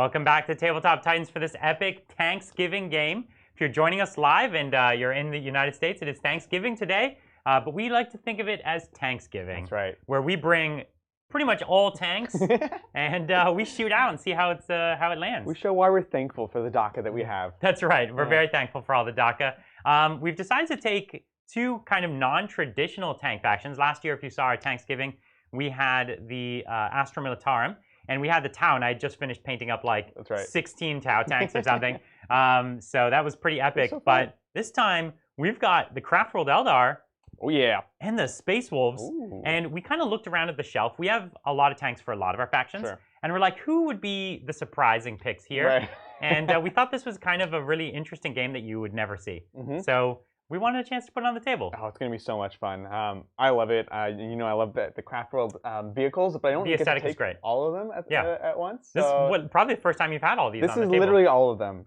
Welcome back to Tabletop Titans for this epic Tanksgiving game. If you're joining us live and you're in the United States, it is Thanksgiving today, but we like to think of it as Tanksgiving. That's right. Where we bring pretty much all tanks and we shoot out and see how it lands. We show why we're thankful for the DACA that we have. That's right. We're very thankful for all the DACA. We've decided to take two kind of non-traditional tank factions. Last year, if you saw our Tanksgiving, we had the Astra Militarum, and we had the Tau, and I had just finished painting up like 16 Tau tanks or something. So that was pretty epic. So but this time, we've got the Craftworld Eldar. Oh, yeah. And the Space Wolves. Ooh. And we kind of looked around at the shelf. We have a lot of tanks for a lot of our factions. Sure. And we're like, who would be the surprising picks here? Right. And we thought this was kind of a really interesting game that you would never see. So we wanted a chance to put it on the table. Oh, it's going to be so much fun. I love it. You know, I love the Craftworld vehicles, but I don't get to take all of them at once. So this is probably the first time you've had all these on the table. This is literally all of them.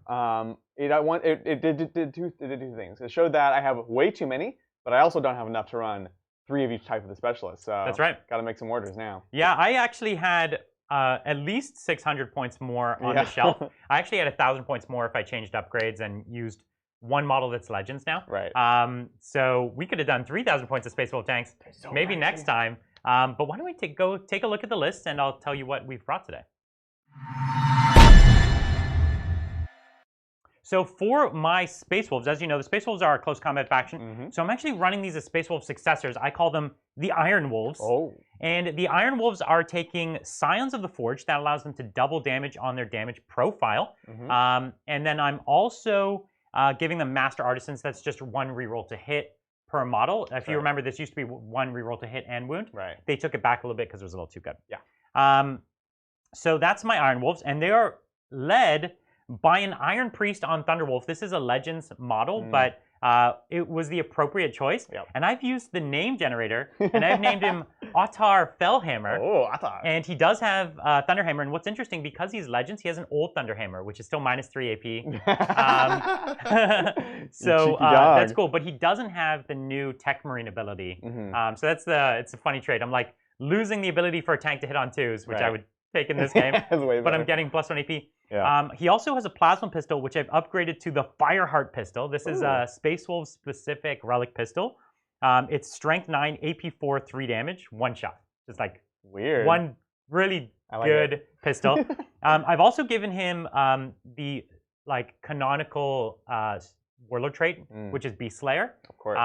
It did two things. It showed that I have way too many, but I also don't have enough to run 3 of each type of the specialist. So that's right. Got to make some orders now. Yeah, I actually had at least 600 points more on the shelf. I actually had 1,000 points more if I changed upgrades and used one model that's Legends now. Right. So we could have done 3,000 points of Space Wolf tanks maybe next time. But why don't we go take a look at the list, and I'll tell you what we've brought today. So for my Space Wolves, as you know, the Space Wolves are a close combat faction. So I'm actually running these as Space Wolf successors. I call them the Iron Wolves. Oh. And the Iron Wolves are taking Scions of the Forge. That allows them to double damage on their damage profile. And then I'm also giving them Master Artisans. That's just 1 reroll to hit per model. If you remember, this used to be 1 reroll to hit and wound. Right. They took it back a little bit because it was a little too good. Yeah. So that's my Iron Wolves, and they are led by an Iron Priest on Thunderwolf. This is a Legends model, but it was the appropriate choice. And I've used the name generator, and I've named him Ottar Fellhammer. Oh, Ottar. And he does have Thunderhammer. And what's interesting, because he's Legends, he has an old Thunderhammer, which is still -3 AP. So that's cool. But he doesn't have the new Tech Marine ability. So it's a funny trait. I'm like losing the ability for a tank to hit on 2s, which I would take in this game. But I'm getting +1 AP. Yeah. He also has a Plasma Pistol, which I've upgraded to the Fireheart Pistol. This is a Space Wolf specific relic pistol. It's Strength 9, AP 4, 3 damage, 1 shot. Just like weird. One really good pistol. I've also given him the canonical Warlord trait, which is Beast Slayer. Of course.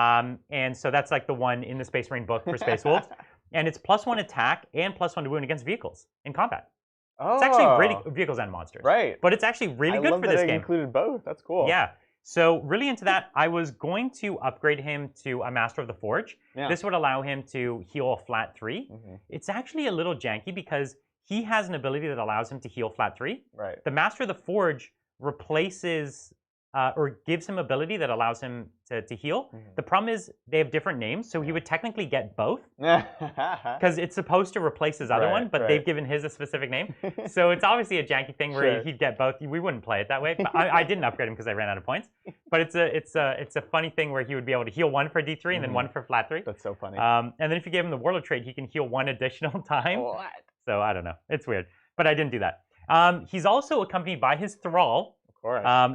And so that's like the one in the Space Marine book for Space Wolves. And it's +1 attack and +1 to wound against vehicles in combat. Oh. It's actually really vehicles and monsters. Right. But it's actually really good for this game. Included both. That's cool. Yeah. So really into that, I was going to upgrade him to a Master of the Forge. Yeah. This would allow him to heal a flat 3. It's actually a little janky because he has an ability that allows him to heal flat 3. Right. The Master of the Forge replaces or gives him ability that allows him to heal. The problem is they have different names, so he would technically get both because it's supposed to replace his other one, but they've given his a specific name. So it's obviously a janky thing where he'd get both. We wouldn't play it that way. But I didn't upgrade him because I ran out of points. But it's a funny thing where he would be able to heal 1 for D3 and then 1 for flat 3. That's so funny. And then if you gave him the Warlord trait, he can heal 1 additional time. What? So I don't know. It's weird. But I didn't do that. He's also accompanied by his Thrall.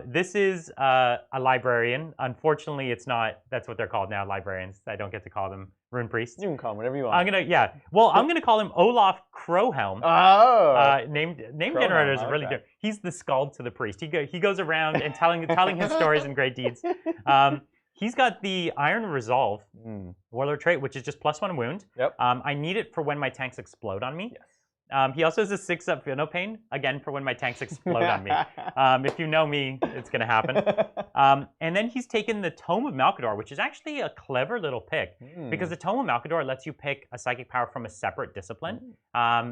This is a librarian. Unfortunately, it's not. That's what they're called now, librarians. I don't get to call them rune priests. You can call them whatever you want. I'm gonna call him Olaf Crowhelm. Oh. Name generator is really good. He's the skald to the priest. He goes around and telling his stories and great deeds. He's got the Iron Resolve Warlord trait, which is just +1 wound. I need it for when my tanks explode on me. He also has a 6-up Pain, again, for when my tanks explode on me. If you know me, it's going to happen. And then he's taken the Tome of Malkador, which is actually a clever little pick, because the Tome of Malkador lets you pick a psychic power from a separate discipline.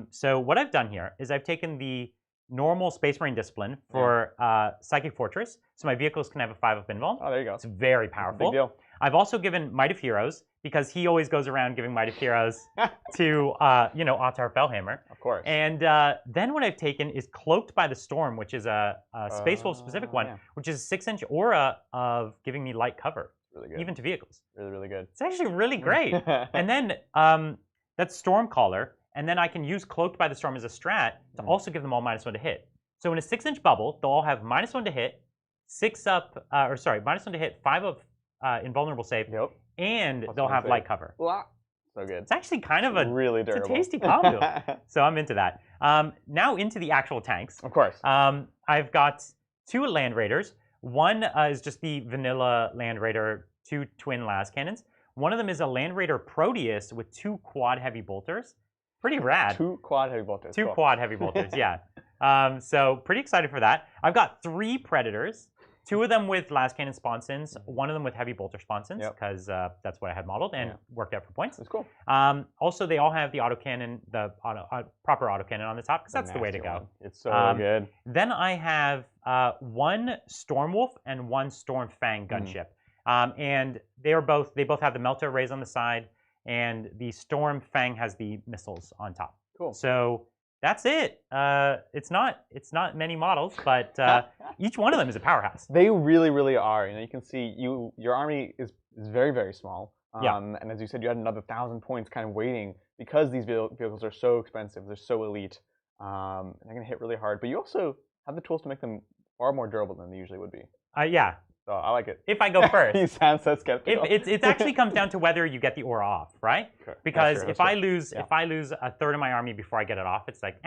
So what I've done here is I've taken the normal Space Marine discipline for Psychic Fortress, so my vehicles can have a 5-up invuln. Oh, there you go. It's very powerful. Big deal. I've also given Might of Heroes, because he always goes around giving Might of Heroes to, Ottar Fellhammer. Of course. And then what I've taken is Cloaked by the Storm, which is a Space Wolf specific one, which is a 6-inch aura of giving me light cover, really good. Even to vehicles. Really, really good. It's actually really great. And then that's Stormcaller, and then I can use Cloaked by the Storm as a strat to also give them all -1 to hit. So in a 6-inch bubble, they'll all have -1 to hit, 6 up, -1 to hit, 5 of invulnerable save, Yep. and Plus they'll one have save. light cover. Wow. So good. It's actually kind of really it's a durable. tasty combo. So I'm into that. Now into the actual tanks. Of course. I've got 2 Land Raiders. One is just the vanilla Land Raider, 2 twin las cannons. One of them is a Land Raider Proteus with 2 quad heavy bolters. Pretty rad. 2 quad heavy bolters. 2 cool. quad heavy bolters, yeah. So pretty excited for that. I've got 3 Predators. 2 of them with las cannon sponsons, 1 of them with heavy bolter sponsons, because that's what I had modeled and worked out for points. That's cool. Also, they all have the autocannon, the proper autocannon on the top, because that's the way to go. One. It's so good. Then I have 1 Stormwolf and 1 Stormfang gunship. And they both have the melter arrays on the side, and the Stormfang has the missiles on top. Cool. So that's it. It's not many models, but each one of them is a powerhouse. They really, really are. You can see your army is very, very small. And as you said, you had another 1,000 points kind of waiting because these vehicles are so expensive. They're so elite. And they're going to hit really hard. But you also have the tools to make them far more durable than they usually would be. Yeah. So I like it. If I go first. You sound so skeptical. It actually comes down to whether you get the aura off, right? Okay. Because if I lose a third of my army before I get it off, it's like,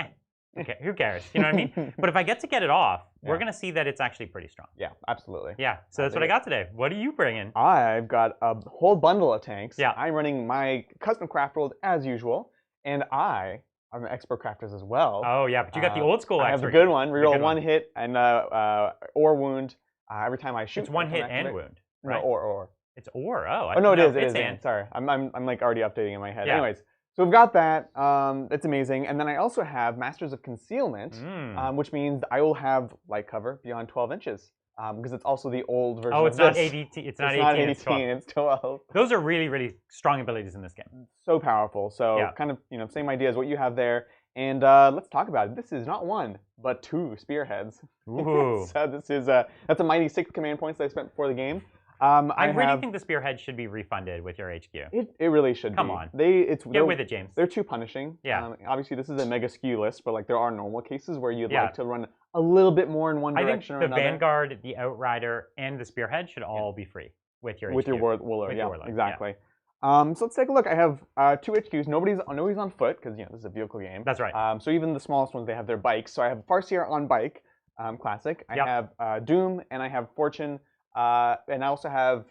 okay, who cares? You know what I mean? But if I get to get it off, we're gonna see that it's actually pretty strong. Yeah, absolutely. Yeah. So that's what I got today. What are you bringing? I've got a whole bundle of tanks. Yeah. I'm running my custom Craftworld as usual, and I'm an expert crafters as well. Oh yeah, but you got the old school. I have the good one. Reroll 1 hit and or wound. Every time I shoot, it's 1 hit and wound, right? No, or. It's or. Oh, no, it is. It's and. Sorry, I'm like already updating in my head. Yeah. Anyways, so we've got that. It's amazing. And then I also have Masters of Concealment, which means I will have light cover beyond 12 inches. Because it's also the old version. Oh, it's of not this. 18. It's not 18. It's 12. It's 12. Those are really, really strong abilities in this game. So powerful. So kind of same idea as what you have there. And let's talk about it. This is not 1, but 2 spearheads. Ooh. So this is that's a mighty 6 command points that I spent before the game. I really think the spearhead should be refunded with your HQ. It really should Come be. on. Get with it, James. They're too punishing. Yeah. Obviously, this is a mega skew list, but like there are normal cases where you'd like to run a little bit more in one direction or another. The Vanguard, the Outrider, and the Spearhead should all be free with your HQ. With your Warlord. Your Warlord. Exactly. So let's take a look. I have 2 HQs. Nobody's on foot because this is a vehicle game. That's right. So even the smallest ones, they have their bikes. So I have Farseer on bike, classic. I have Doom and I have Fortune, and I also have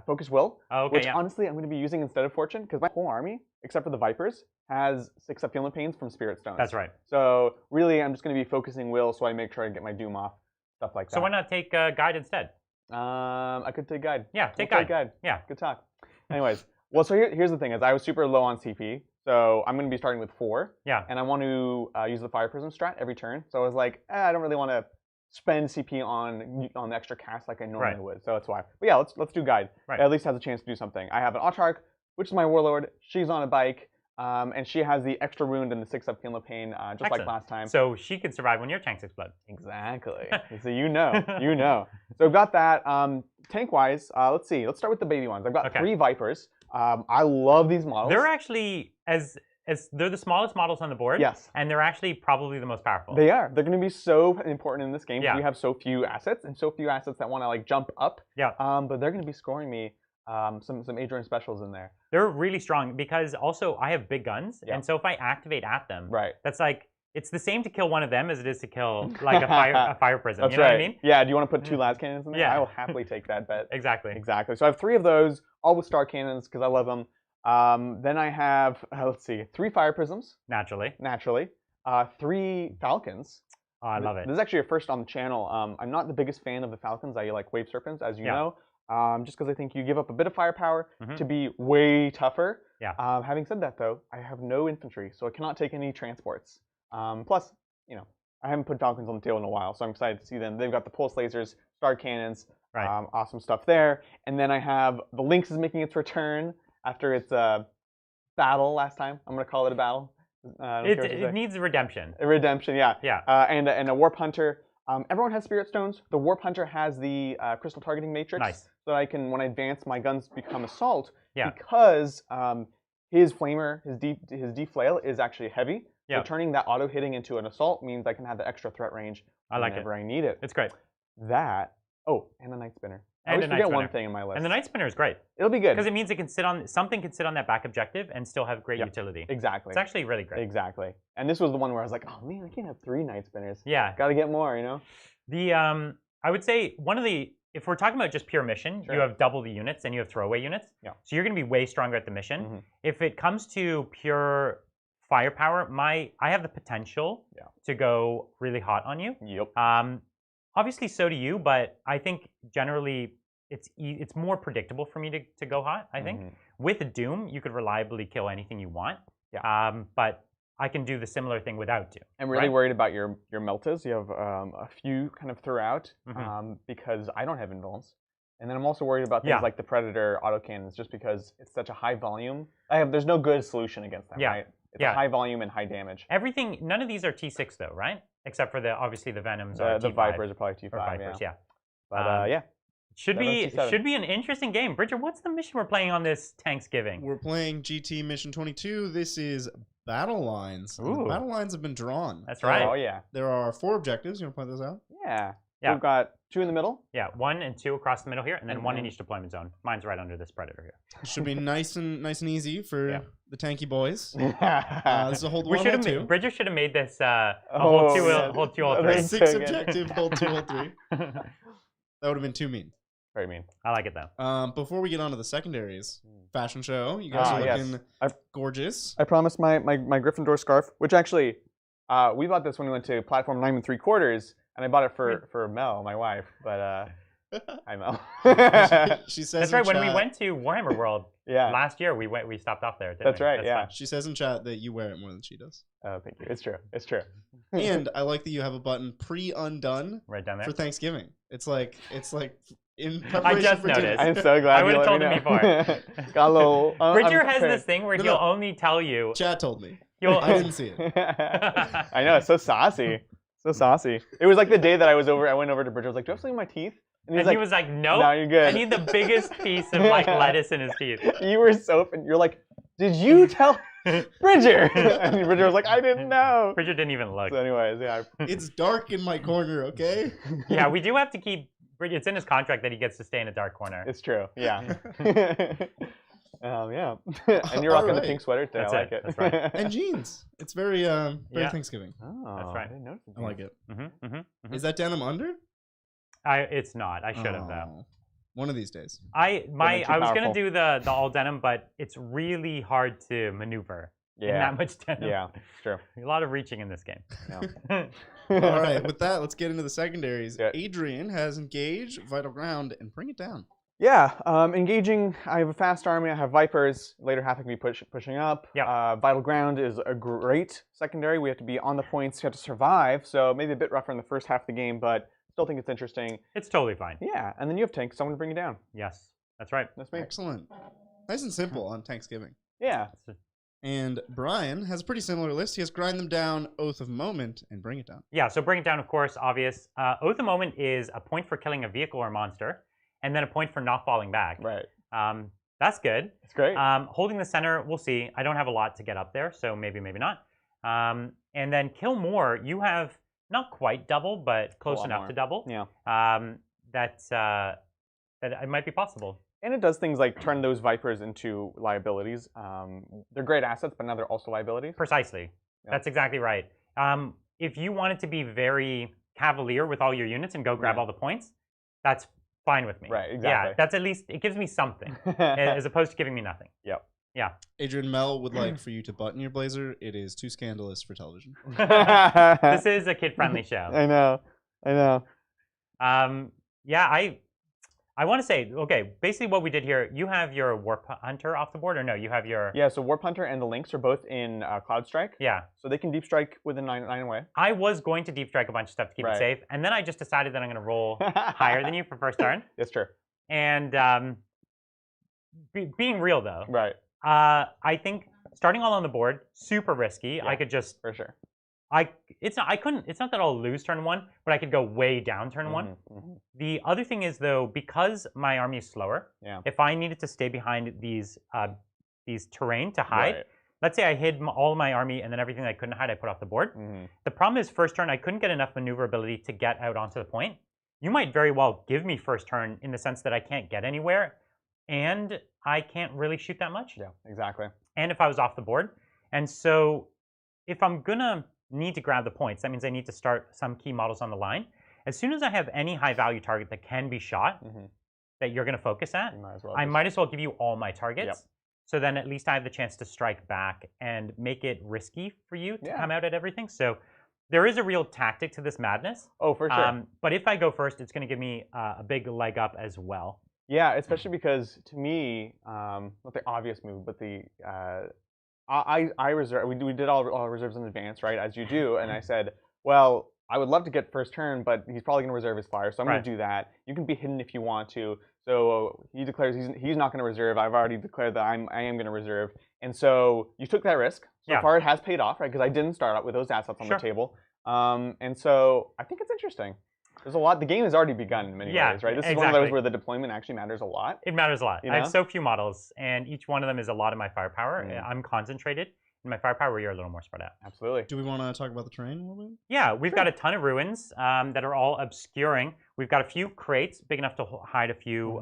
Focus Will, which honestly I'm going to be using instead of Fortune because my whole army, except for the Vipers, has 6 Uphealing Pains from Spirit Stones. That's right. So really, I'm just going to be focusing Will, so I make sure I get my Doom off, stuff like that. So why not take Guide instead? I could take Guide. Yeah, take Guide. Take Guide. Yeah. Good talk. Anyways, well, so here's the thing: is I was super low on CP, so I'm going to be starting with 4. Yeah. And I want to use the Fire Prism strat every turn. So I was like, I don't really want to spend CP on the extra cast like I normally would. So that's why. But yeah, let's do Guide. Right. It at least has a chance to do something. I have an Autarch, which is my Warlord. She's on a bike. And she has the extra wound and the 6 up Healing Pain, just like last time. So she can survive when your tanks explode. Exactly. So you know. So I've got that. Tank-wise, let's see. Let's start with the baby ones. I've got 3 Vipers. I love these models. They're actually they're the smallest models on the board. Yes. And they're actually probably the most powerful. They are. They're going to be so important in this game. Yeah. We have so few assets and so few assets that want to like jump up. Yeah. But they're going to be scoring me some Adrian specials in there. They're really strong because also I have big guns, and so if I activate at them, that's like it's the same to kill one of them as it is to kill like a fire prism. That's you know what I mean? Yeah. Do you want to put 2 las cannons in there? Yeah. I will happily take that bet. Exactly. So I have 3 of those, all with star cannons because I love them. Then I have 3 fire prisms. Naturally. 3 falcons. Oh, I love it. This is actually a first on the channel. I'm not the biggest fan of the falcons. I like wave serpents, as you know. Just because I think you give up a bit of firepower to be way tougher. Yeah. Having said that, though, I have no infantry, so I cannot take any transports. Plus, I haven't put falcons on the table in a while, so I'm excited to see them. They've got the pulse lasers, star cannons, awesome stuff there. And then I have the Lynx is making its return after its battle last time. I'm going to call it a battle. It needs a redemption. A redemption, yeah. Yeah. And a Warp Hunter. Everyone has Spirit Stones. The Warp Hunter has the Crystal Targeting Matrix. Nice. So that I can, when I advance, my guns become Assault. Yeah. Because his Flamer, his D Flail is actually heavy. So turning that auto hitting into an assault means I can have the extra threat range whenever I need it. It's great. That. Oh, and a Night Spinner. I And always forget one thing in my list. And the Night Spinner is great. It'll be good. Because it means it can sit on, something can sit on that back objective and still have great utility. Exactly. It's actually really great. Exactly. And this was the one where I was like, oh man, I can't have 3 Night Spinners. Yeah. Got to get more, you know? The, I would say one of the, if we're talking about just pure mission, you have double the units and you have throwaway units. Yeah. So you're going to be way stronger at the mission. If it comes to pure firepower, I have the potential to go really hot on you. Yep. Obviously, so do you, but I think generally it's more predictable for me to go hot, I think. With Doom, you could reliably kill anything you want. Yeah. But I can do the similar thing without Doom. I'm really worried about your meltas. You have a few kind of throughout because I don't have invulns. And then I'm also worried about things like the Predator autocannons just because it's such a high volume. There's no good solution against them, right? It's a high volume and high damage. Everything, none of these are T6 though, right? Except for obviously the Venoms are T5. The Vipers are probably T5, Vipers, yeah. But yeah. Should be an interesting game. Bridger, what's the mission we're playing on this Tanksgiving? We're playing GT Mission 22. This is Battle Lines. The battle lines have been drawn. That's right. Oh, yeah. There are 4 objectives. You want to point those out? Yeah. So we've got 2 in the middle. Yeah, 1 and 2 across the middle here, and then 1 in each deployment zone. Mine's right under this Predator here. It should be nice and easy for the tanky boys. This is a hold 1, hold 2. Bridger should have made this hold 2, hold 3. 6 objective, hold 2, hold 3. That would have been too mean. Very mean. I like it though. Before we get on to the secondaries, fashion show. You guys are looking gorgeous. I promised my Gryffindor scarf, which actually, we bought this when we went to platform 9 3/4, and I bought it for Mel, my wife. But I Mel. She says that's right. When we went to Warhammer World last year, we stopped off there. That's right. Yeah. She says in chat that you wear it more than she does. Oh, thank you. It's true. It's true. And I like that you have a button pre-undone right down there for Thanksgiving. It's like in preparation I just for noticed. dinner. I'm so glad I would have told him before. Got a little. Bridger has this thing where he'll only tell you. Chat told me. I didn't see it. I know, it's so saucy. So saucy. It was like the day that I went over to Bridger. I was like, do I have something in my teeth? And he was like, no. No, you're good. I need the biggest piece of like lettuce in his teeth. You were so. You're like, did you tell Bridger? And Bridger was like, I didn't know. Bridger didn't even look. So anyways, yeah. It's dark in my corner, okay? Yeah, we do have to keep. It's in his contract that he gets to stay in a dark corner. It's true. Yeah. Yeah. And you're rocking the pink sweater today. I like it. That's right. And jeans. It's very Thanksgiving. Oh, that's right. I didn't notice. I like it. Is that denim under? It's not. I should have though. One of these days. I was gonna do the all denim, but it's really hard to maneuver in that much denim. Yeah, it's true. A lot of reaching in this game. Yeah. All right, with that, let's get into the secondaries. Yeah. Adrian has engage, vital ground, and bring it down. Yeah, engaging. I have a fast army. I have Vipers. Later half I can be pushing up. Yeah. Vital ground is a great secondary. We have to be on the points. We have to survive. So maybe a bit rougher in the first half of the game, but still think it's interesting. It's totally fine. Yeah, and then you have tanks. Someone to bring you down. Yes, that's right. That's me. Excellent. Nice and simple on Thanksgiving. Yeah. And Brian has a pretty similar list. He has grind them down, oath of moment, and bring it down. Yeah, so bring it down, of course, obvious. Oath of moment is a point for killing a vehicle or monster, and then a point for not falling back. Right. That's good. It's great. Holding the center, we'll see. I don't have a lot to get up there, so maybe not. And then kill more. You have not quite double, but close enough to double. Yeah. That it might be possible. And it does things like turn those Vipers into liabilities. They're great assets, but now they're also liabilities. Precisely. Yeah. That's exactly right. If you wanted to be very cavalier with all your units and go grab all the points, that's fine with me. Right, exactly. Yeah, that's at least, it gives me something, as opposed to giving me nothing. Yep. Yeah. Adrian Mel would like for you to button your blazer. It is too scandalous for television. This is a kid-friendly show. I know. Yeah, I want to say, okay, basically what we did here, you have your Warp Hunter off the board, or no, you have your... Yeah, so Warp Hunter and the Lynx are both in Cloud Strike. Yeah. So they can Deep Strike within 9 away. I was going to Deep Strike a bunch of stuff to keep it safe, and then I just decided that I'm going to roll higher than you for first turn. That's true. And being real, though, right. I think starting all on the board, super risky. Yeah, I could just... For sure. It's not that I'll lose turn 1, but I could go way down turn 1. The other thing is, though, because my army is slower, if I needed to stay behind these terrain to hide, let's say I hid all my army and then everything I couldn't hide I put off the board. The problem is first turn I couldn't get enough maneuverability to get out onto the point. You might very well give me first turn in the sense that I can't get anywhere and I can't really shoot that much. Yeah, exactly. And if I was off the board. And so if I'm gonna need to grab the points, that means I need to start some key models on the line. As soon as I have any high value target that can be shot that you're gonna focus at, I might as well give you all my targets. Yep. So then at least I have the chance to strike back and make it risky for you to come out at everything. So there is a real tactic to this madness. Oh, for sure. But if I go first, it's going to give me a big leg up as well. Yeah, especially because to me, not the obvious move, but the I reserve. We did all our reserves in advance, right? As you do, and I said, well, I would love to get first turn, but he's probably going to reserve his flyer, so I'm going to do that. You can be hidden if you want to. So he declares he's not going to reserve. I've already declared that I am going to reserve, and so you took that risk. So far, it has paid off, right? Because I didn't start out with those assets on the table, and so I think it's interesting. There's a lot. The game has already begun in many ways, right? This is one of those where the deployment actually matters a lot. It matters a lot. I have so few models, and each one of them is a lot of my firepower. I'm concentrated in my firepower, where you're a little more spread out. Absolutely. Do we want to talk about the terrain a little bit? Yeah, we've got a ton of ruins that are all obscuring. We've got a few crates big enough to hide a few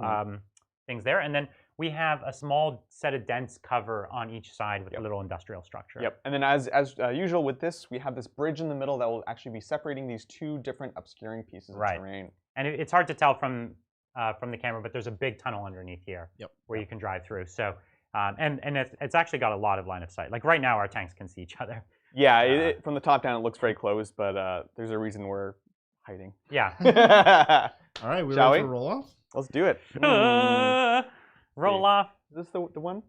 things there, and then we have a small set of dense cover on each side with a little industrial structure. Yep, and then as usual with this, we have this bridge in the middle that will actually be separating these two different obscuring pieces of terrain. And it's hard to tell from the camera, but there's a big tunnel underneath here where you can drive through. So, and it's actually got a lot of line of sight. Like right now, our tanks can see each other. Yeah, from the top down, it looks very close, but there's a reason we're hiding. Yeah. All right, ready for roll off? Let's do it. Roll off. Is this the one?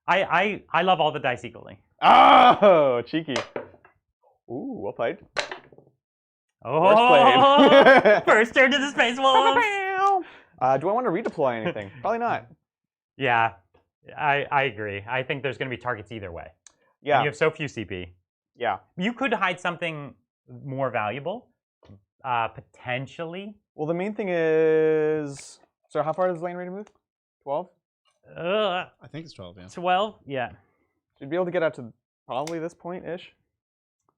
I love all the dice equally. Oh, cheeky. Ooh, well played. Oh, first played. First turn to the Space Wolves. Do I want to redeploy anything? Probably not. Yeah, I agree. I think there's going to be targets either way. Yeah. And you have so few CP. Yeah. You could hide something more valuable, potentially. Well, the main thing is... So how far does lane ready move? 12? I think it's 12, yeah. 12? Yeah. Should be able to get out to probably this point-ish.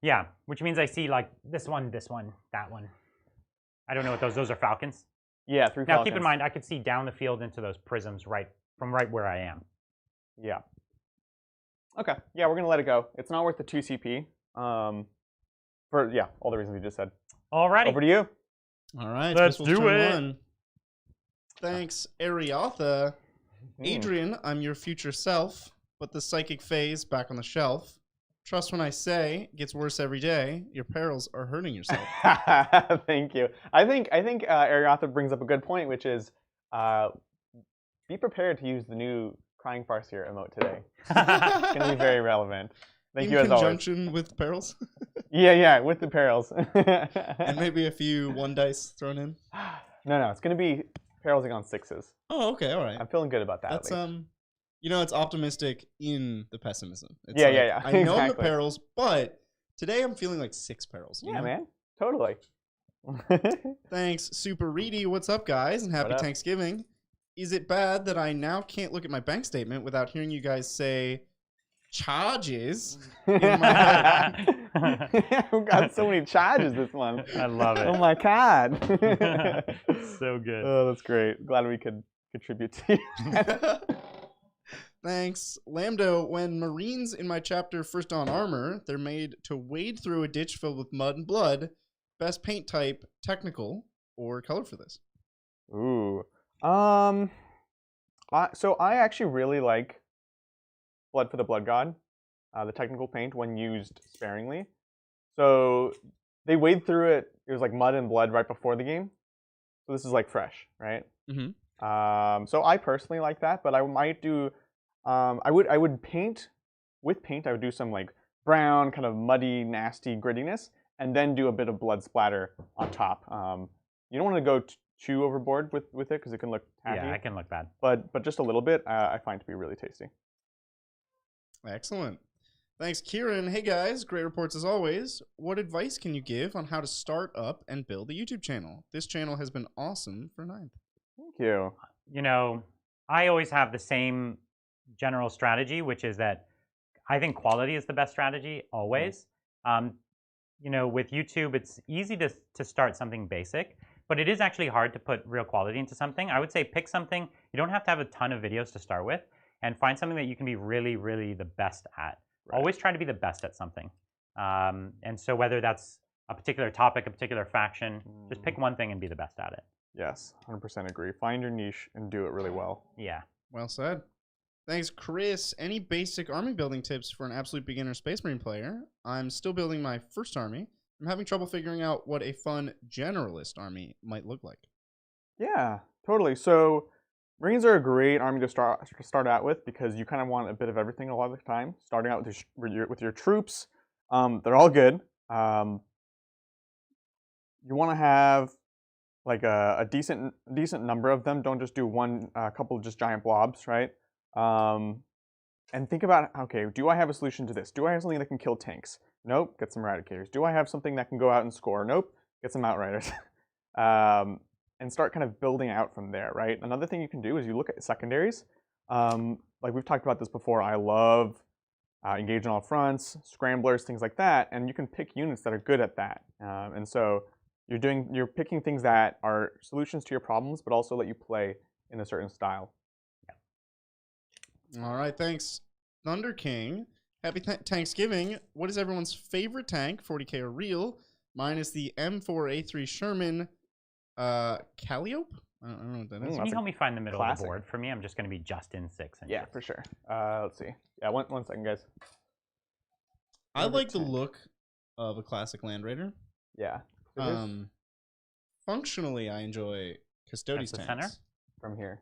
Yeah, which means I see like this one, that one. I don't know what those are Falcons. Yeah, 3 Falcons. Now keep in mind, I could see down the field into those prisms right where I am. Yeah. Okay, yeah, we're going to let it go. It's not worth the 2 CP. For, yeah, all the reasons you just said. Alrighty. Over to you. All right, let's do it. 1. Thanks, Ariatha. Adrian, I'm your future self, but the psychic phase back on the shelf. Trust when I say, it gets worse every day. Your perils are hurting yourself. Thank you. I think Ariatha brings up a good point, which is be prepared to use the new Crying Farseer emote today. It's going to be very relevant. Thank you as always. In conjunction with perils? Yeah, with the perils. And maybe a few 1 dice thrown in? No, it's going to be perils on 6s. Oh, okay, all right. I'm feeling good about that. That's you know, it's optimistic in the pessimism. It's yeah. I know the perils, but today I'm feeling like 6 perils. Yeah, man, totally. Thanks, Super Reedy. What's up, guys? And happy Thanksgiving. Is it bad that I now can't look at my bank statement without hearing you guys say charges in my head? We've got so many charges this month. I love it. Oh my god. So good. Oh, that's great. Glad we could contribute to you. Thanks. Lambdo, when Marines in my chapter first don armor, they're made to wade through a ditch filled with mud and blood. Best paint type, technical, or color for this? Ooh. So I actually really like Blood for the Blood God, the technical paint when used sparingly. So they wade through it. It was like mud and blood right before the game. So this is like fresh, right? Mm-hmm. So I personally like that, but I might do. I would paint with paint. I would do some like brown, kind of muddy, nasty grittiness, and then do a bit of blood splatter on top. You don't want to go too overboard with it because it can look tacky. Yeah, it can look bad. But just a little bit, I find to be really tasty. Excellent. Thanks, Kieran. Hey guys, great reports as always. What advice can you give on how to start up and build a YouTube channel? This channel has been awesome for 9th. Thank you. You know, I always have the same general strategy, which is that I think quality is the best strategy always. You know, with YouTube, it's easy to start something basic, but it is actually hard to put real quality into something. I would say pick something. You don't have to have a ton of videos to start with, and find something that you can be really, really the best at. Right. Always try to be the best at something. And so whether that's a particular topic, a particular faction, just pick one thing and be the best at it. Yes, 100% agree. Find your niche and do it really well. Yeah. Well said. Thanks, Chris. Any basic army building tips for an absolute beginner Space Marine player? I'm still building my first army. I'm having trouble figuring out what a fun generalist army might look like. Yeah, totally. So Marines are a great army to start out with because you kind of want a bit of everything a lot of the time. Starting out with your troops, they're all good. You want to have like a decent number of them. Don't just do a couple of just giant blobs, right? And think about, okay, do I have a solution to this? Do I have something that can kill tanks? Nope, get some eradicators. Do I have something that can go out and score? Nope, get some outriders. And start kind of building out from there, right? Another thing you can do is you look at secondaries. Like we've talked about this before, I love engage on all fronts, scramblers, things like that, and you can pick units that are good at that. And so you're picking things that are solutions to your problems, but also let you play in a certain style. All right, thanks, Thunder King. Happy Tanksgiving. What is everyone's favorite tank, 40k or real? Mine is the M4A3 Sherman Calliope? I don't know what that is. Can you help me find the middle of the board? For me, I'm just going to be just in 6 inches. Yeah, for sure. Let's see. Yeah, one second, guys. I like the look of a classic Land Raider. Yeah. Functionally, I enjoy Custodes tanks. Center? From here.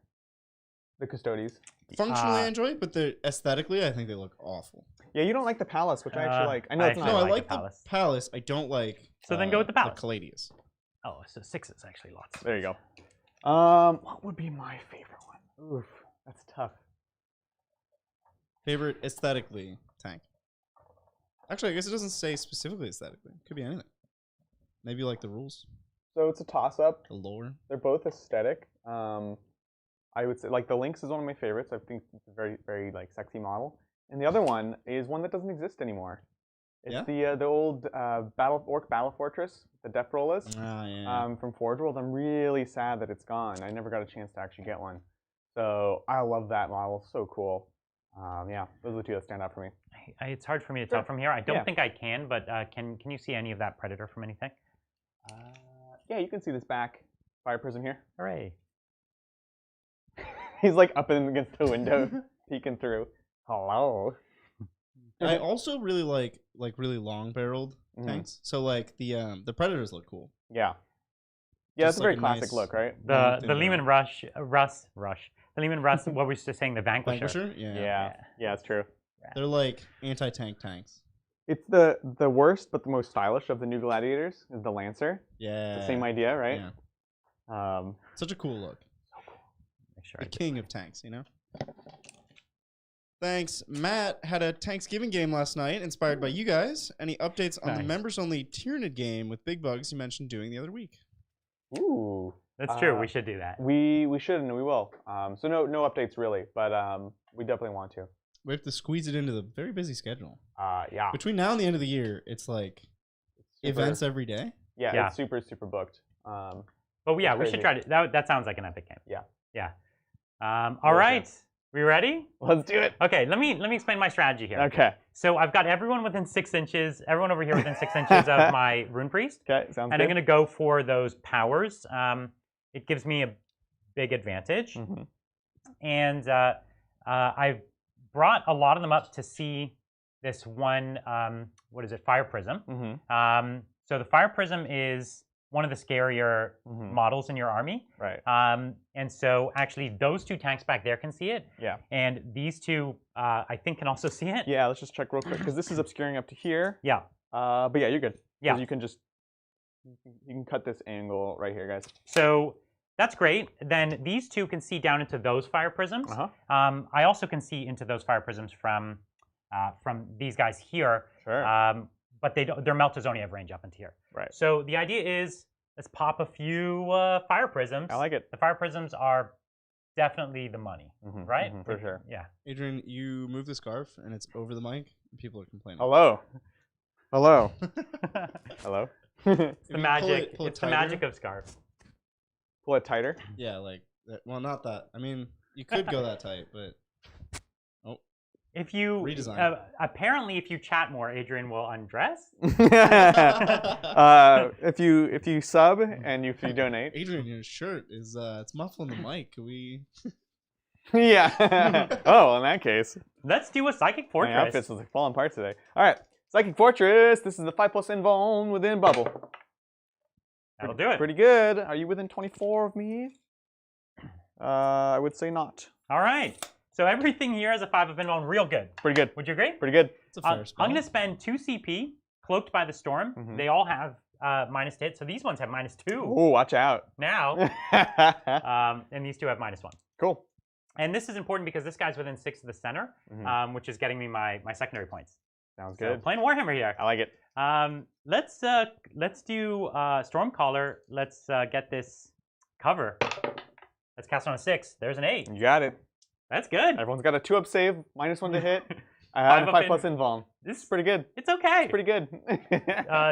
The Custodes. Functionally, I enjoy it, but aesthetically, I think they look awful. Yeah, you don't like the Palace, which I actually like. I know it's not. No, I like the Palace. I don't like. So then go with the Palace. The Caladius. Oh, so 6 is actually lots. There you go. What would be my favorite one? Oof, that's tough. Favorite aesthetically tank. Actually, I guess it doesn't say specifically aesthetically. It could be anything. Maybe you like the rules. So it's a toss-up. The lore. They're both aesthetic. I would say like the Lynx is one of my favorites. I think it's a very, very like sexy model. And the other one is one that doesn't exist anymore. It's the old Orc Battle Fortress, the Death Roll is, from Forge World. I'm really sad that it's gone. I never got a chance to actually get one. So I love that model. So cool. Yeah, those are the two that stand out for me. It's hard for me to tell from here. I don't think I can, but can you see any of that Predator from anything? Yeah, you can see this back fire prism here. Hooray. He's like up against the window, peeking through. Hello. I also really like really long-barreled tanks. So like the Predators look cool. Yeah. Yeah, that's a very classic look, right? The Lehman Rush. The Lehman Rush. What we were just saying, the Vanquisher. Yeah, it's true. They're like anti-tank tanks. It's the worst but the most stylish of the new gladiators is the Lancer. Yeah. It's the same idea, right? Yeah. Such a cool look. So cool. Make sure the king of tanks, you know? Thanks. Matt had a Tanksgiving game last night inspired by you guys. Any updates on the members-only Tyranid game with Big Bugs you mentioned doing the other week? Ooh. That's true. We should do that. We should and we will. So no updates really, but we definitely want to. We have to squeeze it into the very busy schedule. Yeah. Between now and the end of the year, it's like events every day. Yeah, it's super booked. But yeah, we should try to. That sounds like an epic game. Yeah. Yeah. All right. We ready? Let's do it. Okay, let me explain my strategy here. Okay. So I've got everyone within 6 inches, everyone over here within 6 inches of my Rune Priest. Okay, sounds good. And I'm going to go for those powers. It gives me a big advantage. And I've brought a lot of them up to see this one, Fire Prism. So the Fire Prism is one of the scarier models in your army. Right. And so actually those two tanks back there can see it. Yeah. And these two, I think, can also see it. Yeah, let's just check real quick, because this is obscuring up to here. Yeah. But yeah, you're good. Yeah. You can just, you can cut this angle right here, guys. So that's great. Then these two can see down into those fire prisms. I also can see into those fire prisms from these guys here. Sure. But their melters only have range up into here. Right. So the idea is, let's pop a few fire prisms. I like it. The fire prisms are definitely the money, right? For sure. Yeah. Adrian, you move the scarf and it's over the mic, and people are complaining. Hello. Hello. Hello. It's the magic. It's the magic of scarves. Pull it tighter. Yeah, like well, not that. I mean, you could go that tight, but if you redesign. Apparently, if you chat more, Adrian will undress. If you sub and if you donate. Adrian, your shirt is it's muffling the mic. Can we? Yeah. Oh, in that case. Let's do a Psychic Fortress. My outfit's like falling apart today. All right, Psychic Fortress. This is the 5+ invuln within bubble. That'll do it. Pretty good. Are you within 24 of me? I would say not. All right. So everything here has a 5 of invuln. Real good. Pretty good. Would you agree? Pretty good. It's a fair spell. I'm going to spend 2 CP, Cloaked by the Storm. They all have minus to hit, so these ones have -2. Oh, watch out. Now. And these two have -1. Cool. And this is important because this guy's within 6 of the center, which is getting me my secondary points. Sounds good. So playing Warhammer here. I like it. Let's do Stormcaller. Let's get this cover. Let's cast on a 6. There's an 8. You got it. That's good. Everyone's got a 2-up save, -1 to hit. I have a 5+ invuln. This is pretty good. It's okay. It's pretty good.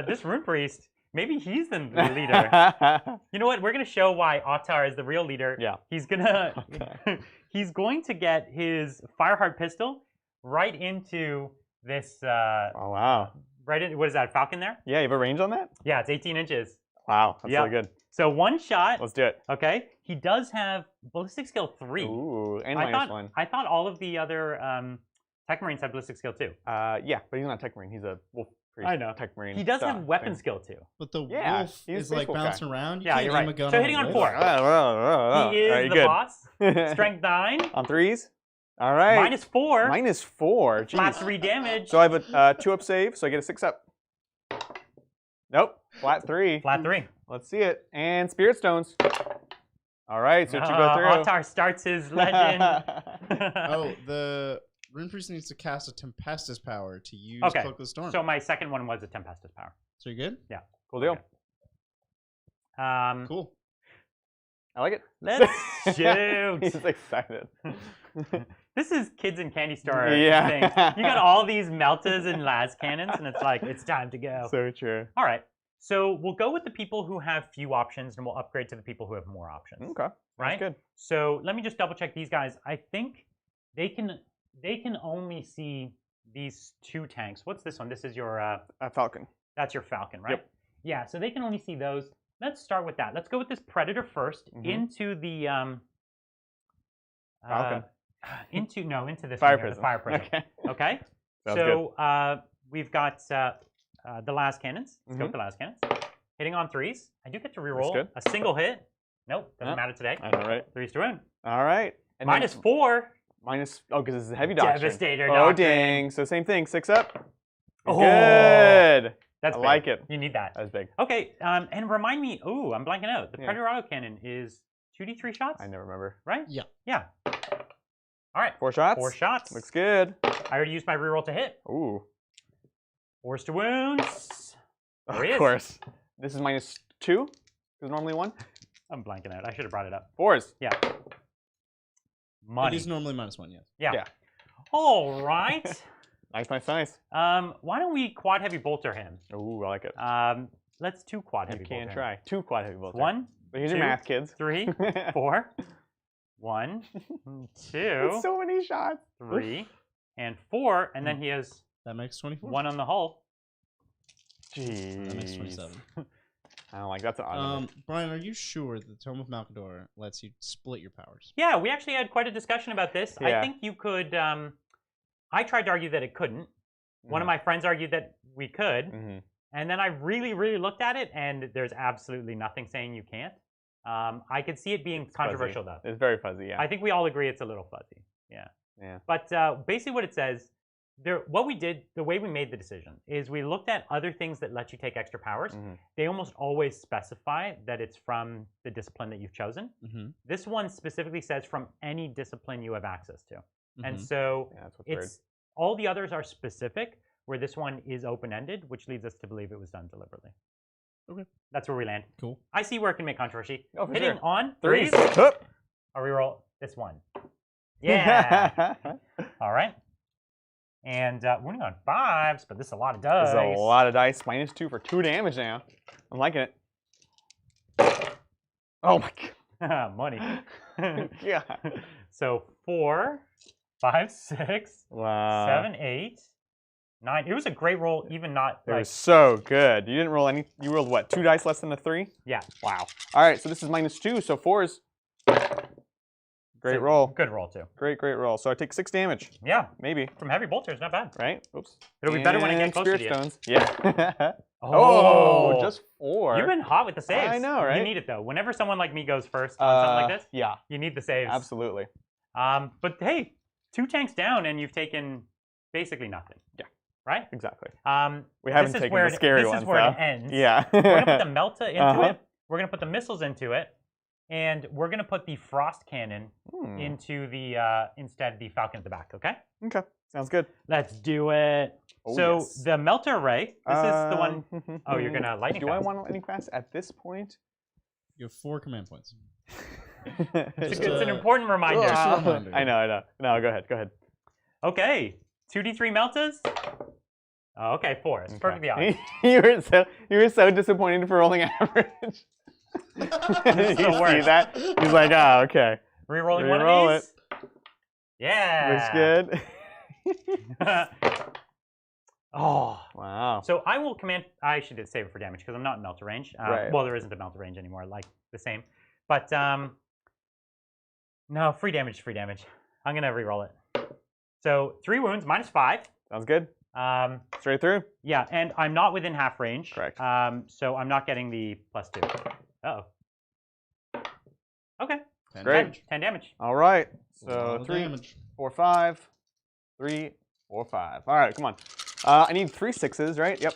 This Rune Priest, maybe he's the leader. You know what? We're gonna show why Ottar is the real leader. Yeah. He's gonna he's going to get his Fireheart pistol right into this. Oh wow. Right in. What is that? Falcon there? Yeah. You have a range on that? Yeah, it's 18 inches. Wow. That's really good. So 1 shot. Let's do it. Okay. He does have ballistic skill 3. Ooh, and -1. I thought all of the other Tech Marines have ballistic skill 2. Yeah, but he's not a Tech Marine. He's a Wolf Priest. I know. Tech Marine. He does have weapon skill 2. But the wolf is like bouncing around. You can't you're aim right. a gun So on hitting a on wolf. 4. He is the boss. Strength 9. On 3s. All right. -4. -4. Flat 3 damage. So I have a 2-up save, so I get a 6-up. Nope. Flat 3. Flat 3. Let's see it. And Spirit Stones. All right, so what you go through. Ottar starts his legend. Oh, the Rune Priest needs to cast a Tempestus power to use Cloak of the Storm. So my second one was a Tempestus power. So you're good? Yeah. Cool deal. Okay. Cool. I like it. Let's shoot. He's excited. This is kids in candy store Yeah. thing. You got all these meltas and las cannons, and it's like, it's time to go. So true. All right. So we'll go with the people who have few options, and we'll upgrade to the people who have more options. Okay. Right? That's good. So let me just double check these guys. I think they can only see these 2 tanks. What's this one? This is your Falcon. That's your Falcon, right? Yep. Yeah, so they can only see those. Let's start with that. Let's go with this Predator first into the Falcon. into this Fire one here, Prism. the Fire Prism. Okay. Sounds So we've got the las cannons. Let's go with the las cannons. Hitting on 3s. I do get to reroll good. a single hit. Nope, doesn't matter today. I know, right? 3s to wound. All right. And -4. Oh, because this is a heavy doctrine. Devastator Oh, doctrine. dang. So same thing. 6-up. Oh. Good. That's I big. like it. You need that. That's big. Okay, and remind me. Ooh, I'm blanking out. The Predator autocannon is 2d3 shots. I never remember. Right? Yeah. Yeah. All right. 4 shots? 4 shots. Looks good. I already used my reroll to hit. Ooh. 4s to wounds. There he Of is. course. This is -2. Because normally 1. I'm blanking out. I should have brought it up. 4s. Yeah. It Money. is normally -1, yes. Yeah. Yeah. All right. Nice. Why don't we quad heavy bolter him? Ooh, I like it. Let's 2 quad heavy You bolter can him. try. 2 quad heavy bolts. 1. So here's 2, your math, kids. 3, 4. 1, 2, That's so many shots. 3, and 4, and then he has That makes 24. 1 on the hull. Jeez. That makes 27. I don't like that's an odd number. Brian, are you sure that the Tome of Malcador lets you split your powers? Yeah, we actually had quite a discussion about this. Yeah. I think you could. I tried to argue that it couldn't. One of my friends argued that we could. And then I really, really looked at it, and there's absolutely nothing saying you can't. I could see it being controversial, though. It's very fuzzy, yeah. I think we all agree it's a little fuzzy. Yeah. Yeah. But basically what it says, what we did, the way we made the decision, is we looked at other things that let you take extra powers. They almost always specify that it's from the discipline that you've chosen. This one specifically says from any discipline you have access to. And so all the others are specific, where this one is open-ended, which leads us to believe it was done deliberately. Okay. That's where we land. Cool. I see where it can make controversy. Oh, for Hitting sure. on 3s. 3s. A reroll. this one. Yeah. All right. And wounding on 5s, but this is a lot of dice. This is a lot of dice. -2 for 2 damage now. I'm liking it. Oh my god. Money. Yeah. So 4, 5, 6, Wow. 7, 8, 9. It was a great roll, even not It like... was so good. You didn't roll any. You rolled what? 2 dice less than a 3? Yeah. Wow. All right. So this is -2. So 4s. Great roll. Good roll, too. Great roll. So I take 6 damage. Yeah. Maybe. From heavy bolters, not bad. Right? Oops. It'll be better when I get closer to you. Spirit stones. Yeah. Oh, just 4. You've been hot with the saves. I know, right? You need it, though. Whenever someone like me goes first on something like this, yeah. you need the saves. Absolutely. But hey, 2 tanks down, and you've taken basically nothing. Yeah. Right? Exactly. We haven't taken the scary ones, This is where though. it ends. Yeah. We're going to put the Melta into it. We're going to put the missiles into it. And we're going to put the Frost Cannon into the, instead, the Falcon at the back, okay? Okay. Sounds good. Let's do it. Oh, so yes. the Melta Array, this is the one... Oh, you're going to lightning Do fast. I want lightning fast at this point? You have 4 command points. It's an important reminder. Just a reminder. I know. No, go ahead. Okay. 2d3 Meltas. Oh, okay, 4. It's perfectly odd. you were so disappointed for rolling average. You see that? He's like, ah, okay. Rerolling one Reroll of these. Yeah. Looks good. Oh. Wow. So I will command. I should save it for damage because I'm not in Melta range. Right. Well, there isn't a Melta range anymore, like the same. But no, free damage is free damage. I'm gonna reroll it. So 3 wounds, -5. Sounds good. Straight through. Yeah, and I'm not within half range. Correct. So I'm not getting the +2. Uh oh. Okay. 10 Great. damage. 10 damage. All right. A lot So of 3, damage. 4, 5. 3, 4, 5. All right, come on. I need 3 6s, right? Yep.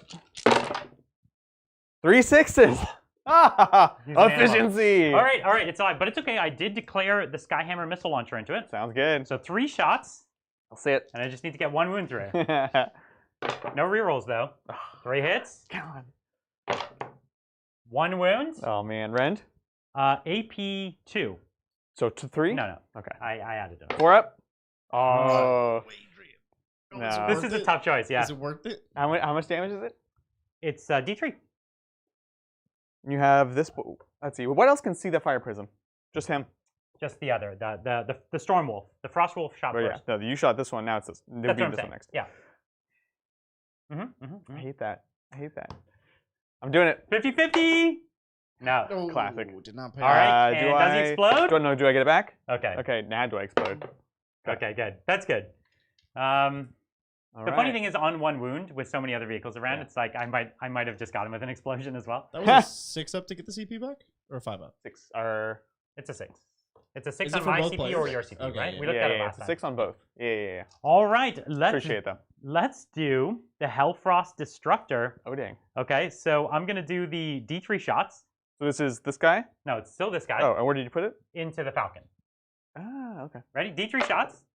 3 6s. Ah, He's an efficiency. All right. It's all right, but it's okay. I did declare the Skyhammer missile launcher into it. Sounds good. So 3 shots, I'll see it. and I just need to get 1 wound through. No rerolls though. 3 hits. Come on. 1 wound. Oh man, Rend. AP 2. So to 3? No. Okay. I added it. 4 up. Oh. No. This is a tough choice. Yeah. Is it worth it? How much damage is it? It's D3. You have this. Let's see. What else can see the fire prism? Just him. Just the other, the Storm Wolf, the Frost Wolf shot Oh yeah. first. No, you shot this one. Now it's this. It'll That's be what I'm this saying. one next. Yeah. I hate that. I'm doing it. 50-50. No. Oh, Classic. Did not pay. All right. do And does I he explode? Do I get it back? Okay. Okay. Now do I explode? Okay. Good. That's good. The funny thing is, on 1 wound with so many other vehicles around, it's like I might have just got him with an explosion as well. That was a 6 up to get the CP back, or a 5 up? 6 are. It's a 6. It's a 6 Is it on for my both CP players? or your CP, Okay, right? yeah. We looked at it Yeah. last time. 6 on both. Yeah. All right. Appreciate that. Let's do the Hellfrost Destructor. Oh dang. Okay, so I'm gonna do the D3 shots. So this is this guy. No, it's still this guy. Oh, and where did you put it? Into the Falcon. Ah, okay. Ready? D3 shots.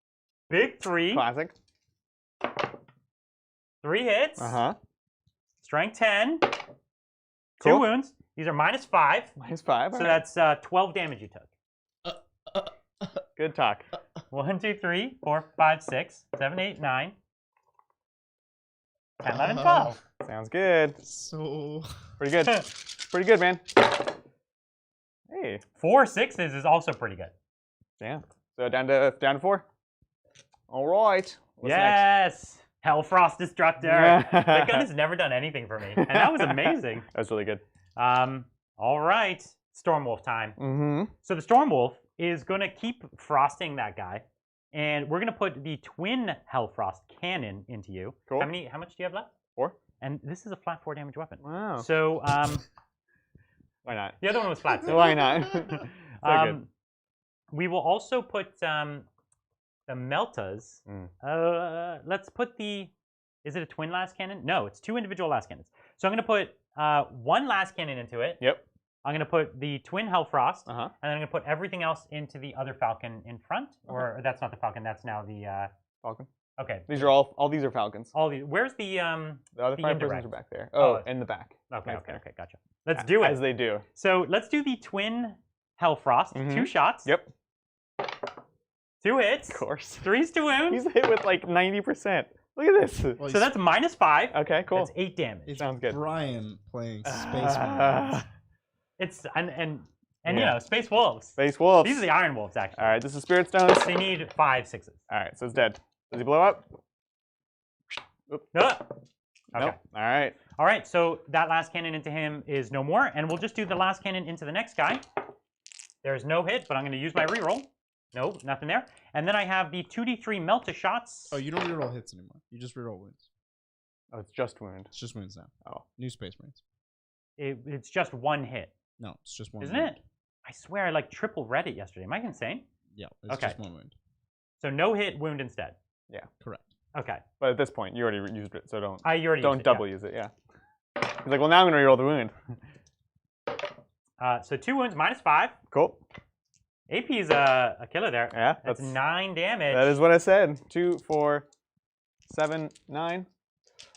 Big 3. Classic. 3 hits. Strength 10. 2 Cool. wounds. These are -5. -5. So that's 12 damage you took. Good talk. 1, 2, 3, 4, 5, 6, 7, 8, 9, 10, 11, 12. Sounds good. So Pretty good. Pretty good, man. Hey. 4 6s is also pretty good. Damn. So down to 4. All right. What's Yes. Hellfrost Destructor. That gun has never done anything for me, and that was amazing. That was really good. All right. Stormwolf time. Mm-hmm. So the Stormwolf is going to keep frosting that guy, and we're going to put the twin Hellfrost cannon into you. Cool. How much do you have left? 4. And this is a flat 4 damage weapon. Wow. So Why not? the other one was flat. So Why not? So good. We will also put the Meltas. Let's put the. Is it a twin last cannon? No, it's 2 individual last cannons. So I'm going to put 1 last cannon into it. Yep. I'm going to put the twin Hellfrost, Uh-huh. and then I'm going to put everything else into the other Falcon in front. Or that's not the Falcon. That's now the. Falcon. Okay. These are all these are Falcons. All these. Where's the The other the 5 indirect? prisms are back there. Oh, in the back. Okay. Nice Okay. guy. Okay. Gotcha. Let's do it. As they do. So let's do the twin Hellfrost. Mhm. 2 shots. Yep. 2 hits. Of course. 3s to wound. He's hit with like 90%. Look at this. Well, so that's -5. Okay, cool. That's 8 damage. It's Sounds good. Brian playing Space Wolves. It's and you know, Space Wolves. Space Wolves. These are the Iron Wolves, actually. All right, this is Spirit Stones. They need 5 6s. All right, so it's dead. Does he blow up? Oop. No. Okay. Nope. All right. All right, so that last cannon into him is no more, and we'll just do the last cannon into the next guy. There's no hit, but I'm going to use my reroll. No, nothing there. And then I have the 2d3 Melta shots. Oh, you don't reroll hits anymore. You just reroll wounds. Oh, it's just wound. It's just wounds now. Oh. New Space Marines. It's just 1 hit. No, it's just 1 Isn't wound. it? I swear I like triple read it yesterday. Am I insane? Yeah, it's Okay. just 1 wound. So no hit, wound instead. Yeah. Correct. Okay. But at this point, you already used it, so You already don't used double it, use it. Yeah. He's like, well, now I'm gonna reroll the wound. So 2 wounds, -5. Cool. AP is a killer there. Yeah, That's 9 damage. That is what I said. 2, 4, 7, 9.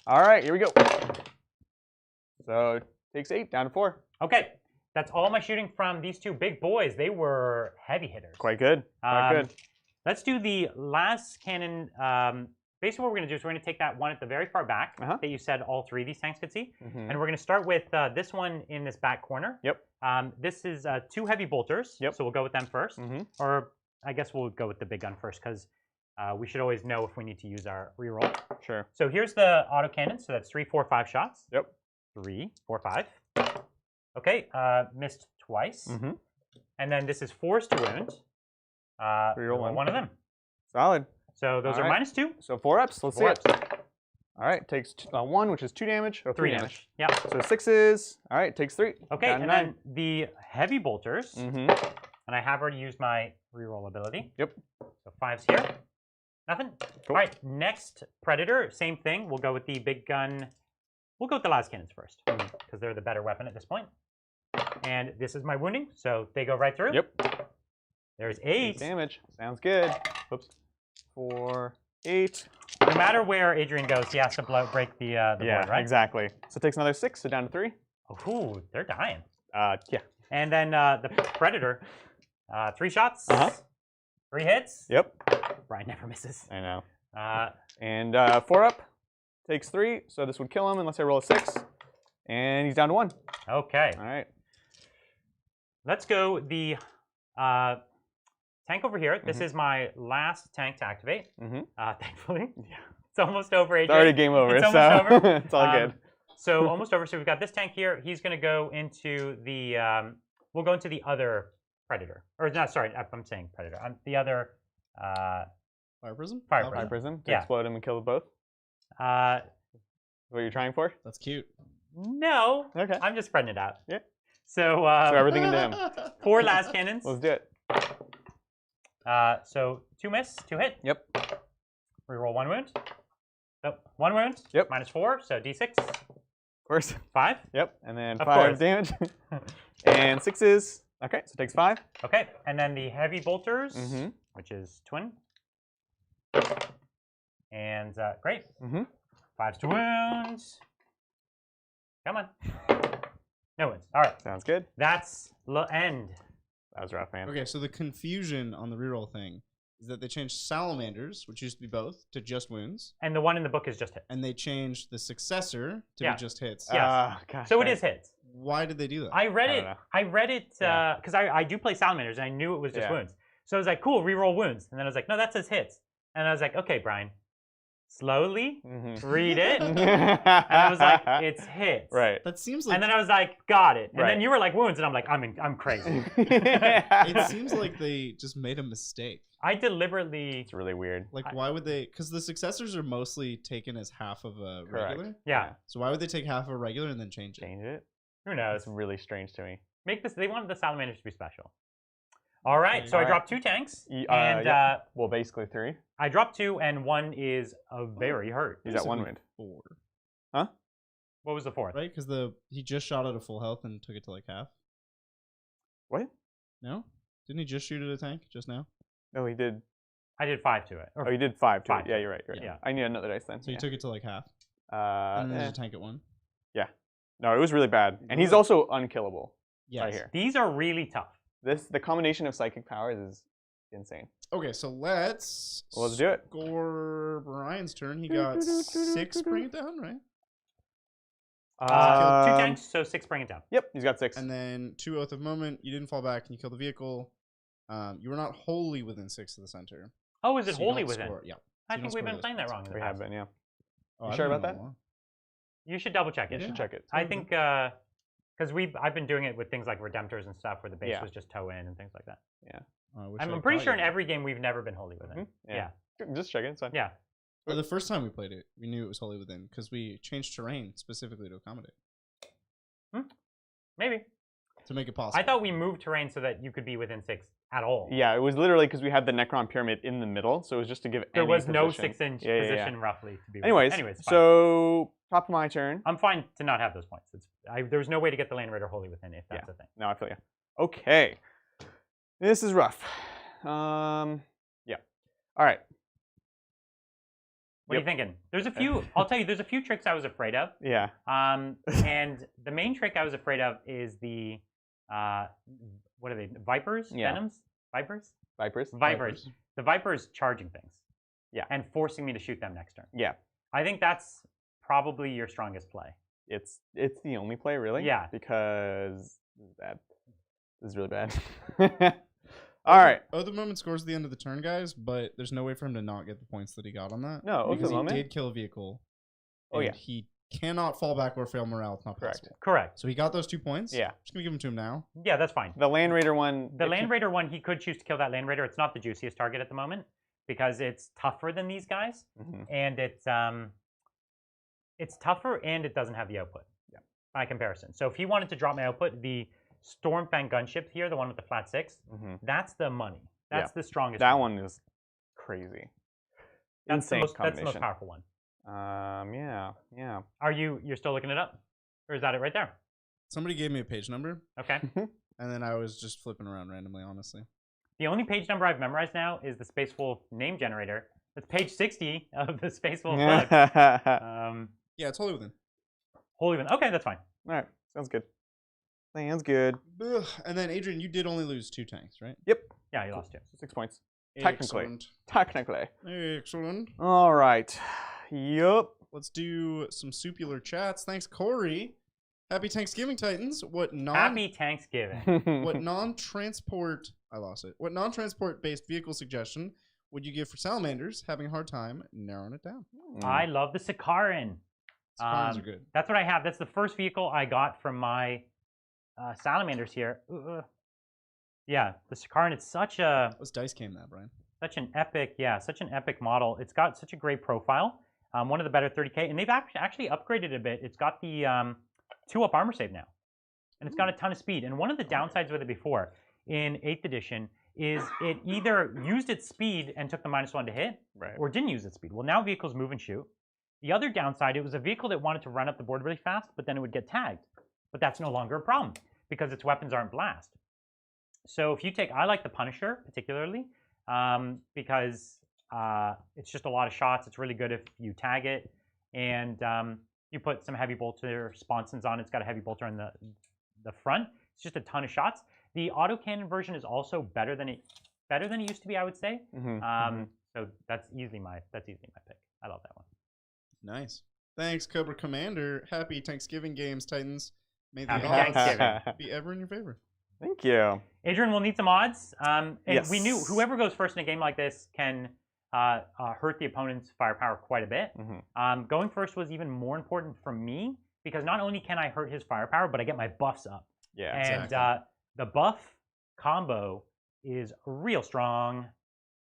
All right, here we go. So takes 8 down to 4. Okay. That's all my shooting from these 2 big boys. They were heavy hitters. Quite good. Quite good. Let's do the last cannon. Basically, what we're going to do is we're going to take that one at the very far back that you said all 3 of these tanks could see. And we're going to start with this one in this back corner. Yep. This is 2 heavy bolters. Yep. So we'll go with them first. Or I guess we'll go with the big gun first because we should always know if we need to use our reroll. Sure. So here's the autocannon. So that's 3, 4, 5 shots. Yep. 3, 4, 5. Okay. Missed twice. And then this is 4s to wound. Reroll one of them. Solid. So those are -2. So 4 ups. Let's see 4 it. All right, takes 1, which is 2 damage, or 3 damage. Yeah. So 6s. All right, takes 3. Okay, down to and 9. then the heavy bolters. And I have already used my reroll ability. Yep. So 5s here. Nothing. Cool. All right, next predator, same thing. We'll go with the big gun. We'll go with the las cannons first because they're the better weapon at this point. And this is my wounding, so they go right through. Yep. There's 8 damage. Sounds good. Oops. 4, 8. No matter where Adrian goes, he has to break the board, right? Exactly. So it takes another 6, so down to 3. Oh, they're dying. Yeah. And then the predator, 3 shots, 3 hits. Yep. Brian never misses. I know. And 4 up takes 3, so this would kill him unless I roll a 6. And he's down to 1. Okay. All right. Let's go the tank over here. This is my last tank to activate. Thankfully. Yeah. It's almost over, Adrian. It's already game over. It's almost over. It's all good. So almost over. So we've got this tank here. He's going to go into the. We'll go into the other predator. Or no, sorry, I'm saying predator. The other. Fire prism. Fire prism to explode him and kill both. What you're trying for? That's cute. No. Okay. I'm just spreading it out. Yeah. So. So everything into him. 4 las cannons. Let's do it. So 2 miss, 2 hit. Yep. Reroll 1 wound. Nope, 1 wound. Yep. -4, so d6. Of course. 5. Yep. And then Of 5 course. damage. And 6s. Okay, so it takes 5. Okay, and then the heavy bolters, which is twin. And great. 5s to wounds. Come on. No wounds. All right. Sounds good. That's the end. That was rough, man. Okay, so the confusion on the reroll thing is that they changed salamanders, which used to be both, to just wounds. And the one in the book is just hits. And they changed the successor to be just hits. Yes. Gosh, so it is hits. Why did they do that? I read it because I do play salamanders and I knew it was just wounds. So I was like, cool, reroll wounds. And then I was like, no, that says hits. And I was like, okay, Brian, slowly read it. And I was like, it's hits. Right. That seems like. And then I was like, got it. And then you were like wounds, and I'm like, I'm crazy. It seems like they just made a mistake. I deliberately. It's really weird. Like, why would they? Because the successors are mostly taken as half of a regular. Yeah. So why would they take half of a regular and then change it? Change it? Who knows? It's really strange to me. Make this. They wanted the salamanders to be special. All right. So I dropped 2 tanks. And well, basically 3. I dropped 2, and 1 is very hurt. He's at 1 wound. 4. Huh? What was the 4th? Right, because he just shot at a full health and took it to like half. What? No? Didn't he just shoot at a tank just now? No, he did. I did 5 to it. Oh, you did 5 to 5 it. Yeah, you're right. Yeah. I need another dice then. So you took it to like half. And then there's a tank at 1. Yeah. No, it was really bad, and he's also unkillable. Yes. Right here. These are really tough. The combination of psychic powers is insane. Okay, so let's do it. Score Brian's turn. He got 6. Bring it down, right? 2 tanks, so 6 bring it down. Yep, he's got 6. And then 2 Oath of Moment. You didn't fall back and you killed the vehicle. You were not wholly within 6 of the center. Oh, is it So you wholly don't within? score- Yeah. I think we've been playing that wrong. We have been, yeah. Oh, You I sure don't about know. that? You should double check it. You should check it. I think because I've been doing it with things like Redemptors and stuff where the base Yeah. was just toe in and things like that. Yeah. I'm pretty sure in every game we've never been wholly within. Yeah. Just check it. It's fine. Yeah. Well, the first time we played it, we knew it was wholly within because we changed terrain specifically to accommodate. Maybe. To make it possible. I thought we moved terrain so that you could be within 6 at all. Yeah, it was literally because we had the Necron pyramid in the middle, so it was just to give there any was no position. 6-inch position roughly to be within. Anyways, fine. so top of my turn. I'm fine to not have those points. There's no way to get the Land Raider wholly within if that's the thing. No, I feel you. Okay. This is rough. Yeah. All right. What are you thinking? There's a few. I'll tell you. There's a few tricks I was afraid of. Yeah. And the main trick I was afraid of is the what are they? Vipers? Yeah. Venoms? Vipers? Vipers. The Vipers charging things. Yeah. And forcing me to shoot them next turn. Yeah. I think that's probably your strongest play. It's the only play, really. Yeah. Because this is bad. This is really bad. All right. Oath of Moment scores at the end of the turn, guys, but there's no way for him to not get the points that he got on that. No, Oath of because he Moment. did kill a vehicle. Oh, yeah. He cannot fall back or fail morale. It's not Correct. possible. Correct. So he got those 2 points. Yeah. Just going to give them to him now. Yeah, that's fine. The Land Raider one. The Land Raider one, he could choose to kill that Land Raider. It's not the juiciest target at the moment because it's tougher than these guys, and it's tougher and it doesn't have the output. Yeah. By comparison. So if he wanted to drop my output, the Stormfang gunship here, the one with the flat 6, that's the money. That's the strongest. That one is crazy. That's the Insane most combination. powerful one. Yeah. Are you're still looking it up? Or is that it right there? Somebody gave me a page number, Okay. and then I was just flipping around randomly, honestly. The only page number I've memorized now is the Space Wolf name generator. It's page 60 of the Space Wolf book. Yeah, it's wholly within. Wholly within. Okay, that's fine. All right. Sounds good. Sounds good. Ugh. And then, Adrian, you did only lose 2 tanks, right? Yep. Yeah, you lost 2. 6 points. Technically. Technically. Excellent. All right. Yup. Let's do some supular chats. Thanks, Corey. Happy Thanksgiving, Titans. Happy Thanksgiving. What non-transport... I lost it. What non-transport-based vehicle suggestion would you give for salamanders having a hard time narrowing it down? I love the Sakaran. Sakarans are good. That's what I have. That's the first vehicle I got from my salamanders here. Yeah, the Sakaran. It's such a... Those dice came that, Brian. Such an epic model. It's got such a great profile. One of the better 30K. And they've actually upgraded a bit. It's got the 2-up armor save now. And it's got a ton of speed. And one of the downsides with it before, in 8th edition, is it either used its speed and took the -1 to hit, or didn't use its speed. Well, now vehicles move and shoot. The other downside, it was a vehicle that wanted to run up the board really fast, but then it would get tagged. But that's no longer a problem, because its weapons aren't blast. So if you take, I like the Punisher particularly, because it's just a lot of shots. It's really good if you tag it, and you put some heavy bolter sponsons on. It's got a heavy bolter on the front. It's just a ton of shots. The autocannon version is also better than it used to be, I would say. So that's easily my pick. I love that one. Nice. Thanks, Cobra Commander. Happy Thanksgiving games, Titans. May the Happy odds Thanksgiving. be ever in your favor. Thank you. Adrian will need some odds. And Yes. we knew whoever goes first in a game like this can hurt the opponent's firepower quite a bit. Going first was even more important for me because not only can I hurt his firepower, but I get my buffs up. Yeah. And exactly. the buff combo is real strong.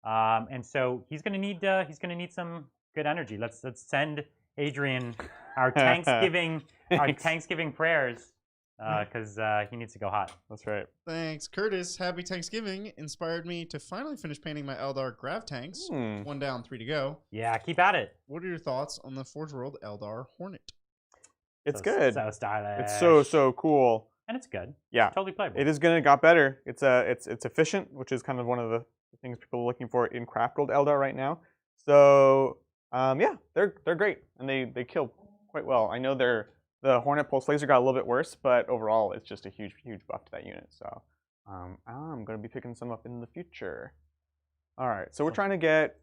And so he's gonna need some good energy. Let's send Adrian our Tanksgiving Tanksgiving prayers because he needs to go hot. That's right. Thanks, Curtis. Happy Thanksgiving inspired me to finally finish painting my Eldar Grav tanks. 1 down, 3 to go. Yeah, keep at it. What are your thoughts on the Forge World Eldar Hornet? It's good. So stylish. It's so cool. And it's good. Yeah. It's totally playable. It is gonna got better. It's efficient, which is kind of one of the things people are looking for in Craftworld Eldar right now. So yeah, they're great and they kill quite well. I know the Hornet Pulse Laser got a little bit worse, but overall it's just a huge buff to that unit. So I'm gonna be picking some up in the future. All right, so we're trying to get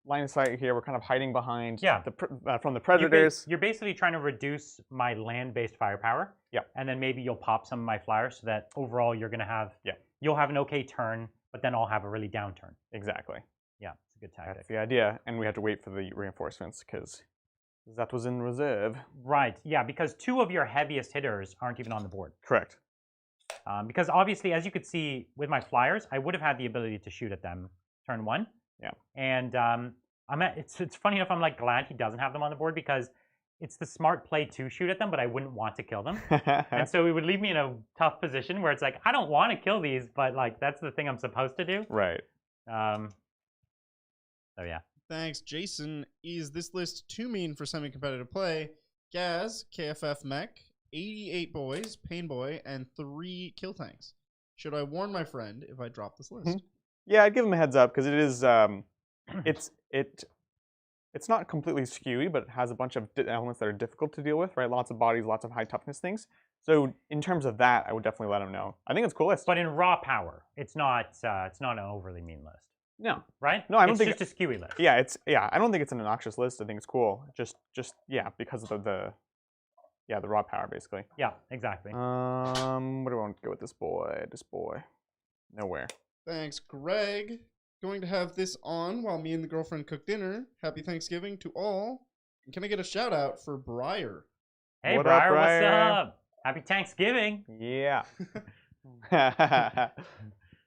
line of sight here. We're kind of hiding behind from the predators. You're basically trying to reduce my land-based firepower. Yeah. And then maybe you'll pop some of my flyers so that overall you're going to have, you'll have an okay turn, but then I'll have a really down turn. Exactly. Yeah, it's a good tactic. That's the idea. And we have to wait for the reinforcements because that was in reserve. Right, yeah, because 2 of your heaviest hitters aren't even on the board. Correct. Because obviously, as you could see with my flyers, I would have had the ability to shoot at them turn 1. Yeah. And it's funny enough, I'm like glad he doesn't have them on the board because it's the smart play to shoot at them, but I wouldn't want to kill them. And so it would leave me in a tough position where it's like, I don't want to kill these, but like that's the thing I'm supposed to do. Right. So yeah. Thanks, Jason. Is this list too mean for semi-competitive play? Gaz, KFF Mech, 88 boys, Pain Boy, and 3 kill tanks. Should I warn my friend if I drop this list? Yeah, I'd give him a heads up because it is it's not completely skewy, but it has a bunch of elements that are difficult to deal with, right? Lots of bodies, lots of high toughness things. So in terms of that, I would definitely let him know. I think it's a cool list. But in raw power, it's not an overly mean list. No. Right? No, I don't think it's just a skewy list. Yeah, I don't think it's an obnoxious list. I think it's cool. Just because of the raw power basically. Yeah, exactly. What do I want to go with this boy? Nowhere. Thanks, Greg. Going to have this on while me and the girlfriend cook dinner. Happy Thanksgiving to all. And can I get a shout out for Briar? Hey, Briar, what's up? Happy Thanksgiving. Yeah.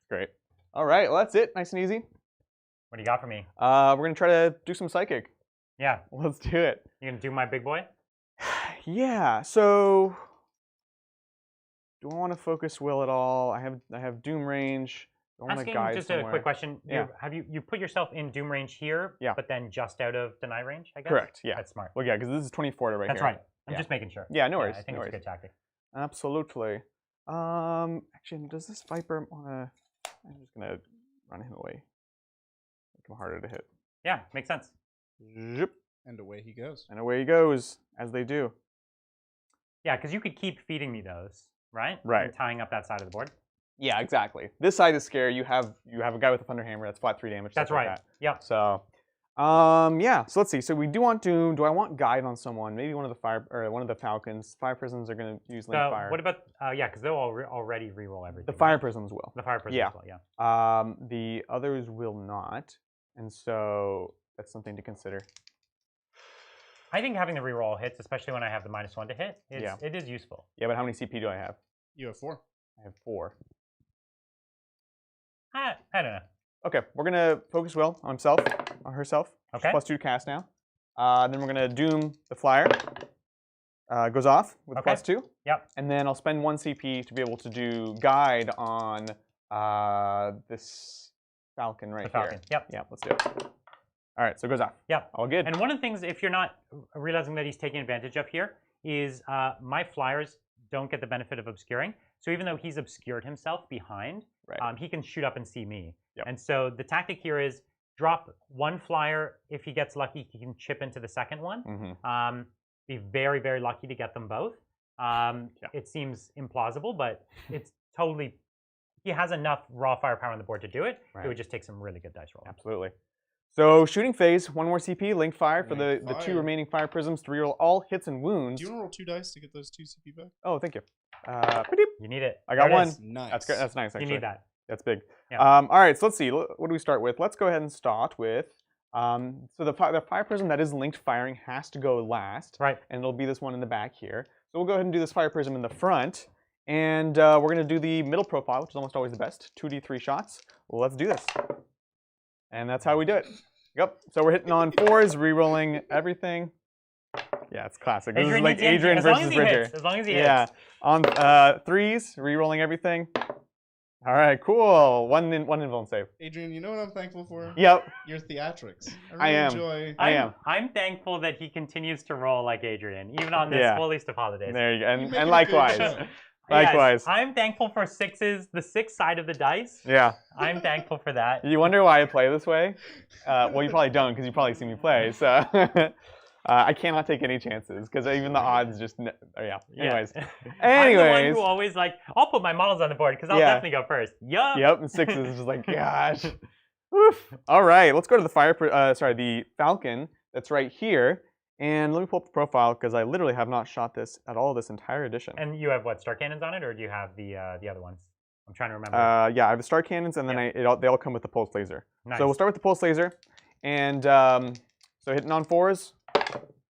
Great. All right, well, that's it. Nice and easy. What do you got for me? We're going to try to do some psychic. Yeah. Let's do it. You going to do my big boy? Yeah, so do I want to focus Will at all? I have Doom range. Asking just a quick question. Yeah. Have you put yourself in Doom range here, but then just out of deny range, I guess? Correct, yeah. That's smart. Well, yeah, because this is 24 right here. That's right. I'm just making sure. Yeah, no worries. I think it's a good tactic. Absolutely. Actually, does this Viper want to... I'm just going to run him away. Make him harder to hit. Yeah, makes sense. Zip. And away he goes. And away he goes, as they do. Yeah, because you could keep feeding me those, right? Right. And tying up that side of the board. Yeah, exactly. This side is scary. You have a guy with a thunder hammer that's flat 3 damage. That's right. Like that. Yep. So, yeah. So let's see. So we do want Doom. Do I want guide on someone? Maybe one of the Falcons. Fire prisms are going to use link fire. What about? Yeah, because they'll already reroll everything. The fire prisms will. The fire prisms will. Yeah. The others will not, and so that's something to consider. I think having the reroll hits, especially when I have the -1 to hit, it is useful. Yeah, but how many CP do I have? You have 4. I have 4. I don't know. Okay, we're gonna focus Will on himself, on herself. Okay. +2 cast now. Then we're gonna Doom the flyer. Goes off with +2. Yep. And then I'll spend 1 CP to be able to do guide on this Falcon right here. Yep. Yeah, let's do it. All right, so it goes off. Yep. All good. And one of the things, if you're not realizing that he's taking advantage of here, is my flyers don't get the benefit of obscuring. So even though he's obscured himself behind, he can shoot up and see me. Yep. And so the tactic here is drop 1 flyer. If he gets lucky, he can chip into the second one. Mm-hmm. Be very, very lucky to get them both. It seems implausible, but it's totally... He has enough raw firepower on the board to do it. It would just take some really good dice rolls. Absolutely. So shooting phase, 1 more CP, link fire for the 2 remaining fire prisms to reroll all hits and wounds. Do you want to roll 2 dice to get those 2 CP back? Oh, thank you. You need it. I got 1. Nice. That's good. That's nice, actually. You need that. That's big. Yeah. All right, so let's see. What do we start with? Let's go ahead and start with... so the fire prism that is linked firing has to go last. Right. And it'll be this one in the back here. So we'll go ahead and do this fire prism in the front. And we're going to do the middle profile, which is almost always the best. 2d3 shots. Well, let's do this. And that's how we do it. Yep. So we're hitting on 4s, re-rolling everything. Yeah, it's classic. This is like Adrian versus Bridger. As long as he hits. Yeah. On 3s, re-rolling everything. All right, cool. One invuln save. Adrian, you know what I'm thankful for? Yep. Your theatrics. I am. Enjoy. I'm thankful that he continues to roll like Adrian, even on this holiest of holidays. There you go. And likewise. Likewise. Yes, I'm thankful for 6s, the 6 side of the dice. Yeah. I'm thankful for that. You wonder why I play this way? Well, you probably don't because you probably see me play. So I cannot take any chances because even the odds just... yeah. Anyways. I'm the one who always like, I'll put my models on the board because I'll definitely go first. Yup. Yep. And 6s is just like, gosh. Oof. All right, let's go to the the Falcon that's right here. And let me pull up the profile because I literally have not shot this at all this entire edition. And you have what, star cannons on it, or do you have the other ones? I'm trying to remember. Yeah, I have the star cannons, and then they all come with the pulse laser. Nice. So we'll start with the pulse laser, and so hitting on 4s,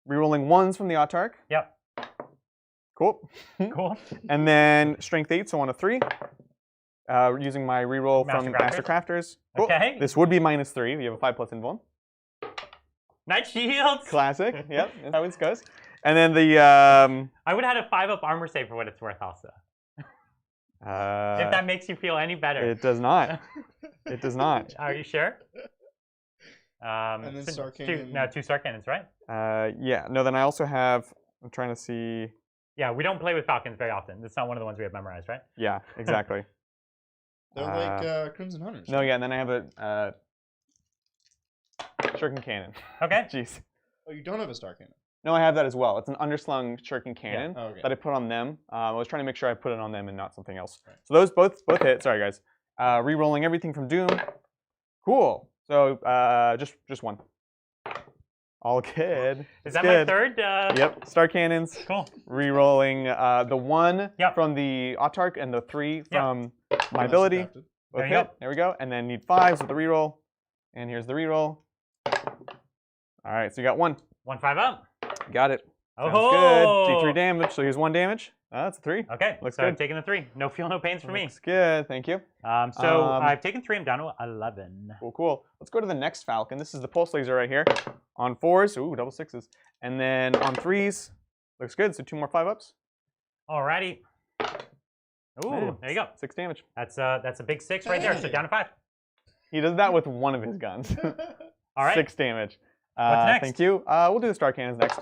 rerolling 1s from the Autarch. Yep. Cool. Cool. And then strength 8, so on a 3. Using my reroll from Master Crafters. Cool. Okay. This would be -3. You have a 5+ invuln. Night shields. Classic. Yep. That's how it goes. And then the I would have had a 5-up armor save for what it's worth, also. If that makes you feel any better. It does not. It does not. Are you sure? And then star cannon. Two star cannons, right? Yeah. No. Then I also have. I'm trying to see. Yeah, we don't play with Falcons very often. It's not one of the ones we have memorized, right? Yeah. Exactly. They're like Crimson Hunters. No. Yeah. And then I have a shuriken cannon. Okay. Jeez. Oh, you don't have a star cannon. No, I have that as well. It's an underslung shuriken cannon that I put on them. I was trying to make sure I put it on them and not something else. Right. So those both hit. Sorry, guys. Rerolling everything from Doom. Cool. So just 1. All good. Is that my third? Yep. Star cannons. Cool. Rerolling the 1 from the Autarch and the 3 from my ability. There you go. There we go. And then need 5s with the reroll. And here's the reroll. All right. So you got 1. 1 5-up. Got it. Sounds Oh, good. D3 damage. So here's 1 damage. That's a 3. Okay. Looks so good. I've taken the 3. No feel, no pains for me. Looks good. Thank you. So I've taken 3. I'm down to 11. Cool, cool. Let's go to the next Falcon. This is the pulse laser right here. On 4s. Ooh, double 6s. And then on 3s. Looks good. So 2 more 5-ups. Alrighty. Ooh, Man, there you go. 6 damage. That's a big 6 right there. So down to 5. He does that with 1 of his guns. All right. 6 damage. What's next? Thank you. We'll do the star cannons next.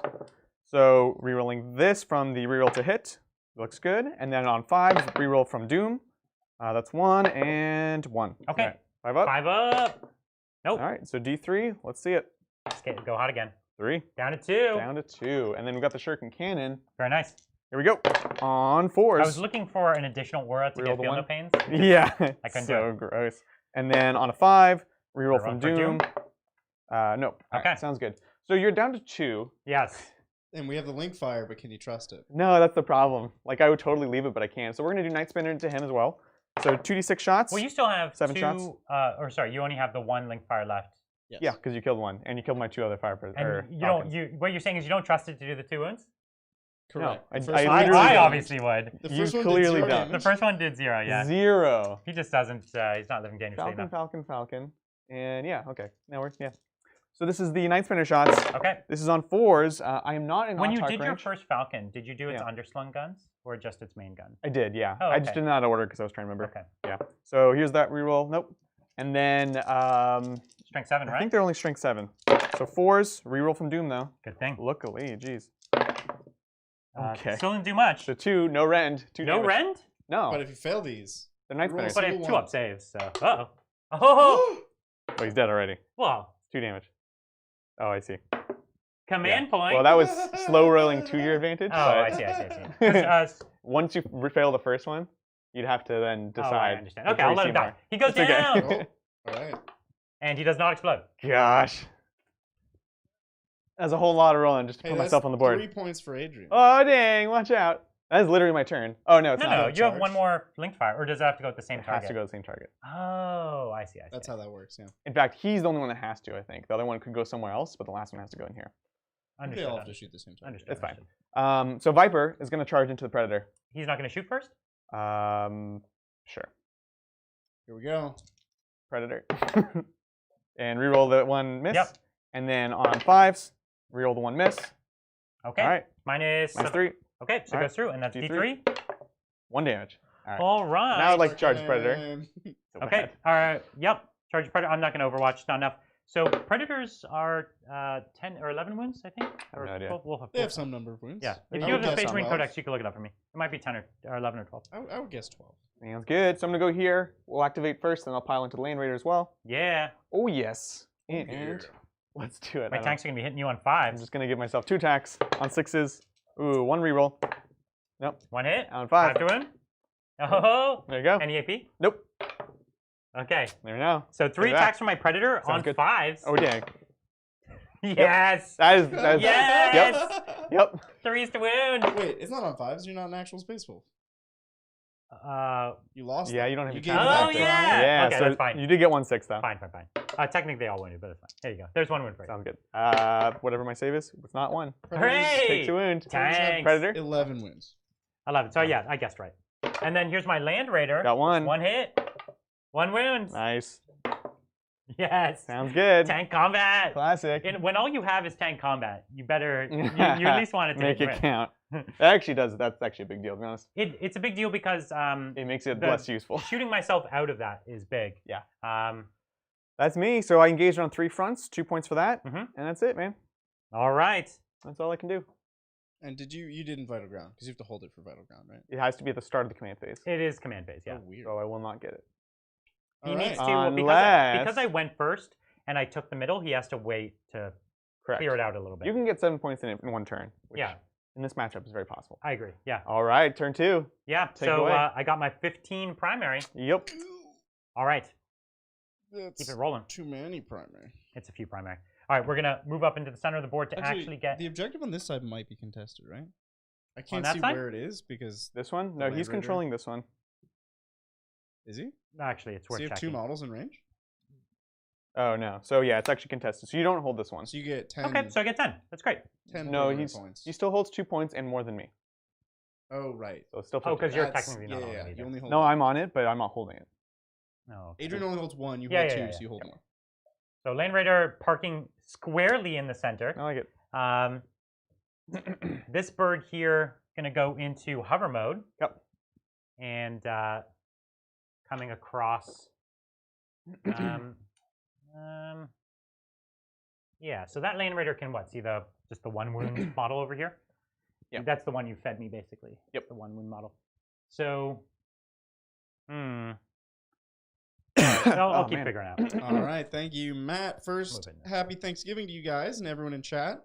So rerolling this from the reroll to hit. Looks good. And then on 5s, reroll from Doom. That's 1 and 1. Okay. Right. 5 up. 5 up. Nope. All right. So D3. Let's see it. Let's go hot again. 3. Down to 2. Down to 2. And then we've got the shuriken cannon. Very nice. Here we go. On 4s. I was looking for an additional aura to get feel no pains. Yeah. I couldn't so do it. gross. And then on a 5, reroll from Doom. Nope. Okay. Right, sounds good. So you're down to 2. Yes. And we have the link fire, but can you trust it? No, that's the problem. Like, I would totally leave it, but I can't. So we're going to do Night Spinner to him as well. So 2d6 shots. Well, you still have 7 2, shots. Or sorry, you only have the 1 link fire left. Yes. Yeah, because you killed 1, and you killed my 2 other fire. And what you're saying is you don't trust it to do the 2 wounds? Correct. No, I obviously would. The first you one clearly did 0 don't. The first one did 0, yeah. 0. He just doesn't, he's not living dangerously enough. Falcon. And yeah, okay. Now we're, So this is the Night Spinner shots. Okay. This is on 4s. I am not in When you Autarch did your range. first Falcon, did you do its underslung guns or just its main gun? I did, yeah. Oh, I just okay. did not order because I was trying to remember. Okay. Yeah. So here's that reroll. Nope. And then Strength 7, right? I think they're only strength 7. So 4s, reroll from Doom though. Good thing. Luckily, jeez. Okay. Still didn't do much. So 2, no rend. 2 No damage. rend? No. But if you fail these, They're Night roll Spinners. But I have 2-up saves, so. Uh-oh. Oh! Oh, he's dead already. Well, 2 damage. Oh, I see. command point. Well, that was slow rolling to your advantage. Oh, but I see. Once you fail the first one, you'd have to then decide. Oh, I understand. Okay, before I'll you let see him die. more. He goes It's okay. down! all right. And he does not explode. Gosh. That's a whole lot of rolling just to Hey, put that's myself on the board. 3 points for Adrian. Oh, dang. Watch out. That is literally my turn. Oh, no, it's not. No, you have charge. 1 more linked fire, or does it have to go with the same It target? has to go to the same target. Oh, I see. That's how that works, yeah. In fact, he's the only one that has to, I think. The other one could go somewhere else, but the last one has to go in here. They all have to shoot the same time. Understood. It's fine. So Viper is going to charge into the Predator. He's not going to shoot first? Sure. Here we go. Predator. And reroll the 1 miss. Yep. And then on 5s, reroll the 1 miss. Okay. All right. Minus 3. Okay, so All it right. goes through, and that's D3. D3. 1 damage. All right. All right. Now I'd like to charge Predator. So Okay. bad. All right. Yep. Charge Predator. I'm not going to Overwatch. It's not enough. So Predators are 10 or 11 wounds, I think. I have no idea. 12, we'll They have some number of wounds. Yeah. If I you would have the guess Space Marine 12. Codex, you can look it up for me. It might be 10 or 11 or 12. I would guess 12. Sounds good. So I'm going to go here. We'll activate first, then I'll pile into the Land Raider as well. Yeah. Oh, yes. And yeah. let's do it. My I don't- tanks are going to be hitting you on I'm 5s. just going to give myself 2 attacks on 6s. Ooh, 1 reroll. Nope. 1 hit. On 5. 5 to win. Oh. There you go. Any AP? Nope. Okay. There we go. So 3 attacks from my predator on good. 5s. Oh dang. Yes. Yep. That is. Yes. Yep. 3s to wound. Wait, it's not on 5s. You're not an actual space wolf. You lost. Yeah, them. you don't have you your gave chance it Oh, back to yeah. Ryan. Yeah. Okay, so that's fine. You did get 1/6 though. Fine. Technically they all wounded, but it's fine. There you go. There's 1 wound for you. Sounds good. Whatever my save is, it's not 1. Hooray! Takes a wound. Tanks. Predator. 11 wins. 11. So yeah, I guessed right. And then here's my Land Raider. Got 1. 1 hit. 1 wound. Nice. Yes. Sounds good. Tank combat. Classic. And when all you have is tank combat, you better you at least want to make it win. count. That actually does. That's actually a big deal, to be honest. It's a big deal because It makes it less useful. shooting myself out of that is big. Yeah. Um, That's me. So I engaged on 3 fronts, 2 points for that, Mhm. and that's it, man. all right. That's all I can do. And you didn't vital ground because you have to hold it for vital ground, right? It has to be at the start of the command phase. It is command phase, yeah. Oh, weird. So I will not get it. He All needs right. to Unless- because I went first and I took the middle. He has to wait to Correct. clear it out a little bit. You can get 7 points in 1 turn. Which Yeah. In this matchup is very possible. I agree. Yeah. All right, turn 2. Yeah. Take it So away. I got my 15 primary. Yep. All right. That's Keep it rolling. too many primary. It's a few primary. All right, we're gonna move up into the center of the board to actually get. the objective on this side might be contested, right? I can't that see side? where it is because This one? The No, Land he's Raider. controlling this one. is he? Actually, it's So worth you have checking. 2 models in range, Oh, no. So, yeah, it's actually contested. So you don't hold this one. so you get 10. Okay, so I get 10. That's great. 10 No, primary he points. still holds 2 points and more than me. Oh, right. So it's still Oh, 50. because you're That's- technically not on it You either. only hold No, one. I'm on it, but I'm not holding it. No. Adrian only holds 1. You Yeah, hold yeah, 2, yeah, so you hold more. So Land Raider parking squarely in the center. I like it. This bird here gonna go into hover mode. Yep. And coming across. Yeah. So that Land Raider can what? See just the 1 wound model over here. Yep. That's the one you fed me basically. Yep. The 1 wound model. So. I'll keep man. figuring out. All right, thank you, Matt. First, Moving. happy Thanksgiving to you guys and everyone in chat.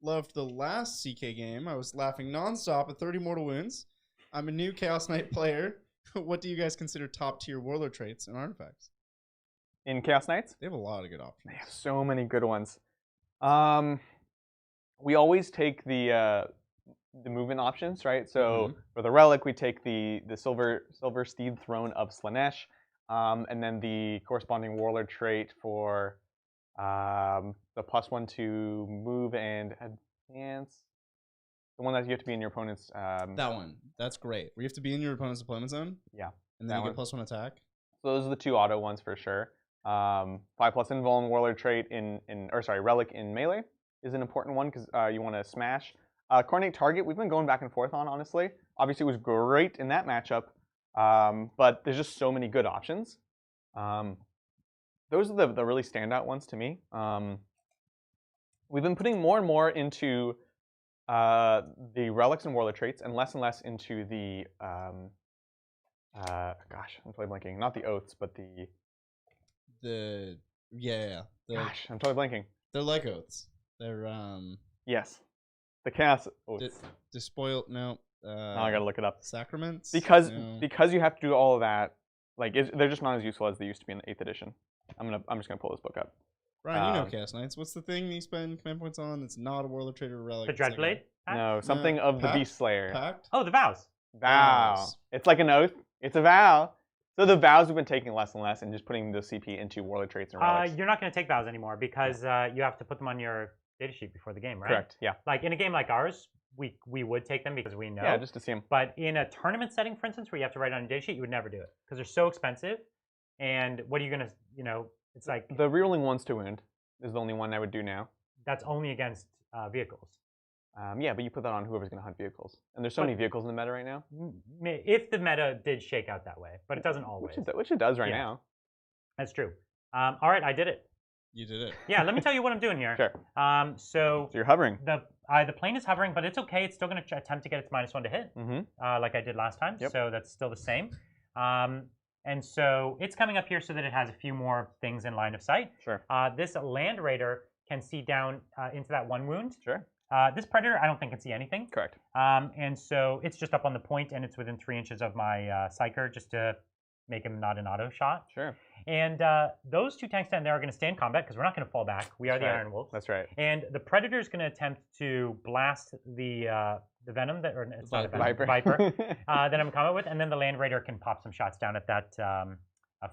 Loved the last CK game. I was laughing nonstop at 30 mortal wounds. I'm a new Chaos Knight player. What do you guys consider top tier warlord traits and artifacts? In Chaos Knights? They have a lot of good options. They have so many good ones. We always take the movement options, right? So for the relic, we take the silver steed throne of Slanesh, and then the corresponding warlord trait for the +1 to move and advance. The one that you have to be in your opponent's. That one. That's great. Where you have to be in your opponent's deployment zone. Yeah. And then that you get one. +1 attack. So those are the 2 auto ones for sure. 5+ invuln warlord trait relic in melee is an important one because you want to smash. Coordinate target, we've been going back and forth on, honestly. Obviously, it was great in that matchup, but there's just so many good options. Those are the really standout ones to me. We've been putting more and more into the relics and warlord traits and less into the, gosh, I'm totally blanking. Not the oaths, but gosh, I'm totally blanking. They're like oaths. They're Yes. The chaos oaths. despoiled. No. Now I gotta look it up. Sacraments. Because No. you have to do all of that, like they're just not as useful as they used to be in the 8th edition. I'm just gonna pull this book up. Ryan, you know Chaos Knights. What's the thing you spend command points on that's not a warlord trait or relic? The It's like a Dreadblade? No, something of the Pact? Beast Slayer. Pact? Oh, the vows. Vow. Vows. It's like an oath. It's a vow. So the vows have been taking less and less and just putting the CP into warlord traits and relics. You're not going to take vows anymore because you have to put them on your datasheet before the game, right? Correct. Yeah. Like in a game like ours, we would take them because we know. Yeah, just to see them. But in a tournament setting, for instance, where you have to write on a datasheet, you would never do it because they're so expensive. And what are you going to, it's like The rerolling 1s to wound is the only one I would do now. that's only against vehicles. Yeah, but you put that on whoever's going to hunt vehicles. And there's so many vehicles in the meta right now. If the meta did shake out that way, but it doesn't always. Which it does right Yeah. now. That's true. All right, I did it. You did it. Yeah, let me tell you what I'm doing here. Sure. So So you're hovering. the plane is hovering, but it's okay. It's still going to attempt to get its -1 to hit, like I did last time. Yep. So that's still the same. And so it's coming up here so that it has a few more things in line of sight. Sure. This Land Raider can see down into that 1 wound. Sure. This Predator, I don't think can see anything. Correct. And so it's just up on the point, and it's within 3 inches of my Psyker, just to make him not an auto shot. Sure. And those 2 tanks down there are going to stay in combat because we're not going to fall back. We are the Iron Wolves. That's right. And the Predator is going to attempt to blast the Venom that, or it's not a Venom, Viper that I'm in combat with, and then the Land Raider can pop some shots down at that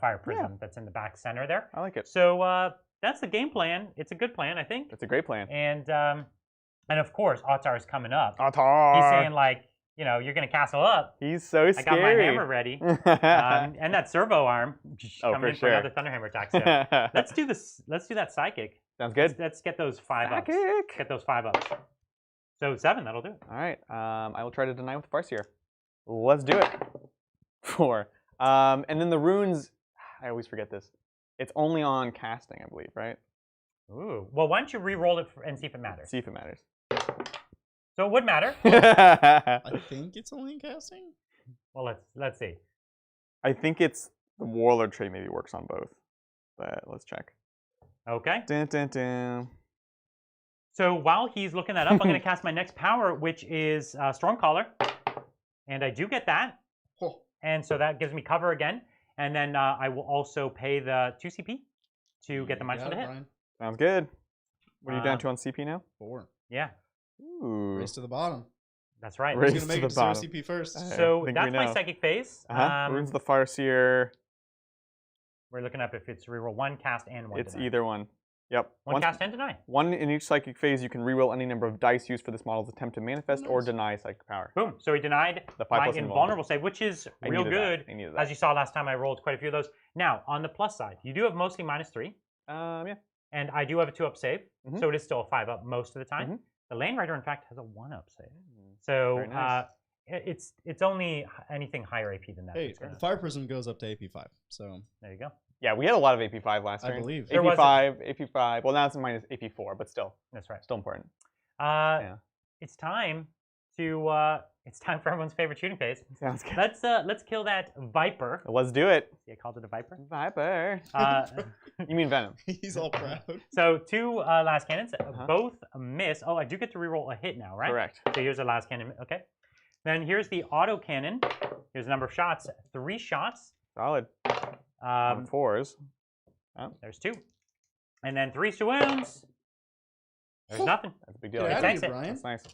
fire prism that's in the back center there. I like it. So that's the game plan. It's a good plan, I think. It's a great plan. And of course, Ottar is coming up. Ottar. He's saying like, you know, you're gonna castle up. He's so scary. I got my hammer ready, and that servo arm coming in for another Thunderhammer attack. So let's do this. Let's do that psychic. Sounds good. Let's get those 5 ups. Psychic. Get those 5 ups. So 7, that'll do it. All right. I will try to deny with Farseer. Let's do it. 4. And then the runes. I always forget this. It's only on casting, I believe, right? Ooh. Well, why don't you re-roll it and see if it matters? See if it matters. So it would matter. I think it's only in casting. Well, let's see. I think it's the Warlord trait maybe works on both, but let's check. Okay. Dun, dun, dun. So while he's looking that up, I'm going to cast my next power, which is Stormcaller, and I do get that, and so that gives me cover again, and then I will also pay the 2 CP to get the -1 to hit. Brian. Sounds good. What are you down to on CP now? 4. Yeah. Ooh. Race to the bottom. That's right. Race Who's gonna make to it the to 0 bottom. CP first? So think that's we my know. psychic phase. Runes of the Farseer. We're looking up if it's reroll 1 cast and 1 It's deny. either one. Yep. 1 cast and deny. 1 in each psychic phase. You can reroll any number of dice used for this model's attempt to manifest or deny psychic power. Boom. So he denied The 5+ my invulnerable. invulnerable save, which is real good. I needed that. As you saw last time, I rolled quite a few of those. Now, on the plus side, you do have mostly -3. Yeah. And I do have a 2-up save, so it is still a 5-up most of the time. The Land Rider, in fact, has a 1-up save. So Very nice. it's only anything higher AP than that. Hey, the Fire Prism goes up to AP5, so There you go. Yeah, we had a lot of AP5 last turn. I believe. There was AP5. Well, now it's minus AP4, but still. That's right. Still important. It's time to it's time for everyone's favorite shooting phase. Sounds good. Let's kill that Viper. Let's do it. See, I called it a Viper. Viper. You mean Venom? he's all proud. So 2 last cannons, both miss. Oh, I do get to reroll a hit now, right? Correct. So here's a last cannon. Okay. Then here's the auto cannon. Here's the number of shots. 3 shots. Solid. 4s. Oh. There's 2. And then 3 to wounds. There's nothing. That's a big deal. Get out of here, Brian. That's nice.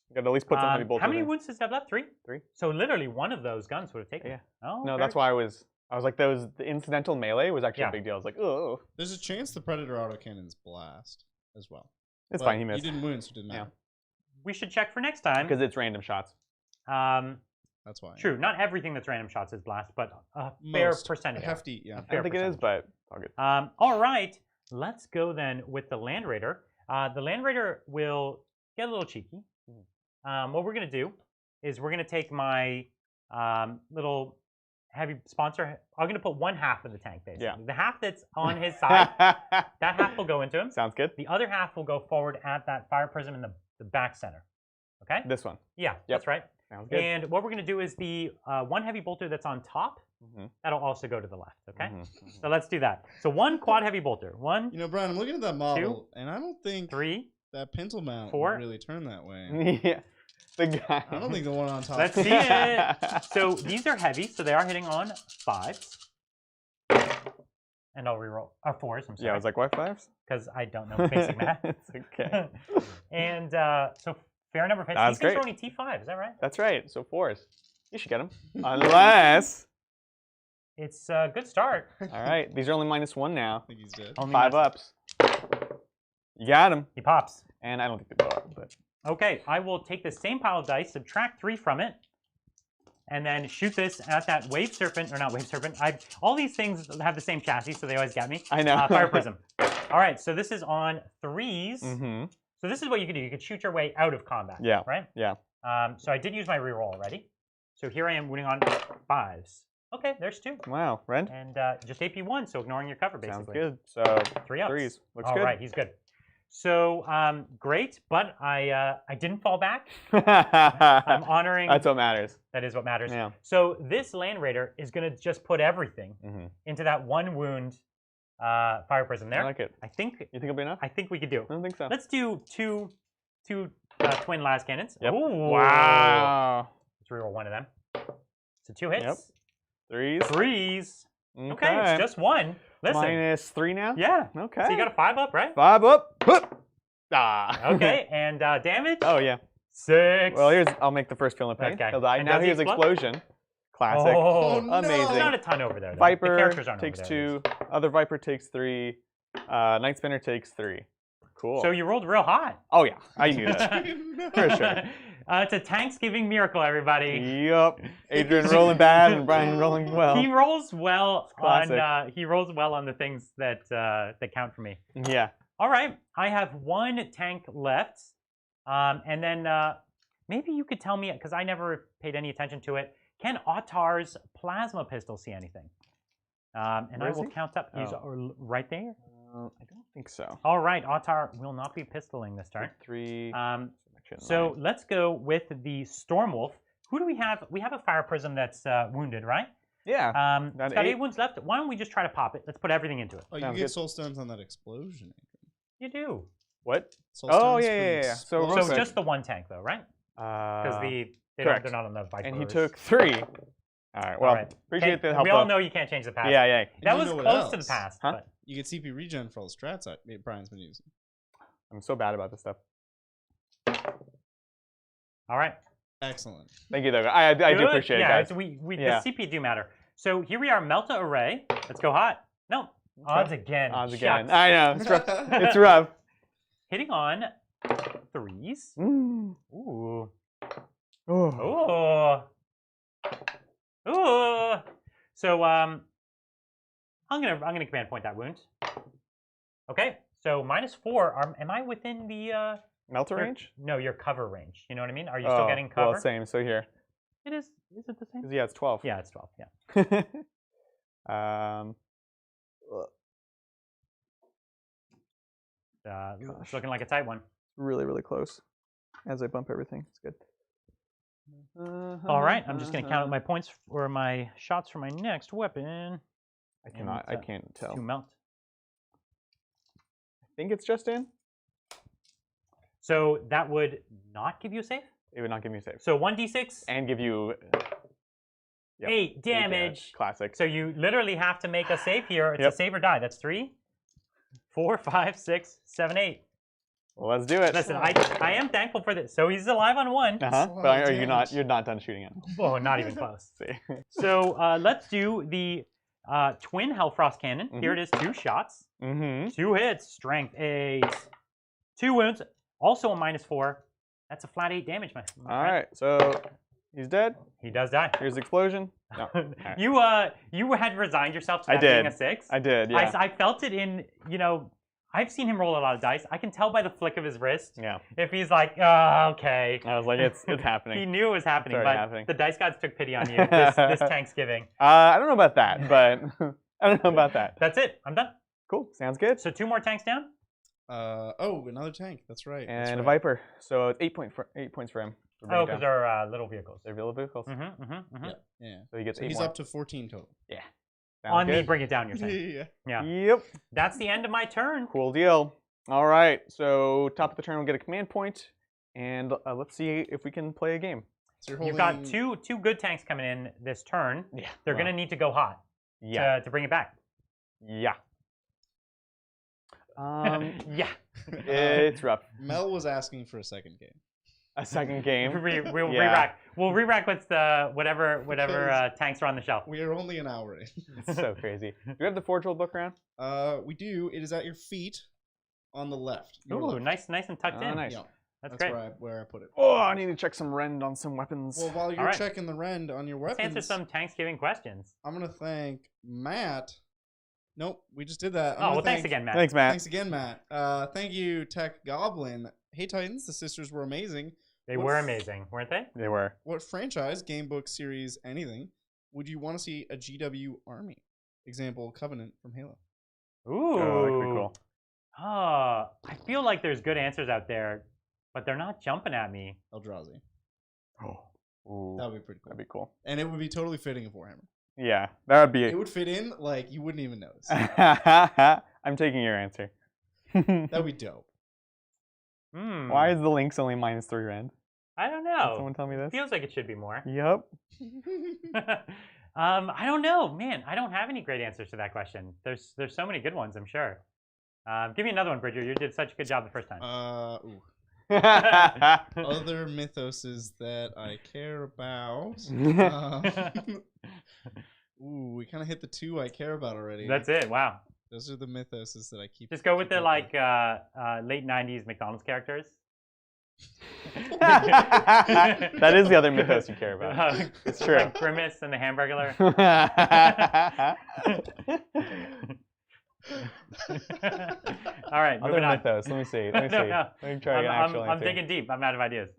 You got to at least put some heavy bolts How many in. wounds does that have left? 3? 3. So literally one of those guns would have taken. Yeah. Oh. No, very that's why I was like, the incidental melee was actually a big deal. I was like, oh. There's a chance the Predator autocannons blast as well. It's But fine. He missed. You didn't wound, so it didn't matter. We should check for next time. Because it's random shots. That's why. True. Not everything that's random shots is blast, but a fair percentage. Hefty, yeah. I don't think it is, but all good. All right. Let's go then with the Land Raider. The Land Raider will get a little cheeky. What we're going to do is we're going to take my little heavy sponsor. I'm going to put 1/2 of the tank, basically. Yeah. The half that's on his side, that half will go into him. Sounds good. The other half will go forward at that fire prism in the back center. Okay? This one. Yeah, that's right. Sounds good. And what we're going to do is the 1 heavy bolter that's on top, that'll also go to the left, okay? So let's do that. So 1 quad heavy bolter. 1, You know, Brian, I'm looking at that model, and I don't think 3. that pintle mount 4. would really turn that way. Yeah. The guy. I don't think the one on top. Let's see it. So these are heavy, so they are hitting on 5s. And I'll reroll. Or 4s, I'm sorry. Yeah, I was like, why 5s? Because I don't know basic math. It's okay. And so fair number of hits. That's These things are great. only T5, is that right? That's right. So 4s. You should get them. Unless. It's a good start. All right. These are only -1 now. I think he's dead. Only 5 ups. You got him. He pops. And I don't think they blow up, but. Okay, I will take the same pile of dice, subtract 3 from it, and then shoot this at that wave serpent, or not wave serpent. All these things have the same chassis, so they always get me. I know. Fire prism. All right, so this is on 3s. Mm-hmm. So this is what you could do. You could shoot your way out of combat. Yeah. Right? Yeah. So I did use my reroll already. So here I am winning on 5s. Okay, there's 2. Wow. Rend? And just AP1, so ignoring your cover, basically. Sounds good. So 3 ups. 3s. Looks All good. right, he's good. So great, but I didn't fall back. I'm honoring. That's what matters. That is what matters. Yeah. So this Land Raider is going to just put everything into that 1 wound fire prism there. I like it. I think. You think it'll be enough? I think we could do. I don't think so. Let's do two twin las cannons. Yep. Ooh. Wow. Let's reroll 1 of them. So 2 hits. Yep. Threes. Okay, it's just one. Listen. -3 now? Yeah. Okay. So you got a 5 up, right? 5 up. Ah. Okay, and damage? Oh, yeah. 6. Well, I'll make the first fill of pain. Okay. He'll die. And Now does he here's explode? explosion. Classic. Oh, no. Amazing. There's not a ton over there, though. The Viper characters aren't takes over there, 2. Other Viper takes 3. Night Spinner takes 3. Cool. So you rolled real hot. Oh, yeah. I knew that. For sure. It's a Tanksgiving miracle, everybody. Yup. Adrian rolling bad and Brian rolling well. He rolls well on Classic. the things that count for me. Yeah. All right, I have 1 tank left, and then maybe you could tell me, because I never paid any attention to it. Can Ottar's plasma pistol see anything? And I will count up. He's right there. I don't think so. All right, Ottar will not be pistoling this turn. 3. So let's go with the Stormwolf. Who do we have? We have a Fire Prism that's wounded, right? Yeah. It's got 8 wounds left. Why don't we just try to pop it? Let's put everything into it. Oh, you get soul stones on that explosion. You do. What? Soul Oh, stones yeah. for So just the 1 tank, though, right? Because they're not on the Viper. And he took 3. All right. Well, appreciate the help. We all know you can't change the past. Yeah. That was close to the past. Huh? But... You get CP regen for all the strats Brian's been using. I'm so bad about this stuff. All right. Excellent. Thank you, though. I do appreciate it, guys. The CP do matter. So here we are, Melta Array. Let's go hot. No, odds again. Odds again. I know. It's rough. It's rough. Hitting on 3s. Ooh. Ooh. Oh. Ooh. Ooh. So I'm gonna command point that wound. Okay. So -4. Am I within the Melter range? No, your cover range. You know what I mean? Are you still getting cover? Well, same. So here. It is. Is it the same? Yeah, it's 12. Yeah, it's 12. Yeah. It's looking like a tight one. Really, really close. As I bump everything, it's good. All right, I'm just gonna count up my points or my shots for my next weapon. I can't tell. To melt. I think it's just in. So that would not give you a save? It would not give me a save. So 1d6? And give you 8 damage. Classic. So you literally have to make a save here. It's a save or die. That's 3, 4, 5, 6, 7, 8. Well, let's do it. Listen, I am thankful for this. So he's alive on 1. But are you not? You're not done shooting him. Oh, not even close. So let's do the twin Hellfrost Cannon. Here it is, 2 shots. 2 hits, strength 8. 2 wounds, also a -4. That's a flat 8 damage, my friend. All right, so he's dead. He does die. Here's the explosion. No. You had resigned yourself to that being a 6. I did, yeah. I felt it in, I've seen him roll a lot of dice. I can tell by the flick of his wrist. Yeah. If he's like, oh, okay. I was like, it's happening. He knew it was happening, but happening. The dice gods took pity on you this Tanksgiving. I don't know about that, but I don't know about that. That's it. I'm done. Cool. Sounds good. So 2 more tanks down. Another tank. That's right. And a Viper. So it's 8 points for him. Oh, because they're little vehicles. They're little vehicles. Yeah. So he gets 8 he's more. up to 14 total. Yeah. On me, bring it down, you're saying. Yeah. Yep. That's the end of my turn. Cool deal. All right. So top of the turn, we'll get a command point, and let's see if we can play a game. So you've got two good tanks coming in this turn. Yeah. They're going to need to go hot. Yeah. To bring it back. Yeah. Yeah. It's rough. Mel was asking for a second game. A second game. We'll re-rack. We'll re-rack with whatever tanks are on the shelf. We are only an hour in. It's so crazy. Do you have the Forge World book around? We do. It is at your feet on the left. Ooh, nice and tucked in. Nice. Yeah. That's great. Where I put it. Oh, I need to check some rend on some weapons. Well, while you're checking the rend on your weapons, let's answer some Tanksgiving questions. I'm gonna thank Matt. Nope, we just did that. Thanks again, Matt. Thanks, Matt. Thanks again, Matt. Thank you, Tech Goblin. Hey, Titans, the sisters were amazing. They were amazing, weren't they? They were. What franchise, game book, series, anything, would you want to see a GW army? Example, Covenant from Halo. Ooh. Oh, that could be cool. I feel like there's good answers out there, but they're not jumping at me. Eldrazi. Oh. That would be pretty cool. That'd be cool. And it would be totally fitting of Warhammer. Yeah, that would be it. It would fit in like you wouldn't even notice. I'm taking your answer. That would be dope. Why is the Lynx only -3 rend? I don't know. Can someone tell me this? Feels like it should be more. Yep. I don't know, man. I don't have any great answers to that question. There's so many good ones, I'm sure. Give me another one, Bridger. You did such a good job the first time. Other mythoses that I care about. We kind of hit the 2 I care about already. That's it. Wow. Those are the mythoses that I keep. Just go with the like late '90s McDonald's characters. That is the other mythos you care about. It's true. Like Grimace and the Hamburglar. All right, other mythos. Let me see. Let me see. Let me try an actual answer. I'm digging deep. I'm out of ideas.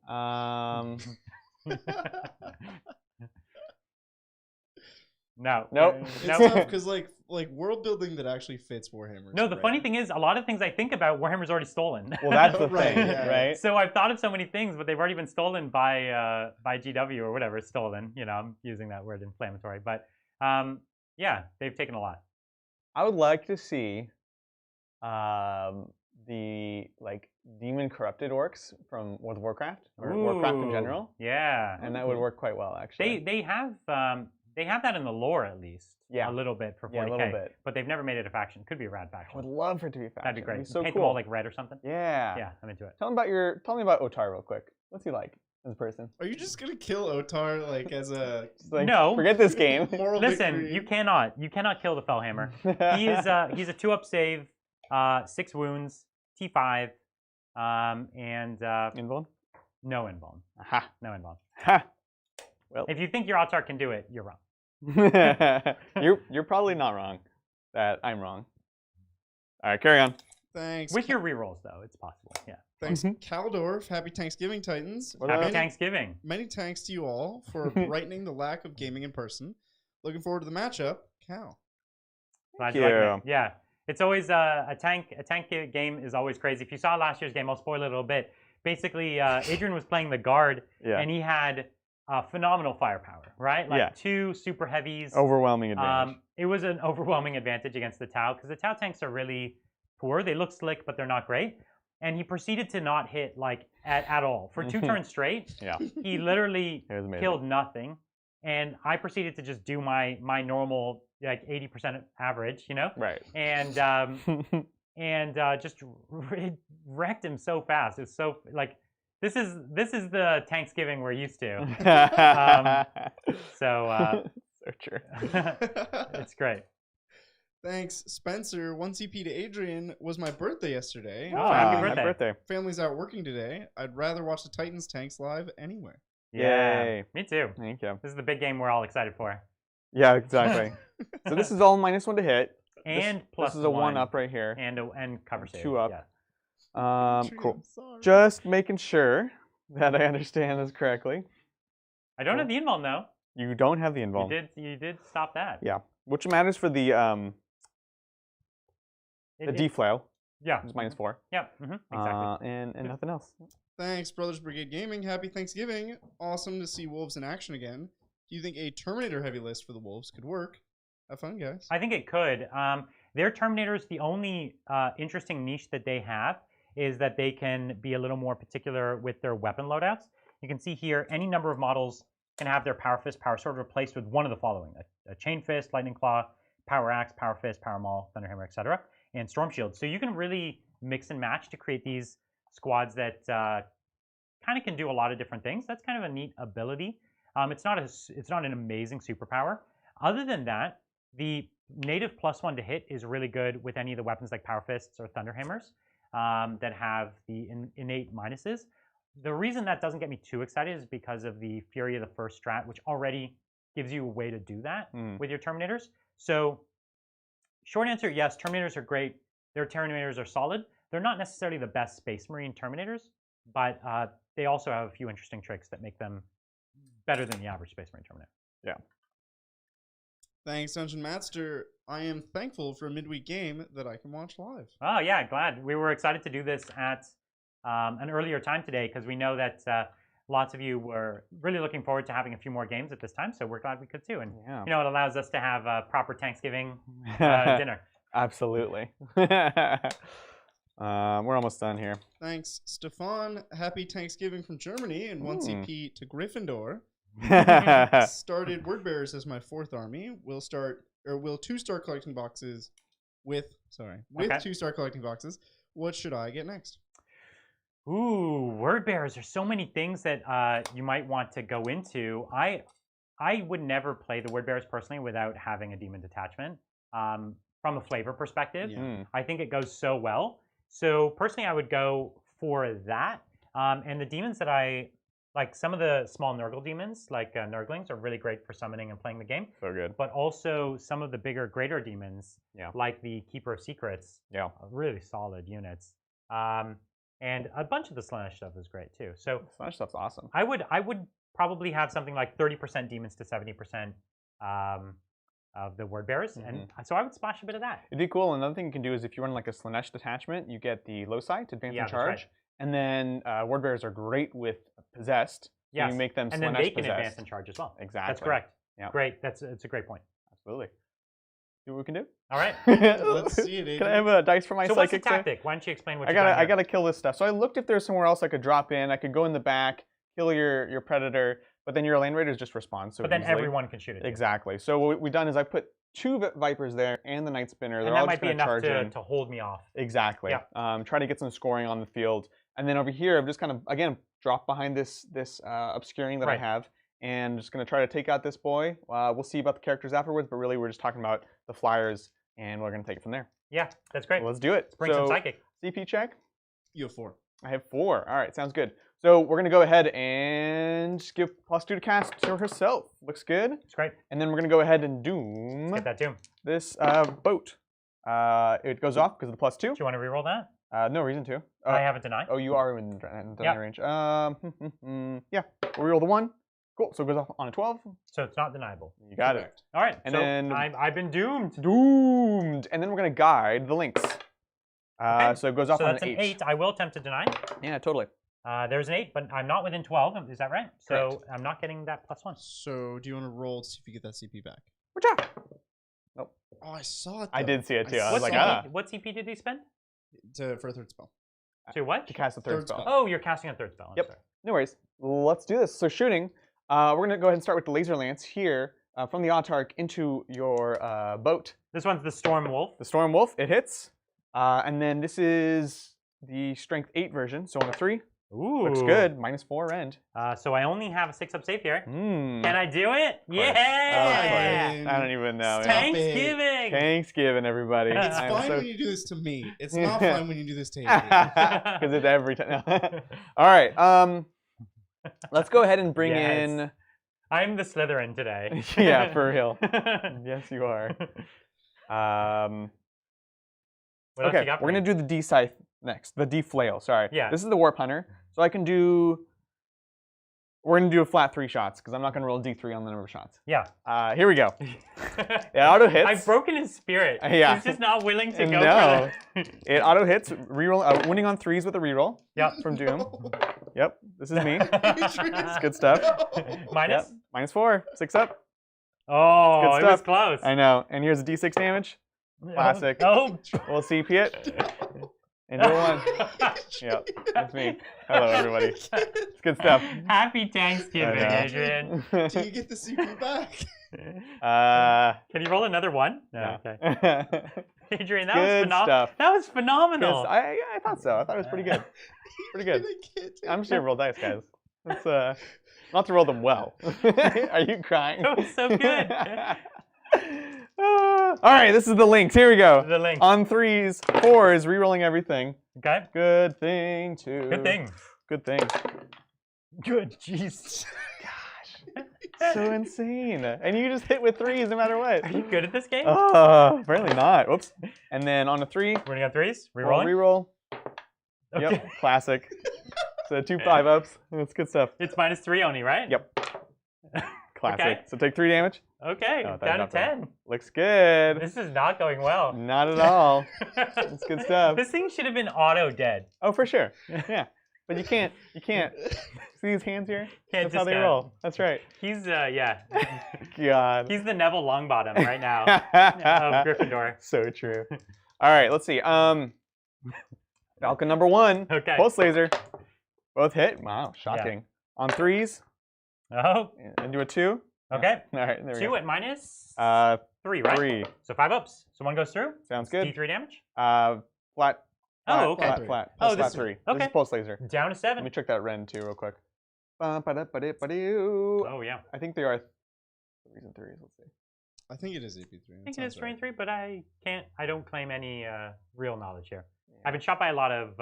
No. Nope. It's tough because like world building that actually fits Warhammer. No, the funny thing is, a lot of things I think about, Warhammer's already stolen. Well, that's the thing, right? So I've thought of so many things, but they've already been stolen by GW or whatever. Stolen. You know, I'm using that word inflammatory, but yeah, they've taken a lot. I would like to see the like demon corrupted orcs from World of Warcraft or Warcraft in general. Yeah, and that would work quite well actually. They have that in the lore at least. Yeah, a little bit for 40K. Yeah, a little bit. But they've never made it a faction. Could be a rad faction. I would love for it to be a faction. That'd be great. Be so Paint cool. them all like red or something. Yeah. Yeah, I'm into it. Tell me about Otar real quick. What's he like as a person? Are you just gonna kill Otar like as a? Like, no. Forget this game. Listen, victory. you cannot kill the Fellhammer. He's a 2-up save, 6 wounds, T5, and Invuln? no invuln. Aha. No invuln. Ha. Well, if you think your Otar can do it, you're wrong. You're probably not wrong. That I'm wrong. All right, carry on. Thanks. With your rerolls, though, it's possible. Yeah. Thanks, Caldorf. Happy Thanksgiving, Titans. Happy Thanksgiving. Many thanks to you all for brightening the lack of gaming in person. Looking forward to the matchup. Cal. Glad you like it. Yeah. It's always a tank game is always crazy. If you saw last year's game, I'll spoil it a little bit. Basically, Adrian was playing the guard, and he had phenomenal firepower, right? Like 2 super heavies. Overwhelming advantage. It was an overwhelming advantage against the Tau because the Tau tanks are really poor. They look slick, but they're not great. And he proceeded to not hit like at all for 2 turns straight. Yeah, he literally killed nothing, and I proceeded to just do my normal like 80% average, you know? Right. And just wrecked him so fast. It's so like. This is the Tanksgiving we're used to. So true. It's great. Thanks, Spencer. 1 CP to Adrian. Was my birthday yesterday. Oh, happy birthday. Happy birthday. Family's out working today. I'd rather watch the Titans tanks live anywhere. Yeah, Yay. Me too. Thank you. This is the big game we're all excited for. Yeah, exactly. So this is all -1 to hit. And this is a 1-up right here. And cover save. 2-up. Yeah. Cool. Just making sure that I understand this correctly. I don't have the invuln though. You don't have the invuln. You did stop that. Yeah, which matters for the deflail. Yeah. It's -4. Yeah. Exactly. And nothing else. Thanks, Brothers Brigade Gaming. Happy Thanksgiving. Awesome to see wolves in action again. Do you think a Terminator heavy list for the wolves could work? Have fun, guys. I think it could. Their Terminators, the only interesting niche that they have is that they can be a little more particular with their weapon loadouts. You can see here, any number of models can have their Power Fist, Power Sword replaced with one of the following. A Chain Fist, Lightning Claw, Power Axe, Power Fist, Power Maul, Thunderhammer, etc. And Storm Shield. So you can really mix and match to create these squads that kind of can do a lot of different things. That's kind of a neat ability. It's not an amazing superpower. Other than that, the native +1 to hit is really good with any of the weapons like Power Fists or Thunderhammers. That have the innate minuses. The reason that doesn't get me too excited is because of the Fury of the First strat, which already gives you a way to do that with your Terminators. So, short answer, yes, Terminators are great. Their Terminators are solid. They're not necessarily the best Space Marine Terminators, but they also have a few interesting tricks that make them better than the average Space Marine Terminator. Yeah. Thanks, Dungeon Master. I am thankful for a midweek game that I can watch live. Oh, yeah, glad. We were excited to do this at an earlier time today because we know that lots of you were really looking forward to having a few more games at this time, so we're glad we could too. And, you know, it allows us to have a proper Thanksgiving dinner. Absolutely. We're almost done here. Thanks, Stefan. Happy Thanksgiving from Germany and 1 CP to Gryffindor. Started Word Bearers as my 4th army. Will 2-star collecting boxes with 2-star collecting boxes. What should I get next? Ooh, Word Bearers. There's so many things that you might want to go into. I would never play the Word Bearers personally without having a demon detachment. From a flavor perspective, I think it goes so well. So personally, I would go for that. And the demons that I like, some of the small Nurgle demons, like Nurglings, are really great for summoning and playing the game. So good. But also some of the bigger, greater demons, like the Keeper of Secrets, are really solid units. And a bunch of the Slaanesh stuff is great too. So Slaanesh stuff's awesome. I would probably have something like 30% demons to 70% of the Word Bearers, and so I would splash a bit of that. It'd be cool. Another thing you can do is if you run like a Slaanesh detachment, you get the loci to advance and charge. Right. And then Word Bearers are great with possessed. So you make them Slaanesh and then they can possessed. advance and charge as well. Exactly. That's correct. Yeah. Great. It's a great point. Absolutely. See what we can do? All right. Let's see it. Can I have a dice for my psychic? So what's the tactic? There? Why don't you explain what I gotta kill this stuff. So I looked if there's somewhere else I could drop in. I could go in the back, kill your predator, but then your land raiders just respond so But then easily. everyone can shoot it. Exactly. So what we've done is I put 2 Vipers there and the Night Spinner. They're and that all might just be gonna enough charge to hold me off. Exactly. Yeah. Try to get some scoring on the field. And then over here, I've just kind of, again, dropped behind this obscuring that I have. And just going to try to take out this boy. We'll see about the characters afterwards, but really we're just talking about the flyers, and we're going to take it from there. Yeah, that's great. Let's do it. Let's bring some psychic. CP check. You have 4. I have 4. All right, sounds good. So we're going to go ahead and give +2 to cast to herself. Looks good. That's great. And then we're going to go ahead and doom. Let's get that doom. This boat. It goes off because of the +2. Do you want to reroll that? No reason to. I have it denied. Oh, you are in deny range. Yeah, we'll reroll the 1. Cool, so it goes off on a 12. So it's not deniable. You got it. All right, and so then I've been doomed. Doomed. And then we're going to guide the Lynx. So it goes off on that's an 8. 8. I will attempt to deny. Yeah, totally. There's an 8, but I'm not within 12. Is that right? So Correct. I'm not getting that +1. So do you want to roll to see if you get that CP back? Nope. Oh, I saw it. I did see it too. I What was like, CP, what CP did he spend? For a 3rd spell. To what? To cast a 3rd spell. Oh, you're casting a 3rd spell. I'm sorry. No worries. Let's do this. So shooting, we're going to go ahead and start with the laser lance here from the Autarch into your boat. This one's the Storm Wolf. The Storm Wolf, it hits. And then this is the Strength 8 version, so on a 3. Ooh. Looks good. -4 rend. So I only have a 6-up save here. Can I do it? Yeah! I don't even know. Thanksgiving! Thanksgiving, everybody. It's fine when you do this to me. It's not fine when you do this to Adrian. Because it's every time. All right. Let's go ahead and bring in... I'm the Slytherin today. Yeah, for real. Yes, you are. Okay, we're going to do the D-Scythe next. The D-Flail, sorry. Yeah. This is the Warp Hunter. So I can do... We're going to do a flat 3 shots, because I'm not going to roll D3 on the number of shots. Yeah. Here we go. It auto hits. I've broken his spirit. Yeah. He's just not willing to go for it. It auto hits, reroll, winning on 3s with a reroll. Yep. From Doom. No. Yep, this is me. It's good stuff. Minus? Yep. -4, 6 up. Oh, it was close. I know. And here's a D6 damage. Classic. Oh. We'll CP it. And do 1. Yep, that's me. Hello, everybody. It's good stuff. Happy Thanksgiving, Adrian. Do you get the CP back? Can you roll another 1? No. Okay. Adrian, that was Good phenomenal. stuff. That was phenomenal. I thought so. I thought it was pretty good. Pretty good. I'm just gonna roll dice, guys. It's not to roll them well. Are you crying? That was so good. All right, this is the Lynx. Here we go. The Lynx. On 3s, 4s, re-rolling everything. Okay. Good thing too. Good thing. Good thing. Good. Jeez. Gosh. So insane. And you just hit with 3s no matter what. Are you good at this game? Apparently not. Whoops. And then on a 3. We're gonna go 3s. Reroll. Reroll. Okay. Yep. Classic. So 2 5-ups. That's good stuff. It's -3 only, right? Yep. Classic. Okay. So take 3 damage. Okay. Oh, down to 10. Looks good. This is not going well. Not at all. It's good stuff. This thing should have been auto dead. Oh, for sure. Yeah. But you can't. See these hands here? Can't That's how they roll. That's right. He's yeah. God. He's the Neville Longbottom right now of Gryffindor. So true. All right, let's see. Falcon number 1. Okay. Pulse laser. Both hit. Wow, shocking. On 3s. Oh. And do a 2. Okay. All right, there we 2 go. at -3, right? 3. So 5 ups. So 1 goes through. Sounds good. D3 damage. Flat. Oh, okay. Flat. Oh, Flat this 3. okay. This is pulse laser. Down to 7. Let me check that Ren too real quick. Oh, yeah. I think they are 3s and 3s. Let's see. I think it is AP3. I think it is 3 and 3, but I don't claim any real knowledge here. Yeah. I've been shot by a lot of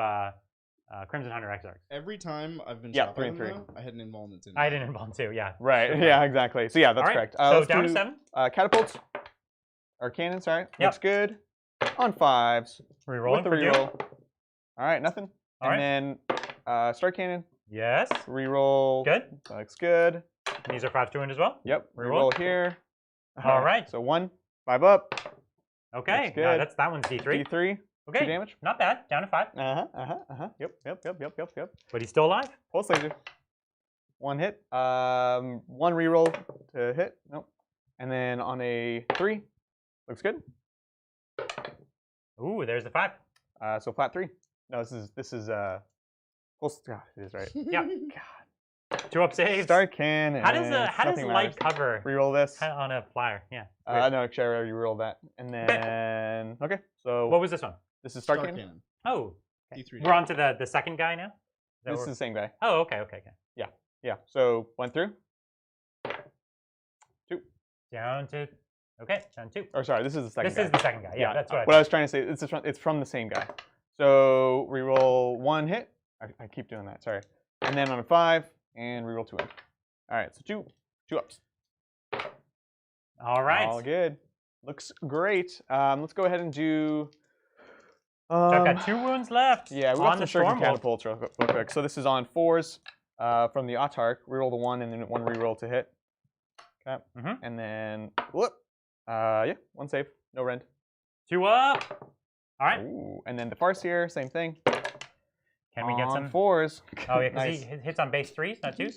Crimson Hunter Exarchs. Every time I've been shot 3 by and 3. them, I had an involvement in. I had an involvement too, yeah. Right, Sure. yeah, exactly. So yeah, that's correct. So down to 7. Catapults. Or cannon, sorry. Yep. Looks good. On 5s. Rerolling with the for reroll. All right, nothing. All right. And then Star Cannon. Yes. Reroll. Good. Looks good. These are 5 to wound as well. Yep. Reroll. Reroll here. All right. So 1, 5 up. Okay. Good. That one's D3. D3. Okay. 2 damage. Not bad. Down to 5. Yep. But he's still alive. Pulse laser. 1 hit. 1 reroll to hit. Nope. And then on a 3. Looks good. Ooh, there's the 5. So flat 3. No, this is pulse. God, it is right. Yeah. God. 2 up saves. Star Cannon. How does light cover reroll this on a flyer? Yeah. No, Cherry, you roll that, and then okay. So what was this one? This is Star Cannon. Oh, okay. D3. We're on to the second guy now. This is the same guy. Oh, okay. Yeah. So went through. 2. Down to. Okay, down 2. Or sorry, this is the second guy. This is the second guy. Yeah, that's what I was trying to say. It's from the same guy. So reroll 1 hit. I keep doing that. Sorry. And then on a 5 and reroll 2 in. All right. So 2 ups. All right. All good. Looks great. Let's go ahead and do. So I've got 2 wounds left. Yeah, we got some shuriken catapults real quick. So this is on 4s from the Autarch. Reroll the 1 and then 1 reroll to hit. Okay. And then whoop. 1 save. No rend. 2 up. All right. Ooh. And then the Farseer, same thing. Can we get some 4s? Oh yeah, because nice. he hits on base 3s, not 2s.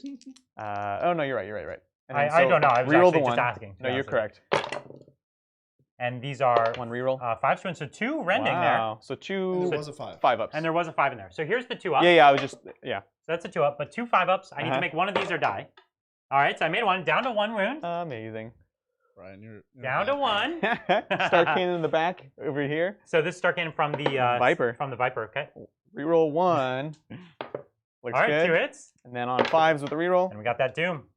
Oh no, you're right. And then, I don't know. I was reroll actually the 1. just asking. No, you're correct. And these are 1 reroll. 5 to win, so 2 rending wow. So 2. And there was a 5. 5 ups. And there was a 5 in there. So here's the 2 up. Yeah. I was just So that's a 2 up, but 2 5 ups. I need to make one of these or die. All right, so I made 1 down to 1 wound. Amazing. Brian, you're down to 1. Star Cannon in the back over here. So this is Star Cannon from the Viper. From the Viper, okay. Reroll 1. Looks all right, good. 2 hits. And then on 5s with the reroll. And we got that Doom.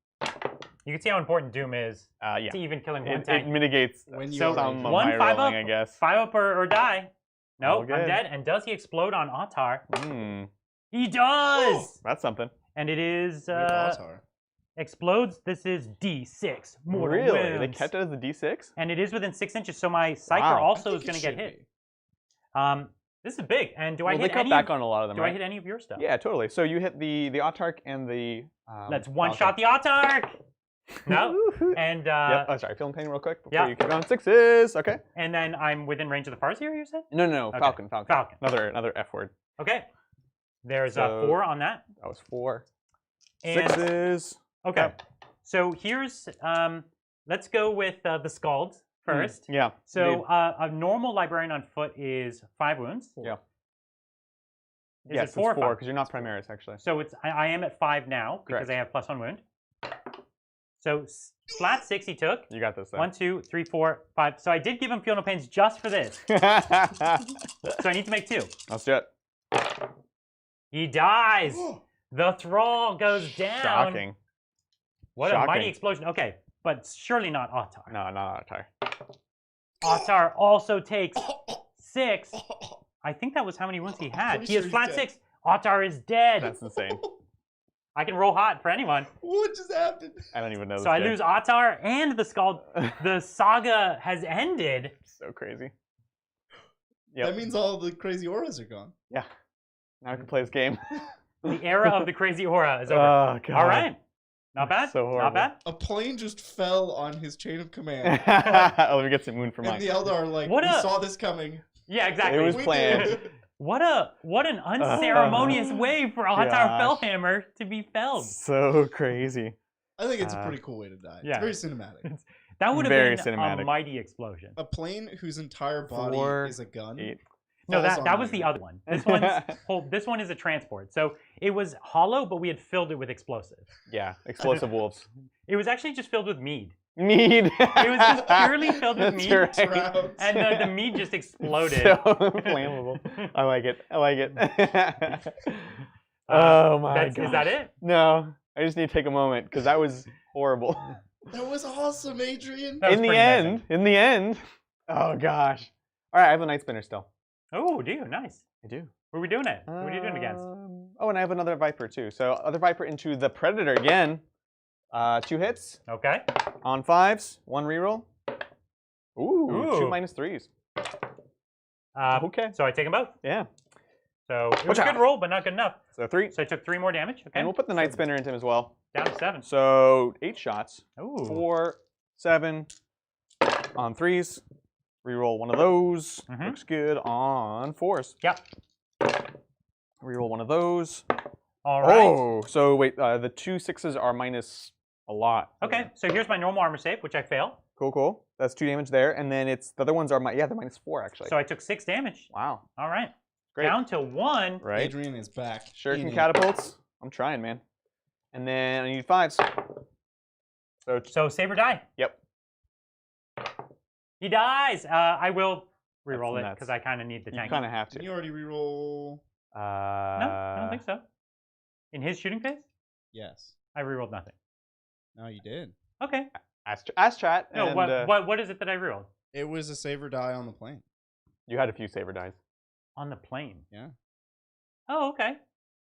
You can see how important Doom is Yeah. to even killing one tank. It mitigates when you some of one my 5 rolling, up, I guess. 5 up or die. No, All I'm good. dead. And does he explode on Autar? He does! Oh, that's something. And it is Autar. explodes. This is D6 mortal Really? wounds. They kept it as a D6? And it is within 6 inches, so my Psyker Wow. also is going to get hit. This is big. And do I hit they cut any? back on a lot of them, do right? I hit any of your stuff? Yeah, totally. So you hit the Autarch and the. Let's one shot the Autarch. No. And yep. Oh, sorry. Feeling pain real quick before you kick on 6s. Okay. And then I'm within range of the Farseer, you said? No. Okay. Falcon. Another F word. Okay. There's 4 on that. That was 4. And, 6s. Okay. Yep. So here's let's go with the Scalds first. Yeah. So a normal librarian on foot is 5 wounds. Yeah. Is yes, it 4 it's 4 because you're not Primaris actually. So it's I am at 5 now because I have +1 wound. So flat 6 he took. You got this. Though. 1, 2, 3, 4, 5. So I did give him Feel No Pains just for this. So I need to make 2. Let's do it. He dies. The Thrall goes down. Shocking. What a mighty explosion. Okay, but surely not Autar. No, not Autar. Autar also takes 6. I think that was how many wounds he had. He has flat 6. Autar is dead. That's insane. I can roll hot for anyone. What just happened? I don't even know. So I lose Autar and the Scald. The saga has ended. So crazy. Yep. That means all the crazy auras are gone. Yeah. Now I can play this game. The era of the crazy aura is over. Oh, God. All right. Not bad. So horrible. Not bad. A plane just fell on his chain of command. Let me get some wound for mine. And the Eldar we saw this coming. Yeah, exactly. It was planned. What an unceremonious way for Autar Fellhammer to be felled. So crazy. I think it's a pretty cool way to die. Yeah. It's very cinematic. That would have been a mighty explosion. A plane whose entire body is a gun. 8. No, that was the other one. This this one is a transport. So it was hollow, but we had filled it with explosives. Yeah, explosive wolves. It was actually just filled with mead. Mead. It was just purely filled with mead, right. and the mead just exploded. So flammable. I like it. I like it. Oh my god. Is that it? No, I just need to take a moment because that was horrible. That was awesome, Adrian. In the end. Oh gosh. All right, I have a night spinner still. Oh, do you? Nice. I do. What are we doing it? What are you doing against? Oh, and I have another Viper too. So other Viper into the Predator again. 2 hits. Okay. On 5s, 1 reroll. Ooh. 2 -3s. Okay. So I take them both. Yeah. So it was a good roll, but not good enough. So 3. So I took 3 more damage. Okay. And we'll put the Night Spinner into him as well. Down to 7. So 8 shots. Ooh. 4, 7 on 3s. Reroll one of those. Looks good on 4s. Yep. Reroll one of those. All right. Oh, so wait, the 2 6s are minus a lot. Okay, so here's my normal armor save, which I fail. Cool, cool. That's 2 damage there, and then it's the other ones are they're -4 actually. So I took 6 damage. Wow. All right. Great. Down to 1. Right. Adrian is back. Shuriken catapults. I'm trying, man. And then I need 5s. So save or die. Yep. He dies. I will reroll it because I kind of need the tank. You kind of have to. Did you already reroll? No, I don't think so. In his shooting phase? Yes. I rerolled nothing. No, you did. Okay. Ask chat. No, and, what is it that I rerolled? It was a save or die on the plane. You had a few saver dice. On the plane? Yeah. Oh, okay.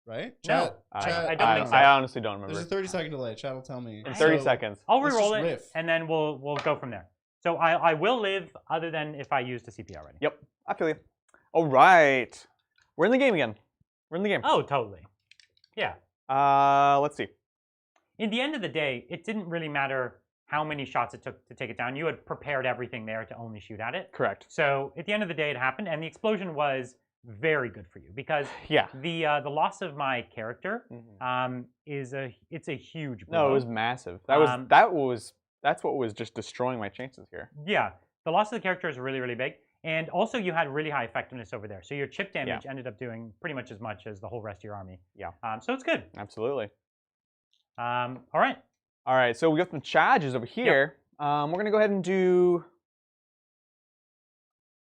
Right? No, Chat, I don't think so. I honestly don't remember. There's a 30-second delay. Chat will tell me. In 30 seconds. I'll Let's reroll just it, riff. and then we'll go from there. So I will live other than if I used a CP already. Yep, I feel you. All right. We're in the game again. We're in the game. Oh, totally. Yeah. Let's see. In the end of the day, it didn't really matter how many shots it took to take it down. You had prepared everything there to only shoot at it. Correct. So at the end of the day, it happened, and the explosion was very good for you because the loss of my character it's a huge blow. No, it was massive. That's what was just destroying my chances here. Yeah, the loss of the character is really, really big. And also you had really high effectiveness over there. So your chip damage ended up doing pretty much as much as the whole rest of your army. Yeah. So it's good. Absolutely. All right. All right, so we got some charges over here. We're going to go ahead and do...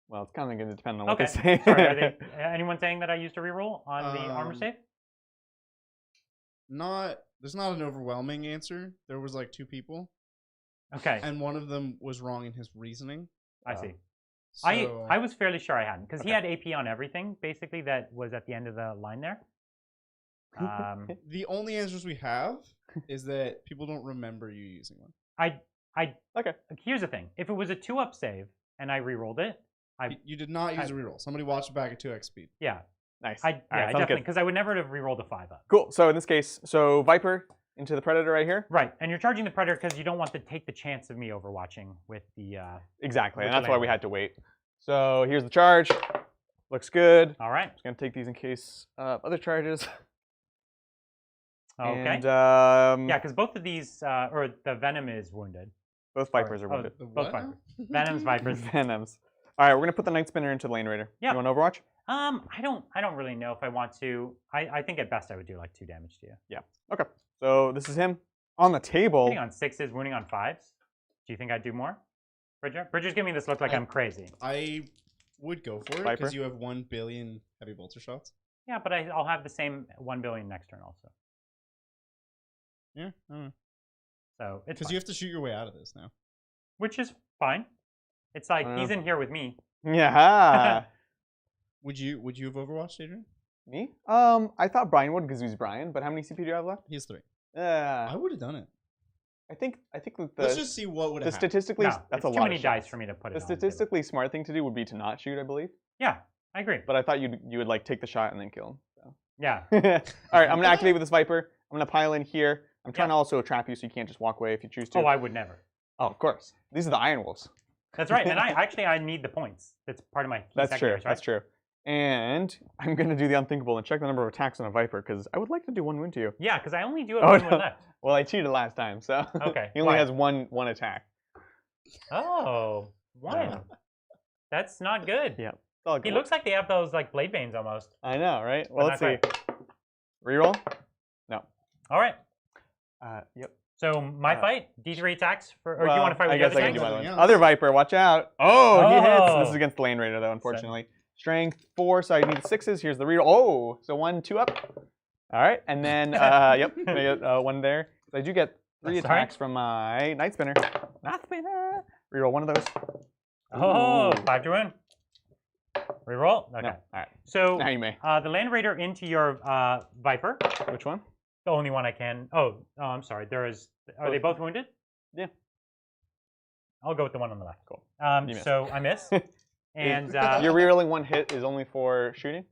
Well, it's kind of going to depend on what they say. Sorry, anyone saying that I used a reroll on the armor save? There's not an overwhelming answer. There was like 2 people. Okay. And one of them was wrong in his reasoning. I see. So... I was fairly sure I hadn't because he had AP on everything basically that was at the end of the line there. The only answers we have is that people don't remember you using one. Okay. Here's the thing: if it was a 2-up save and I rerolled it, you did not use a reroll. Somebody watched it back at 2x speed. Yeah. Nice. I definitely because I would never have rerolled a 5-up. Cool. So in this case, Viper into the Predator right here. Right, and you're charging the Predator because you don't want to take the chance of me overwatching with the. Exactly, and that's why we had to wait. So here's the charge. Looks good. All right. Just gonna take these in case other charges. Okay. And, yeah, because both of these, or the Venom is wounded. Both Vipers are wounded. Both Vipers. Venom's Vipers. Venoms. All right, we're gonna put the Night Spinner into the Lane Raider. Yeah. You want Overwatch? I don't really know if I want to. I think at best I would do like 2 damage to you. Yeah. Okay. So this is him on the table. Hitting on 6s, wounding on 5s. Do you think I'd do more, Bridger? Bridger's giving me this look like I'm crazy. I would go for it because you have 1 billion heavy bolter shots. Yeah, but I'll have the same 1 billion next turn also. Yeah, I don't know. So it's because you have to shoot your way out of this now, which is fine. It's like he's in here with me. Yeah. Would you have Overwatched, Adrian? Me? I thought Brian would because he's Brian. But how many CP do you have left? He has 3. Yeah. I would have done it. I think with let's just see what would have happened. Statistically, that's a lot. Too many dice for me to put it. The statistically smart thing to do would be to not shoot, I believe. Yeah, I agree. But I thought you would like take the shot and then kill him. So. Yeah. All right, I'm gonna activate with this Viper. I'm gonna pile in here. I'm trying to also trap you so you can't just walk away if you choose to. Oh, I would never. Oh, of course. These are the Iron Wolves. That's right, and I need the points. That's part of my. That's true. Right? That's true. And I'm gonna do the unthinkable and check the number of attacks on a Viper because I would like to do 1 wound to you. Yeah, because I only do have 1 wound left. Well, I cheated last time, so okay. he only has one attack. Oh, 1. That's not good. Yeah. He looks like they have those like blade veins almost. I know, right? Well, let's see. quite. Reroll? No. All right. Yep. So my fight, D3 attacks for, or do you want to fight with I the guess other I can do tank? my one. Other Viper, watch out. Oh, he hits. This is against the Lane Raider though, unfortunately. Strength 4, so I need 6s. Here's the reroll. Oh, so 1, 2 up. All right, and then yep, I get 1 there. So I do get 3 attacks from my Night Spinner. Night Spinner. Reroll 1 of those. Oh, 5 to win. Reroll. Okay. No. All right. So now you may. The Land Raider into your Viper. Which one? The only one I can. Oh, I'm sorry. There is. Are they both wounded? Yeah. I'll go with the one on the left. Cool. So I miss. And your rerolling 1 hit is only for shooting?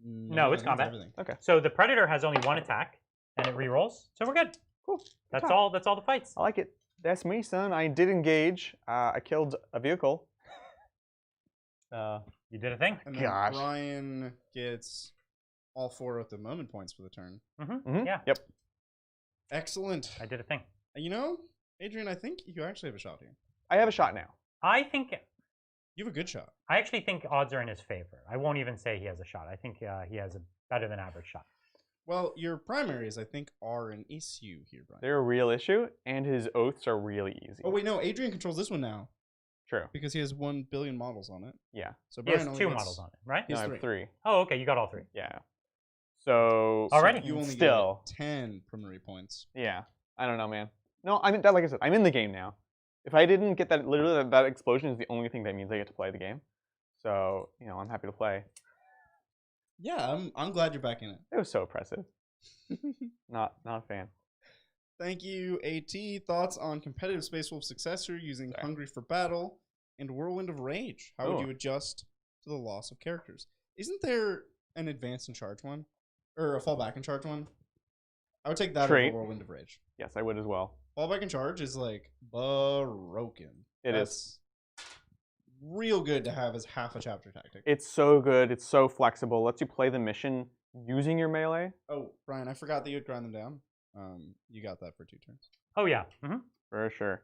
No, it's combat. Okay. So the Predator has only 1 attack, and it rerolls. So we're good. Cool. That's all. That's all the fights. I like it. That's me, son. I did engage. I killed a vehicle. You did a thing. And then Brian gets all 4 of the moment points for the turn. Yeah. Yep. Excellent. I did a thing. You know, Adrian, I think you actually have a shot here. I have a shot now. I think you have a good shot. I actually think odds are in his favor. I won't even say he has a shot. I think he has a better than average shot. Well, your primaries, I think, are an issue here, Brian. They're a real issue, and his oaths are really easy. Oh, wait, no. Adrian controls this one now. True. Because he has 1 billion models on it. Yeah. So Brian has 2 models on it, right? No, I have 3. Oh, okay. You got all 3. Yeah. So already, you only still get 10 primary points. Yeah. I don't know, man. No, I mean, like I said, I'm in the game now. If I didn't get that, literally that explosion is the only thing that means I get to play the game. So, you know, I'm happy to play. Yeah, I'm glad you're back in it. It was so oppressive. not a fan. Thank you, AT. Thoughts on competitive Space Wolf successor using Hungry for Battle and Whirlwind of Rage? How would you adjust to the loss of characters? Isn't there an advance and charge one? Or a fallback and charge one? I would take that over Whirlwind of Rage. Yes, I would as well. Fallback and charge is like broken. That's real good to have as half a chapter tactic. It's so good. It's so flexible. Lets you play the mission using your melee. Oh, Brian, I forgot that you would grind them down. You got that for 2 turns. Oh, yeah. For sure.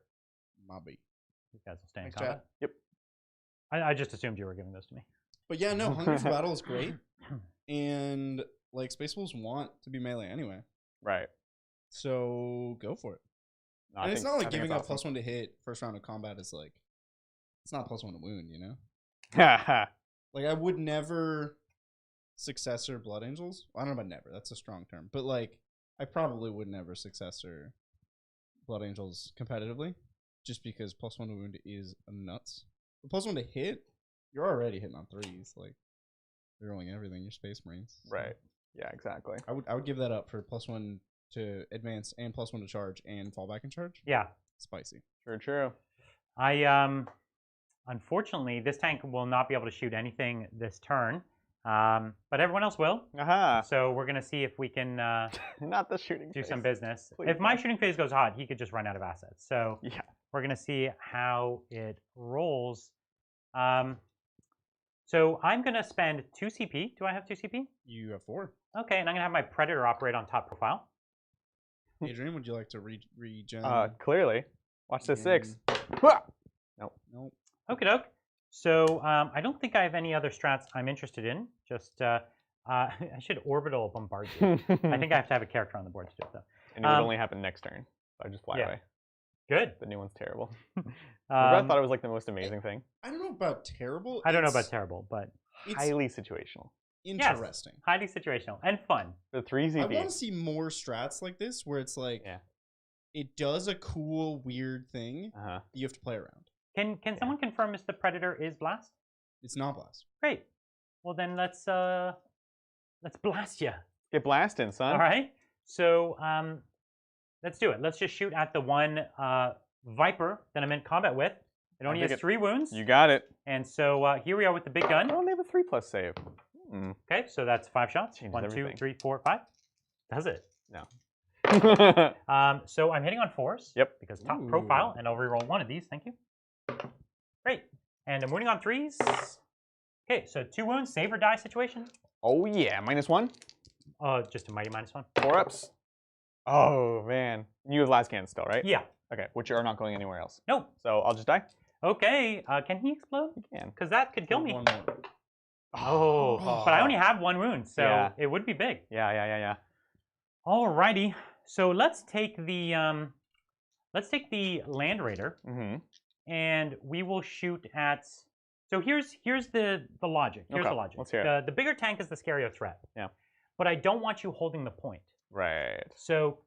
Mobby. You guys will stay in combat. Yep. I just assumed you were giving those to me. But yeah, no, Hungry for Battle is great. And, like, Space Wolves want to be melee anyway. Right. So, go for it. No, and it's not like giving up +1 to hit first round of combat is like, it's not +1 to wound, you know? Like, I would never successor Blood Angels. Well, I don't know about never. That's a strong term. But, like, I probably would never successor Blood Angels competitively, just because +1 to wound is nuts. But +1 to hit, you're already hitting on 3s. Like, you're rolling everything. You're Space Marines. So. Right. Yeah, exactly. I would give that up for +1 to advance and +1 to charge and fallback and charge. Yeah. Spicy. True. Unfortunately, this tank will not be able to shoot anything this turn. But everyone else will. So we're going to see if we can not the shooting do phase. Some business. Please if my shooting phase goes hot, he could just run out of assets. So yeah, we're going to see how it rolls. So I'm going to spend 2 CP. Do I have 2 CP? You have 4. Okay, and I'm going to have my Predator operate on top profile. Adrian, would you like to regen? Clearly. Watch the 6. Nope. Okie doke. So I don't think I have any other strats I'm interested in. Just I should orbital bombard you. I think I have to have a character on the board to do it though. And it would only happen next turn. So I just fly away. Good. The new one's terrible. I thought it was like the most amazing thing. I don't know about terrible. I don't know about terrible, but highly situational. Interesting. Yes, highly situational and fun. The 3 ZP. I want to see more strats like this where it's like it does a cool, weird thing you have to play around. Can someone confirm if the Predator is blast? It's not blast. Great. Well then let's blast you. Get blasting, son. All right. So let's do it. Let's just shoot at the one Viper that I'm in combat with. It only has 3 wounds. You got it. And so here we are with the big gun. I only have a 3+ save. Okay, so that's 5 shots. Changes 1, everything. 2, 3, 4, 5. Does it? No. So I'm hitting on 4s. Yep. Because top profile, and I'll reroll 1 of these. Thank you. Great. And I'm wounding on 3s. Okay, so 2 wounds, save or die situation. Oh yeah, -1. Just a mighty -1. 4 ups. Oh man, you have last can still, right? Yeah. Okay, which are not going anywhere else. Nope. So I'll just die. Okay. Can he explode? He can. Because that could kill me. One more. Oh, but I only have 1 wound, so it would be big. Yeah. Alrighty, so let's take the Land Raider, and we will shoot at. So here's the logic. Here's the logic. Let's hear it. The bigger tank is the scarier threat. Yeah. But I don't want you holding the point. Right. So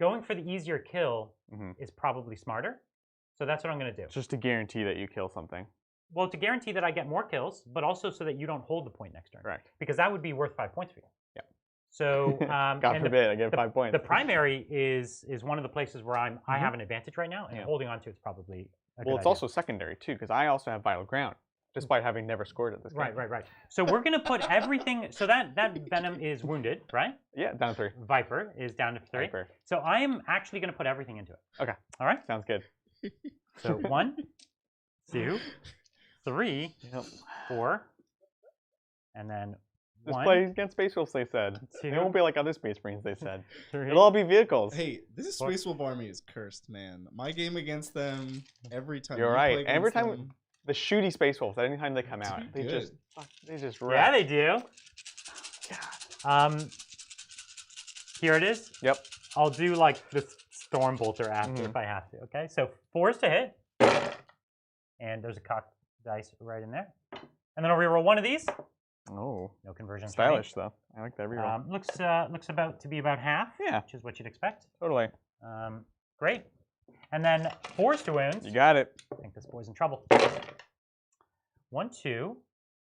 going for the easier kill is probably smarter. So that's what I'm going to do. Just to guarantee that you kill something. Well, to guarantee that I get more kills, but also so that you don't hold the point next turn. Correct. Because that would be worth 5 points for you. Yeah. So God forbid I get 5 points. The primary is one of the places where I have an advantage right now, and holding on to it's probably a good idea. Also secondary too, because I also have vital ground, despite having never scored at this game. Right. So we're gonna put everything. So that Venom is wounded, right? Yeah, down to 3. Viper is down to 3. Viper. So I am actually gonna put everything into it. Okay. All right. Sounds good. So 1, 2, 3, 4, and then Just 1. play against Space Wolves, they said. 2, It won't be like other Space Marines, they said. 3. It'll all be vehicles. Hey, this is Space Wolf Army is cursed, man. My game against them, every time. You're right. Every time them, the shooty Space Wolves, anytime they come out, they just wreck. Yeah, they do. Here it is. Yep. I'll do like the Storm Bolter after if I have to. Okay, so 4 is to hit, and there's a cocked dice right in there, and then I'll reroll 1 of these. Oh, no conversion. Stylish though. I like that reroll. Looks about to be about half. Yeah, which is what you'd expect. Totally. Great. And then 4 to wounds. You got it. I think this boy's in trouble. 1, 2,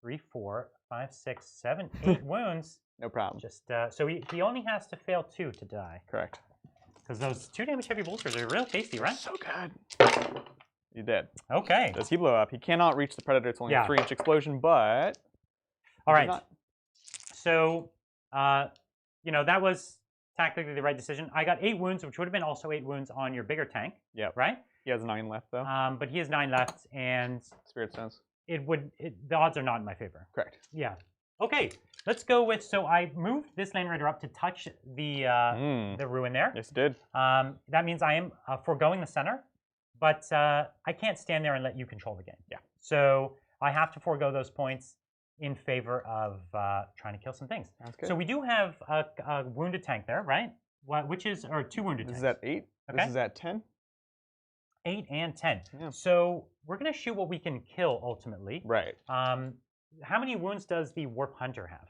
3, 4, 5, 6, 7, 8 wounds. No problem. Just so he only has to fail 2 to die. Correct. Because those 2 damage heavy bolters are real tasty, right? So good. You did. Okay. Does he blow up? He cannot reach the Predator. It's only a 3-inch explosion, but... All right. So, that was tactically the right decision. I got 8 wounds, which would have been also 8 wounds on your bigger tank. Yeah. Right? He has 9 left, though. But he has 9 left, and... Spirit Stones. The odds are not in my favor. Correct. Yeah. Okay. Let's go with... So I moved this Land Raider up to touch the ruin there. Yes, it did. That means I am foregoing the center, but I can't stand there and let you control the game. Yeah. So I have to forego those points in favor of trying to kill some things. Sounds good. So we do have a wounded tank there, right? Which is, or 2 wounded tanks. This is at 8. Okay. This is at 10. 8 and 10. Yeah. So we're going to shoot what we can kill ultimately. Right. How many wounds does the Warp Hunter have?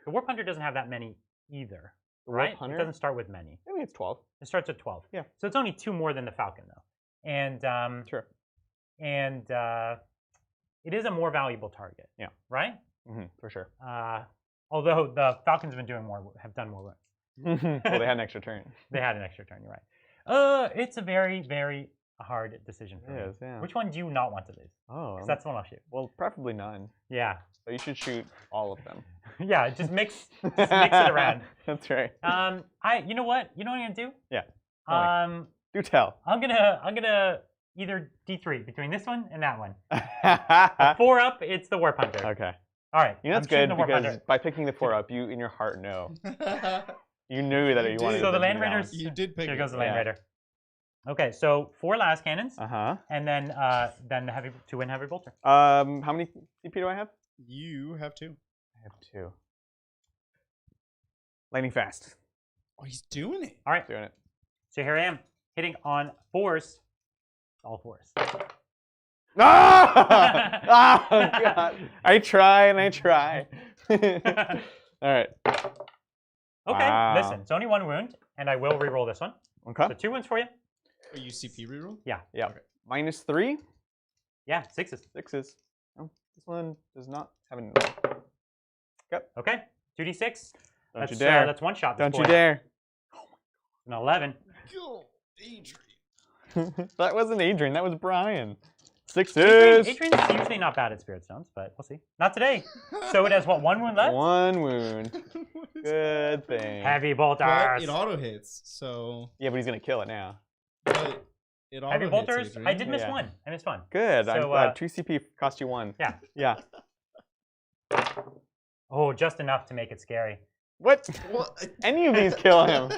The Warp Hunter doesn't have that many either, The right? Warp Hunter? It doesn't start with many. Maybe it's 12. It starts at 12. Yeah. So it's only 2 more than the Falcon, though. And Sure. And it is a more valuable target. Yeah. Right? For sure. Although the Falcons have done more wounds. Well, they had an extra turn. They had an extra turn. You're right. It's a very, very hard decision for me. It is, yeah. Which one do you not want to lose? Oh. Because that's the one I'll shoot. Well, preferably none. Yeah. But you should shoot all of them. Yeah, just mix it around. That's right. You know what? You know what I'm gonna do? Yeah. Do tell. I'm gonna either D3 between this one and that one. 4 up, it's the Warp Hunter. Okay. All right. You know, that's good because by picking the 4 up, you in your heart know. You knew that you wanted. So the Land Raiders. You did pick. Here goes the Land Raider. Okay, so 4 las cannons. And then the 2-win heavy bolter. How many CP do I have? You have 2. I have 2. Lightning fast. Oh, he's doing it. All right. Doing it. So here I am, hitting on 4s. All 4s. Oh God! I try and I try. All right. Okay. Listen, it's only 1 wound, and I will re-roll this one. Okay. So 2 wounds for you. Are you CP reroll? Yeah. Yeah. Okay. -3. Yeah, 6s. 6s. Oh, this one does not have an. Yep. Okay. 2d6. Don't you dare. That's 1 shot. Don't you dare. An 11. Go, Adrian. That wasn't Adrian. That was Brian. 6s. Adrian's usually not bad at Spirit Stones, but we'll see. Not today. So it has what? 1 wound left. 1 wound. Good thing. Heavy bolters. But it auto hits, so. Yeah, but he's gonna kill it now. But it auto Heavy hits, bolters. Adrian. I did miss Yeah. 1. I missed 1. Good. So, I'm glad. 2 CP cost you 1. Yeah. Yeah. Oh, just enough to make it scary. What? Any of these kill him.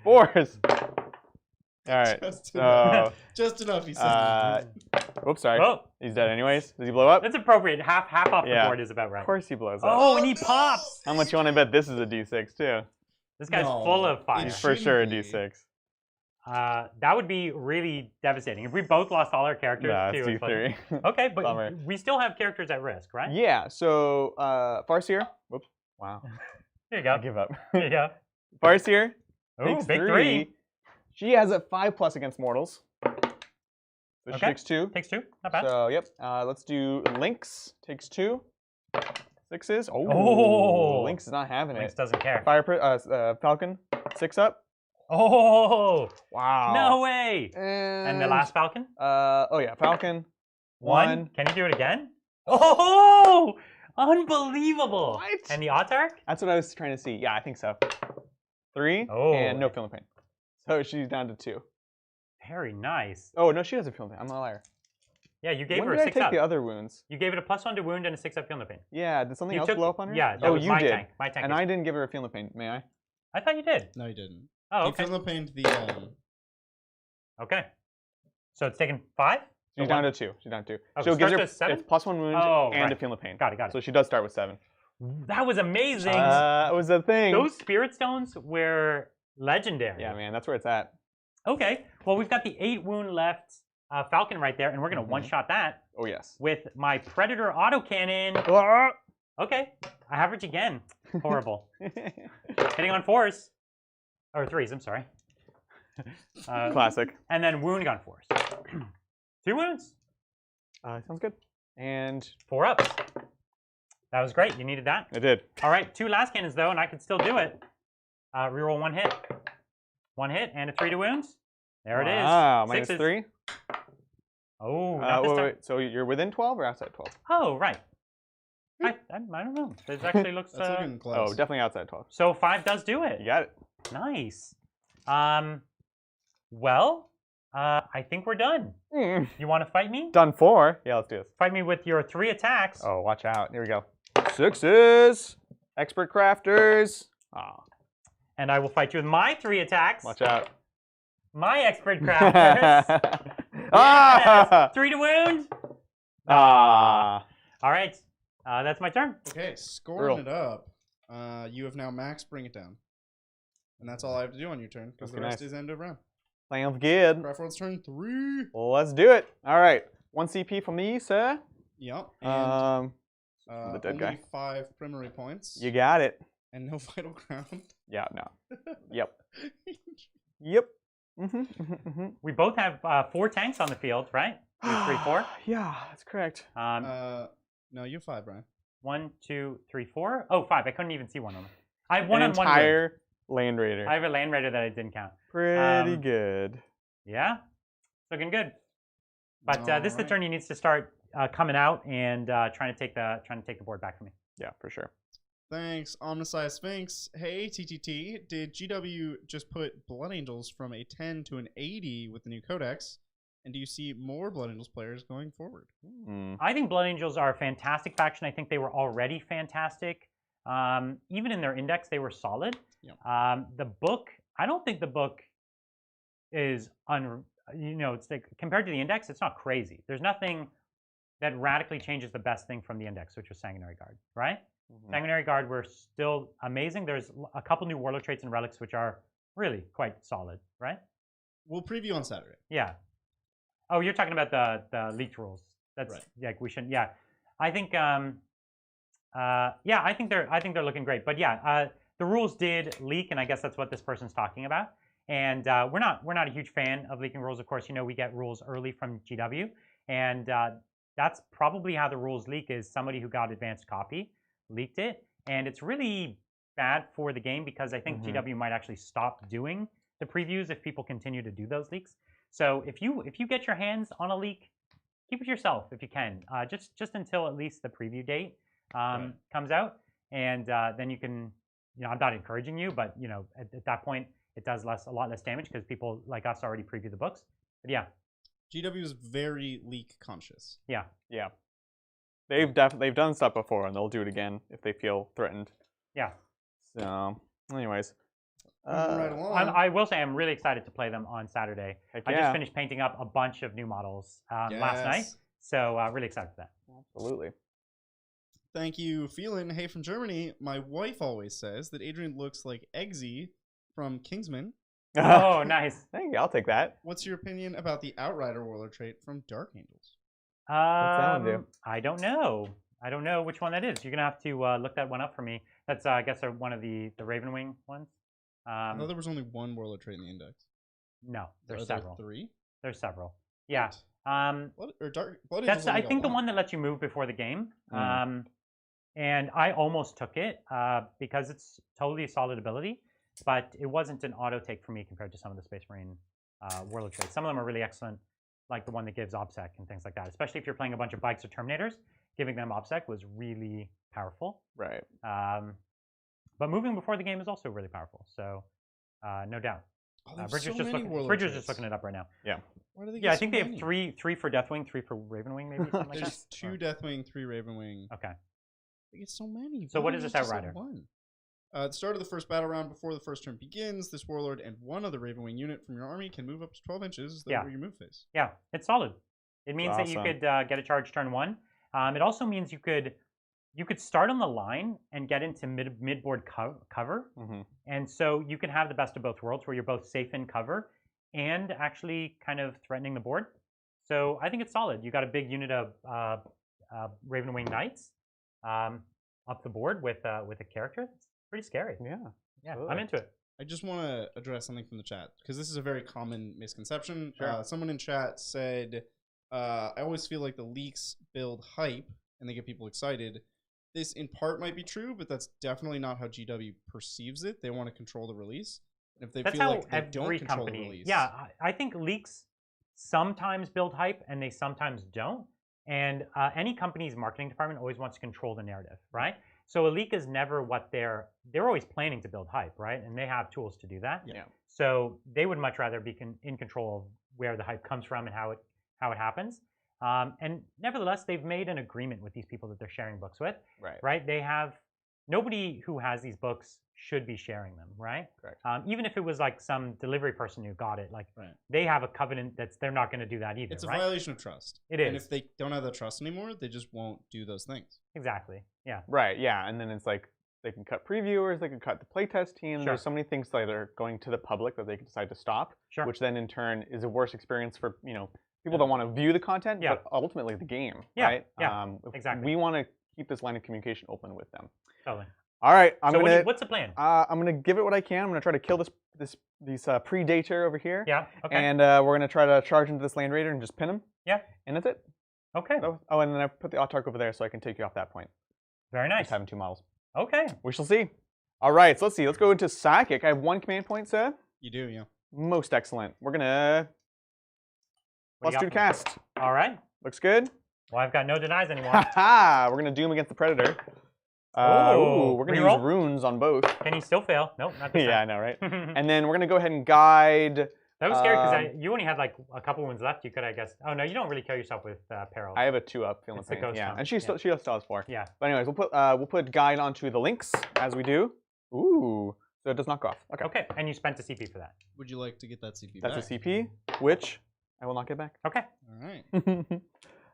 4s. All right. Just enough, he said. Whoops, sorry. Oh. He's dead anyways. Does he blow up? That's appropriate. Half off the board is about right. Of course he blows up. Oh, and he pops. How much you want to bet this is a D6 too? This guy's full of fire. He's for sure a D6. That would be really devastating. If we both lost all our characters, it's D3. Okay, but we still have characters at risk, right? Yeah, so Farseer. Whoops. Wow. Here you go. I give up. Here you go. Farseer. Oh, takes big 3. She has a 5+ against mortals. So she takes 2. Takes 2. Not bad. So, yep. Let's do Lynx. Takes 2. 6s. Oh. Lynx is not having Lynx it. doesn't care. Falcon. 6 up. Oh. Wow. No way. And the last Falcon? Falcon. 1. Can you do it again? Oh. Unbelievable. What? And the Autarch? That's what I was trying to see. Yeah, I think so. 3. Oh. And no feeling pain. So she's down to 2. Very nice. Oh, no, she doesn't feel pain. I'm a liar. Yeah, you gave when her a did 6 I take up. the other wounds? You gave it a +1 to wound and a 6 up feeling pain. Yeah, did something else blow up on her? Yeah, you my did. Tank. My tank. And I didn't give her a feeling pain. May I? I thought you did. No, you didn't. Oh, okay. You feel the pain to the Okay. So it's taken 5? She's down to 2. She's down to 2. Oh, She'll give her it's 7? it's +1 wound and a feeling pain. Got it. So she does start with 7. That was amazing. That was a thing. Those Spirit Stones were legendary. Yeah, man, that's where it's at. Okay. Well, we've got the 8 wound left Falcon right there, and we're going to one-shot that. Oh, yes. With my Predator autocannon. Okay. I average again. Horrible. Hitting on 4s. Or 3s, I'm sorry. Classic. And then wounding on 4s. 2 wounds. Sounds good. And 4 ups. That was great. You needed that. I did. All right, 2 last cannons though, and I can still do it. Reroll 1 hit. 1 hit and a 3 to wounds. There it is. Wow, -3. Oh, not this time. Wait. So you're within 12 or outside 12? Oh, right. I don't know. This actually looks. That's looking close. Oh, definitely outside 12. So 5 does do it. You got it. Nice. Well, I think we're done. You want to fight me? Done 4. Yeah, let's do this. Fight me with your 3 attacks. Oh, watch out. Here we go. 6s. Expert crafters. Oh. And I will fight you with my 3 attacks. Watch out. My expert crafters. Ah! 3 to wound. Ah. All right. That's my turn. Okay, scoring it up. You have now max bring it down. And that's all I have to do on your turn, because the rest is end of round. Sounds good. Craftworld's turn 3. Let's do it. All right. 1 CP from me, sir. Yep. And the dead only guy. 5 primary points. You got it. And no vital ground. Yeah, no. Yep. Yep. We both have 4 tanks on the field, right? 2, 3, 4. Yeah, that's correct. No, you have 5, Brian. 1, 2, 3, 4. Oh, 5. I couldn't even see one of them. I have 1 An on 1. entire Land Raider. I have a Land Raider that I didn't count. Pretty good. Yeah, looking good. But this is the turn he needs to start coming out and trying to take the board back from me. Yeah, for sure. Thanks, Omnisci Sphinx. Hey, TTT, did GW just put Blood Angels from a 10 to an 80 with the new codex? And do you see more Blood Angels players going forward? I think Blood Angels are a fantastic faction. I think they were already fantastic. Even in their index, they were solid. Yep. The book, I don't think the book is it's like compared to the index, it's not crazy. There's nothing that radically changes the best thing from the index, which was Sanguinary Guard, right? Sanguinary Guard were still amazing. There's a couple new warlord traits and relics which are really quite solid, right? We'll preview on Saturday. Yeah. Oh, you're talking about the leaked rules. That's right. Like we shouldn't. Yeah, I think. I think they're looking great. But yeah, the rules did leak, and I guess that's what this person's talking about. And we're not a huge fan of leaking rules. Of course, we get rules early from GW, and that's probably how the rules leak. Is somebody who got advanced copy leaked it, and it's really bad for the game because I think GW might actually stop doing the previews if people continue to do those leaks. So if you get your hands on a leak, keep it yourself if you can, just until at least the preview date comes out, and then you can. I'm not encouraging you, but at that point it does a lot less damage because people like us already preview the books. But yeah, GW is very leak conscious. Yeah. They've done stuff before, and they'll do it again if they feel threatened. Yeah. So, anyways, Right along. I will say I'm really excited to play them on Saturday. I just finished painting up a bunch of new models last night, so really excited for that. Absolutely. Thank you, Phelan. Hey, from Germany. My wife always says that Adrian looks like Eggsy from Kingsman. Oh, nice. Thank you. I'll take that. What's your opinion about the Outrider Warlord trait from Dark Angels? What's that one do? I don't know. I don't know which one that is. You're gonna have to look that one up for me. That's I guess one of the Ravenwing ones. I know there was only one Warlord trait in the index. No, there's several. There 3? There's several. Yeah. Blood that's I think the one that lets you move before the game. And I almost took it because it's totally a solid ability, but it wasn't an auto take for me compared to some of the Space Marine Warlord traits. Some of them are really excellent, like the one that gives OBSEC and things like that. Especially if you're playing a bunch of bikes or Terminators, giving them OBSEC was really powerful. Right. But moving before the game is also really powerful, so no doubt. Bridger's just looking it up right now. Yeah. Yeah, I think they have three for Deathwing, 3 for Ravenwing, maybe something like that. There's 2 Deathwing, 3 Ravenwing. Okay. They get so many. So what is this Outrider? At the start of the first battle round, before the first turn begins, this Warlord and one other Ravenwing unit from your army can move up to 12 inches over your move phase. Yeah, it's solid. It means that you could get a charge turn 1. It also means you could start on the line and get into mid-board cover. And so you can have the best of both worlds where you're both safe in cover and actually kind of threatening the board. So I think it's solid. You got a big unit of Ravenwing Knights up the board with a character. It's pretty scary. Yeah, I'm into it. I just want to address something from the chat because this is a very common misconception. Sure. Someone in chat said, I always feel like the leaks build hype and they get people excited. This in part might be true, but that's definitely not how GW perceives it. They want to control the release. And if they feel like they don't control the release. Yeah, I think leaks sometimes build hype and they sometimes don't. And any company's marketing department always wants to control the narrative, right? So a leak is never what they're always planning to build hype, right? And they have tools to do that. Yeah. So they would much rather be in control of where the hype comes from and how it happens. And nevertheless, they've made an agreement with these people that they're sharing books with. Right? They have nobody who has these books should be sharing them, right? Correct. Even if it was like some delivery person who got it, like they have a covenant that they're not going to do that either. It's a violation of trust. It is. And if they don't have that trust anymore, they just won't do those things. Exactly. Yeah. Right. Yeah. And then it's like they can cut previewers, they can cut the playtest team. Sure. There's so many things that are going to the public that they can decide to stop, which then in turn is a worse experience for people that want to view the content, but ultimately the game. Right. Yeah. Exactly. We want to keep this line of communication open with them. Totally. All right, what's the plan? I'm gonna give it what I can. I'm gonna try to kill these predator over here. Yeah. Okay. And we're gonna try to charge into this land raider and just pin him. Yeah. And that's it. Okay. Oh, and then I put the Autark over there so I can take you off that point. Very nice. Just having 2 models. Okay. We shall see. All right, so let's see. Let's go into Psychic. I have 1 command point, sir. You do, yeah. Most excellent. We're gonna plus 2 to cast. All right. Looks good. Well, I've got no denies anymore. We're gonna doom against the Predator. We're going to use runes on both. Can he still fail? Nope, not this time. Yeah, I know, right? And then we're going to go ahead and guide. That was scary because you only had like a couple wounds left. You could, I guess. Oh, no, you don't really kill yourself with Peril. I have a 2-up, feeling the pain. Yeah, and she still has 4. Yeah. But anyways, we'll put guide onto the links as we do. Ooh, so it does not go off. Okay. Okay, and you spent a CP for that. Would you like to get that CP back? That's a CP, which I will not get back. Okay. All right.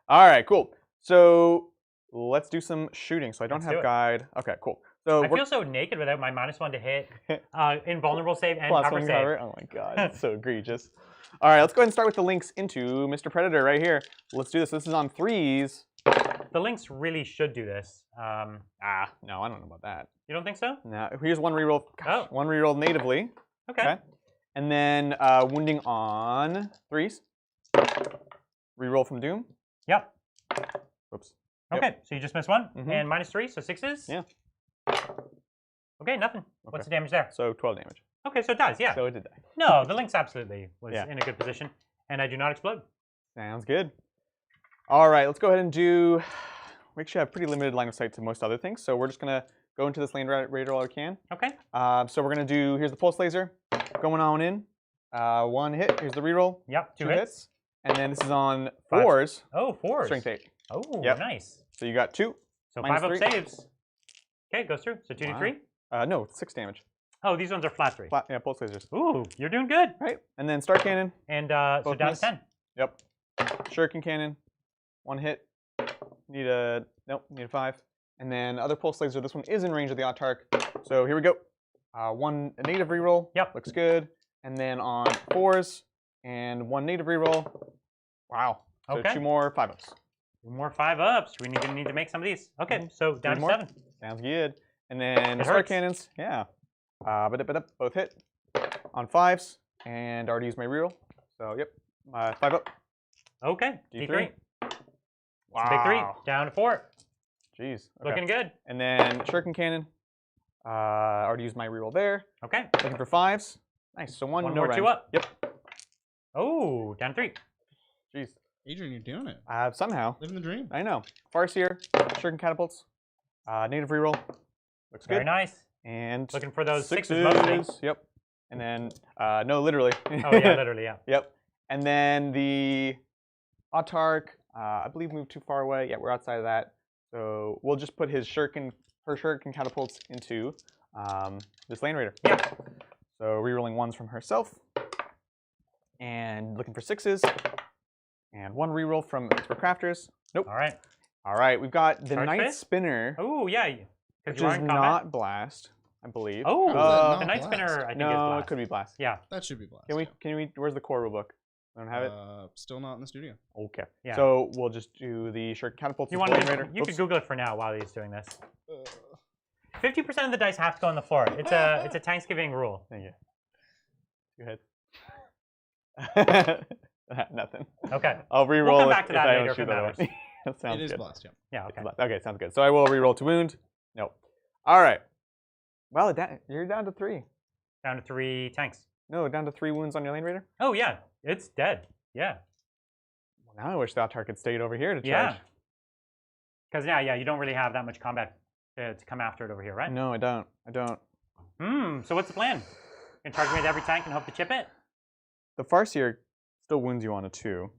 All right, cool. So let's do some shooting. So I don't have guide. Okay, cool. So I feel so naked without my -1 to hit, invulnerable save, and cover save. Cover. Oh my god, it's so egregious. All right, let's go ahead and start with the links into Mr. Predator right here. Let's do this. This is on 3s. The links really should do this. No, I don't know about that. You don't think so? No. Here's 1 reroll. Gosh, 1 reroll natively. Okay. And then wounding on 3s. Reroll from Doom. Yep. Oops. Okay, so you just missed 1 and -3, so 6s. Yeah. Okay, nothing. What's the damage there? So 12 damage. Okay, so it does, yeah. So it did die. No, the Lynx absolutely was in a good position, and I do not explode. Sounds good. All right, let's go ahead and do. We actually have pretty limited line of sight to most other things, so we're just gonna go into this land raider all we can. Okay. So we're gonna do. Here's the pulse laser, going on in. 1 hit. Here's the reroll. Yep. 2 hits. And then this is on 4s. Oh, 4s. Strength 8. Oh, nice. So you got 2. So 5 up saves. Okay, goes through. So 2 to 3. No, 6 damage. Oh, these ones are flat 3. Flat, yeah, pulse lasers. Ooh, you're doing good. Right, and then Star Cannon. And so Both down miss. to 10. Yep. Shuriken Cannon. 1 hit. Need a 5. And then other pulse laser. This one is in range of the Autarch. So here we go. 1 native reroll. Yep. Looks good. And then on 4s and 1 native reroll. Wow. So Okay. 2 more 5-ups. 2 more 5-ups. We need to make some of these. Okay, so down to 7. Sounds good. And then It Star hurts. Cannons. Yeah. Both hit on 5s. And already used my reroll. So yep. 5-up. Okay, D3. D3. Wow. Big 3. Down to 4. Jeez. Okay. Looking good. And then Shuriken Cannon. Already used my reroll there. Okay. Looking for 5s. Nice. So 1 One no more rend. 2 up. Yep. Oh, down 3. Jeez. Adrian, you're doing it. Somehow. Living the dream. I know. Farseer. Shuriken Catapults. Native reroll. Looks good. Very nice. And Looking for those 6s mostly. Yep. And then, no, literally. Oh, yeah, literally, yeah. Yep. And then the Autarch, I believe, moved too far away. Yeah, we're outside of that. So we'll just put her Shuriken Catapults into this Land Raider. Yeah. So rerolling 1s from herself. And looking for 6s. And 1 reroll for Crafters. Nope. All right. All right, we've got the Charge Night phase? Spinner, Oh, yeah. which Because you are is in combat. not Blast, I believe. Oh, not the Night blast? Spinner, I think, is No, blast. it could be Blast. Yeah, That should be blast. Can we, where's the core rulebook? I don't have it. Still not in the studio. Okay. yeah. So we'll just do the Shuriken Catapults. You with want Land to? Raider. You could Oops. Google it for now while he's doing this. 50% of the dice have to go on the floor. It's a Tanksgiving rule. Thank you. Go ahead. Nothing. Okay. I'll reroll come back to if that I later don't if shoot it the other matters. one. That sounds It is good. blast, yeah. Yeah. Okay. Okay, sounds good. So I will reroll to wound. No. All right. Well, you're down to 3. Down to 3 tanks. No, down to 3 wounds on your Land Raider. Oh yeah, it's dead. Yeah. Well, now I wish the Autarch had stayed over here to charge. Yeah. Because yeah, you don't really have that much combat to come after it over here, right? No, I don't. I don't. So what's the plan? Gonna charge me at every tank and hope to chip it? The Farseer still wounds you on a 2.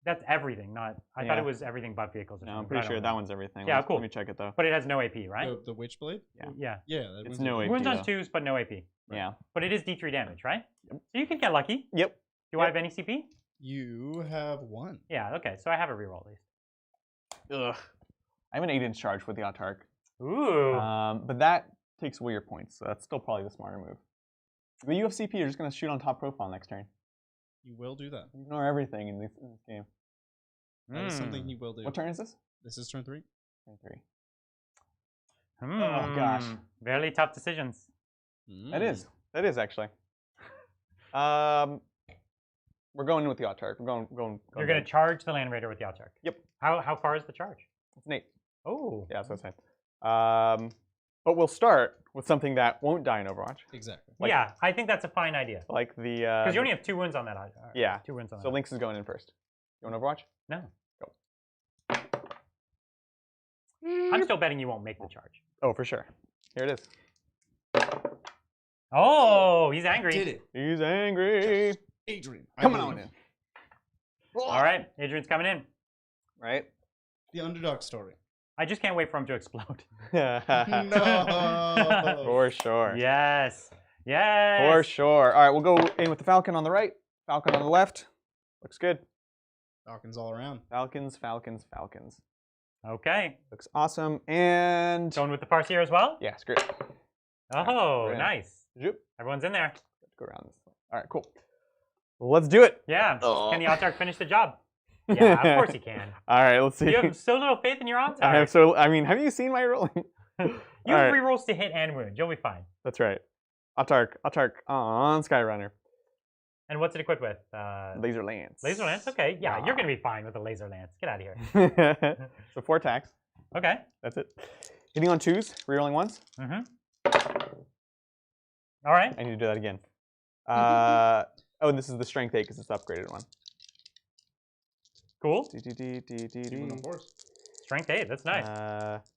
That's everything, not I thought Yeah. it was everything but vehicles or No, something. I'm but I pretty don't sure know. that one's everything. Yeah, cool. Let me check it though. But it has no AP, right? The Witchblade? Yeah. Yeah. That It's was no AP. Wounds on though. 2s, but no AP. Yeah. But it is D3 damage, right? So you can get lucky. Yep. Do I have any CP? You have 1. Yeah, okay. So I have a reroll at least. Ugh. I have an 8-inch charge with the Autarch. Ooh. But that takes away your points, so that's still probably the smarter move. But you have CP, you're just going to shoot on top profile next turn. You will do that. Ignore everything in this game. That is something he will do. What turn is this? This is turn 3. Turn 3. Oh gosh. Very tough decisions. That is. That is actually. We're going in with the Autarch. We're going You're going to charge the Land Raider with the Autarch. Yep. How far is the charge? It's an 8. Oh. Yeah, that's what I said. But we'll start with something that won't die in Overwatch. Exactly. Like- Yeah, I think that's a fine idea. Like the... Because you only have 2 wounds on that. Yeah. 2 wounds on So that. Lynx is going in first. You want Overwatch? No. Go. I'm still betting you won't make the charge. Oh, for sure. Here it is. Oh, he's angry. Did it. He's angry. Adrian. Coming on in. All right, Adrian's coming in. Right? The underdog story. I just can't wait for him to explode. No. For sure. Yes. Yes. For sure. All right, we'll go in with the Falcon on the right. Falcon on the left. Looks good. Falcons all around. Falcons, Falcons, Falcons. Okay. Looks awesome. And... Going with the Farseer as well? Yeah, screw it. Oh, we're in. nice. Zoop. Everyone's in there. Let's go around this way. All right, cool. Let's do it. Yeah. Oh. Can the Autarch finish the job? Yeah, of course he can. All right, let's see. You have so little faith in your Autarch. I mean, have you seen my rolling? You All have right. rerolls to hit and wound. You'll be fine. That's right. Autarch on Skyrunner. And what's it equipped with? Laser Lance. Laser Lance? Okay. Yeah, you're Ah. going to be fine with the Laser Lance. Get out of here. So 4 attacks. Okay. That's it. Hitting on 2s, rerolling 1s. All right. I need to do that again. Oh, this is the Strength 8 because it's the upgraded one. Cool. Even on horse. Strength 8. That's nice.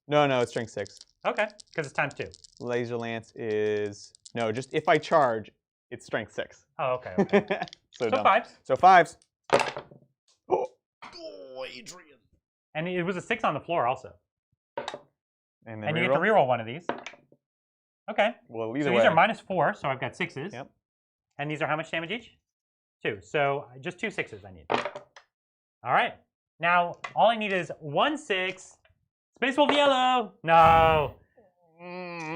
No, it's Strength 6. Okay. Because it's times 2. Laser Lance is... No, just if I charge, it's Strength 6. Oh, okay. Okay. So So dumb. 5s. So 5s. Oh. Oh, Adrian. And it was a 6 on the floor also. And And then you get to reroll. reroll one of these. Okay. Well, either so way. these are -4, so I've got 6s. Yep. And these are how much damage each? 2. So just 2 6s I need. All right. Now, all I need is 1 6. Space Wolf Yellow! No!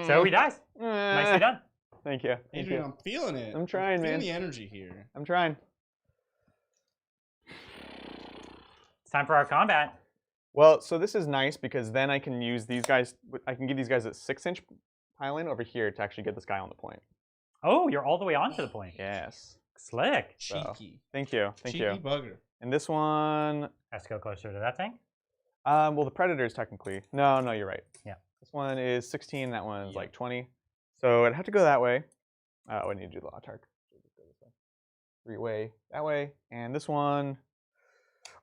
So he dies. Nicely done. Thank you. Thank Adrian, you. I'm feeling it. I'm trying, feeling man. the energy here. I'm trying. It's time for our combat. Well, so this is nice because then I can use these guys. I can give these guys a 6-inch pile-in over here to actually get this guy on the point. Oh, you're all the way onto the point. Yes. Slick. Cheeky. Thank you. Thank Cheeky you. bugger. And this one, Has to go closer to that tank. well, the Predators technically. No, you're right. Yeah. This one is 16. That one's like 20. So I'd have to go that way. Oh, I need to do the autark. So just go this way. 3-way that way. And this one,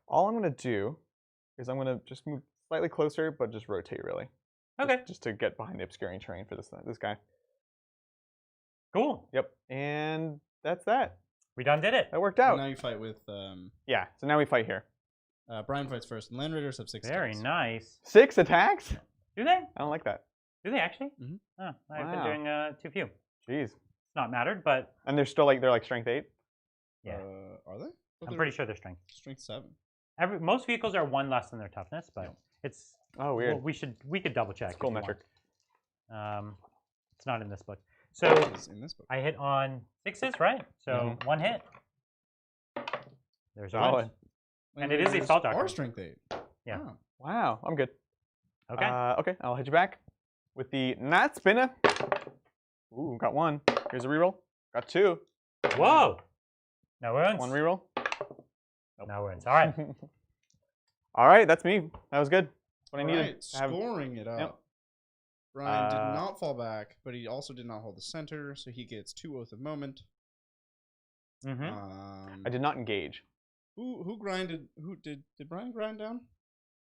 all I'm going to do is I'm going to just move slightly closer, but just rotate really. Okay. Just to get behind the obscuring terrain for this guy. Cool. Yep. And that's that. We done did it. That worked out. And now you fight with. Yeah. So now we fight here. Brian fights first, and Land Raiders have 6 Very attacks. nice. 6 attacks? Do they? I don't like that. Do they actually? Mhm. Oh, I've Wow. been doing too few. Jeez. It's not mattered, but And they're still like strength 8. yeah. Are they? I'm pretty sure they're strength. Strength 7. Most vehicles are 1 less than their toughness, but it's Oh, weird. well, we could double check. Cool if you metric. want. It's not in this book. So It's in this book. I hit on 6s, right? So 1 hit. There's a Solid. win. And it is a assault doctrine. Or strength 8. Yeah. Wow. Wow, I'm good. Okay. Okay, I'll hit you back with the Knot Spinner. Ooh, got 1. Here's a reroll. Got 2. Whoa! No wounds. 1 reroll. No wounds. All right. All right, that's me. That was good. What I All needed. right, to have- scoring it up. Yep. Brian did not fall back, but he also did not hold the center, so he gets 2 Oath of Moment. Mm-hmm. I did not engage. Who grinded? Who did Brian grind down?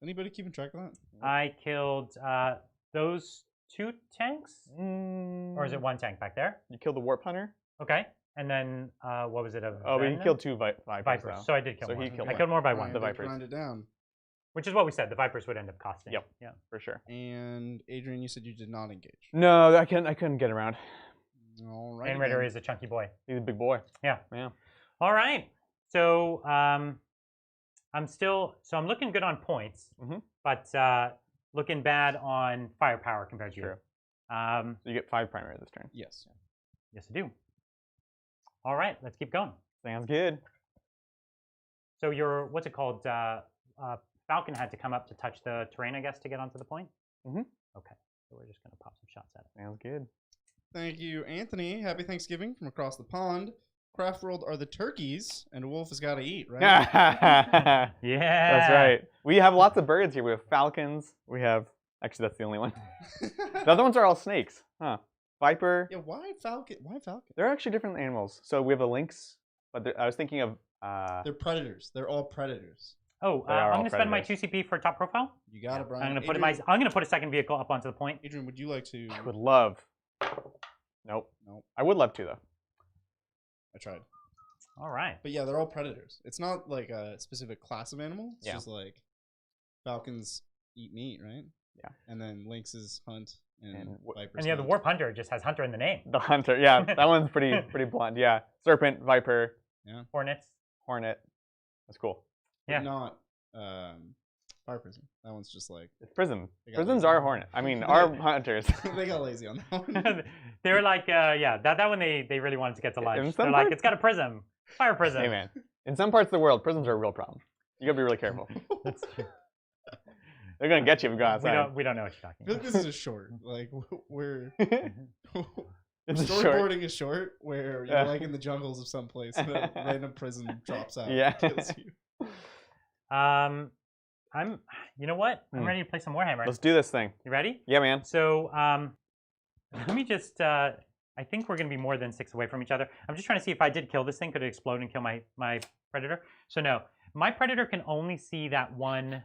Anybody keeping track of that? I killed those 2 tanks, or is it 1 tank back there? You killed the Warp Hunter? Okay. And then what was it? Oh, but he killed 2 Vipers. Vipers. Though. So I did kill So more. he killed I one. killed more by Brian 1. The did Vipers. grind it down. Which is what we said. The Vipers would end up costing. Yep. Yeah. For sure. And Adrian, you said you did not engage. No, I couldn't get around. All right. And Raider is a chunky boy. He's a big boy. Yeah. Yeah. All right. So I'm looking good on points, but looking bad on firepower compared to you. So you get 5 primary this turn. Yes. Yes, I do. All right, let's keep going. Sounds good. So your what's it called? Falcon had to come up to touch the terrain, I guess, to get onto the point. Mhm. Okay. So we're just gonna pop some shots at it. Sounds good. Thank you, Anthony. Happy Thanksgiving from across the pond. Craftworld are the turkeys, and a wolf has got to eat, right? Yeah. Yeah. That's right. We have lots of birds here. We have falcons. We have actually that's the only one. The other ones are all snakes. Huh. Viper. Yeah, why falcon? Why falcon? They're actually different animals. So we have a lynx, but I was thinking of They're predators. They're all predators. Oh, They are I'm all gonna spend my predators. 2 CP for top profile. You got it, Brian. I'm gonna put Adrian, I'm gonna put a second vehicle up onto the point. Adrian, would you like to? I would love. Nope. I would love to though. I tried. All right. But yeah, they're all predators. It's not like a specific class of animal. It's Yeah. just like falcons eat meat, right? Yeah. And then lynxes hunt, and vipers. And yeah, the hunt. Warp Hunter just has Hunter in the name. The hunter. Yeah, that one's pretty blunt. Yeah. Serpent, viper, Hornets. hornet. That's cool. But Yeah. not fire prison. That one's just like It's prism. They got Prisms lazy. are hornet. I mean, are hunters. they got lazy on that one. They were like, yeah, that one they really wanted to get to In lunch. some They're like, parts- it's got a prism, fire prism. Hey man, in some parts of the world, prisms are a real problem. You gotta be really careful. That's true. They're gonna get you if you go outside. We don't know what you're talking I feel like about. this is a short. Like we're It's a short. storyboarding is short, where you're like in the jungles of some place, and a random prison drops out. Yeah. And kills you. You know what? I'm ready to play some Warhammer. Let's do this thing. You ready? Yeah, man. So let me just. I think we're going to be more than 6 away from each other. I'm just trying to see if I did kill this thing, could it explode and kill my predator? So no, my predator can only see that one.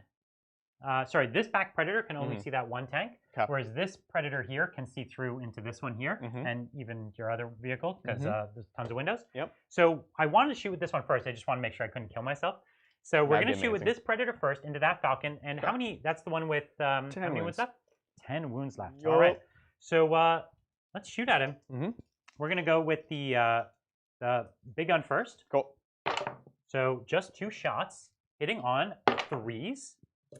Sorry, this back predator can only see that one tank, whereas this predator here can see through into this one here, and even your other vehicle, because there's tons of windows. Yep. So I wanted to shoot with this one first. I just want to make sure I couldn't kill myself. So we're going to shoot with this predator first into that falcon. And how many? That's the one with how many wounds left? 10 wounds left. All right. So Let's shoot at him. We're gonna go with the big gun first. Cool. So just 2 shots, hitting on 3s,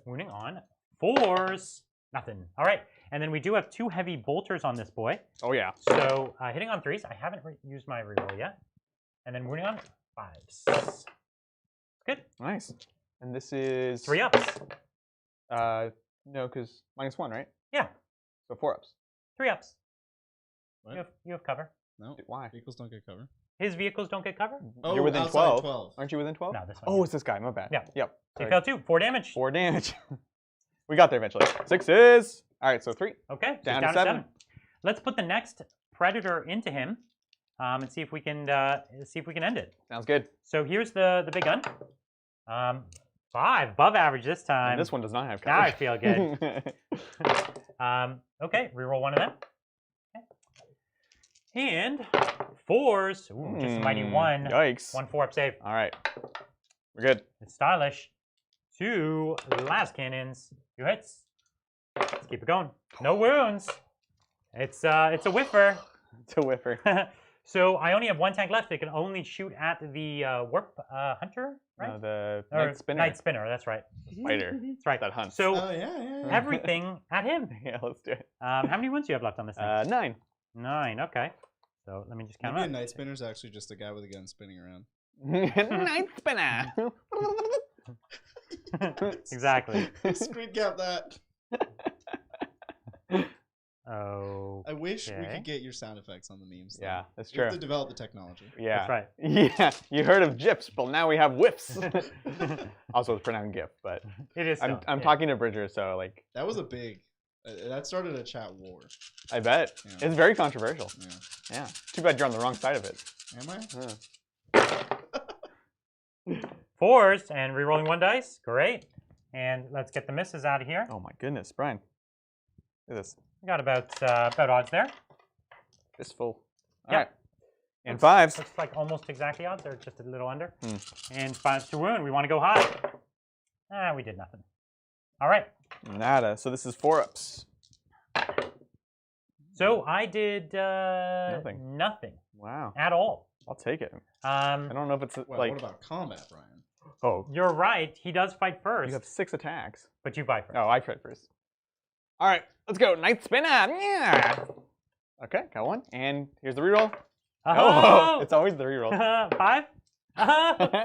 wounding on 4s. Nothing. All right, and then we do have 2 heavy bolters on this boy. Oh yeah. So hitting on 3s. I haven't used my reroll yet, and then wounding on 5s. Good. Nice. And this is 3 ups. No, because -1, right? Yeah. So 4 ups. 3 ups. What? You have cover. No. Why? Vehicles don't get cover. His vehicles don't get cover? Oh, you're within outside 12. Aren't you within 12? No, this one. Oh, it's this guy. My bad. Yeah. Yep. So you failed 2. 4 damage. 4 damage. We got there eventually. 6s. All right, so 3. Okay. Down to to 7. Let's put the next predator into him, and see if we can end it. Sounds good. So here's the big gun. 5, above average this time. And this one does not have cover. Now I feel good. Okay, reroll 1 of them. Okay. And 4s. Ooh, just a mighty 1. Yikes. 1 4-up save. All right. We're good. It's stylish. 2 las cannons. 2 hits. Let's keep it going. No wounds. It's a whiffer. It's a whiffer. So I only have 1 tank left. It can only shoot at the warp hunter, right? No, the Or night spinner. Night spinner. That's right. Spider. That's right. That hunts. So yeah. everything at him. Yeah, let's do it. How many wounds do you have left on this thing? 9. 9. Okay. So let me just count Maybe a up. Night Spinner's actually just a guy with a gun spinning around. Night spinner. Exactly. Screen cap that. Oh. I wish we could get your sound effects on the memes. Though. Yeah, that's We true. have to develop the technology. Yeah. That's right. Yeah, you heard of GIFs, but now we have whiffs. Also, it's pronounced GIF, but It is. I'm talking to Bridger, so like. That was a big. That started a chat war. I bet. Yeah. It's very controversial. Yeah. Yeah. Too bad you're on the wrong side of it. Am I? 4s and re-rolling 1 dice. Great. And let's get the misses out of here. Oh my goodness, Brian. Look at this. We got about odds there. Fistful. All Yep. right. And 5s. Looks like almost exactly odds, or just a little under. And 5s to wound. We want to go high. We did nothing. All right. Nada. So this is 4 ups. So I did nothing Wow. at all. I'll take it. I don't know if it's Well, like. what about combat, Brian? Oh, You're right. He does fight first. you have 6 attacks. But you fight first. Oh, I fight first. All right, let's go. Night spinner. Yeah. Okay, got 1. And here's the reroll. Oh, it's always the reroll. 5?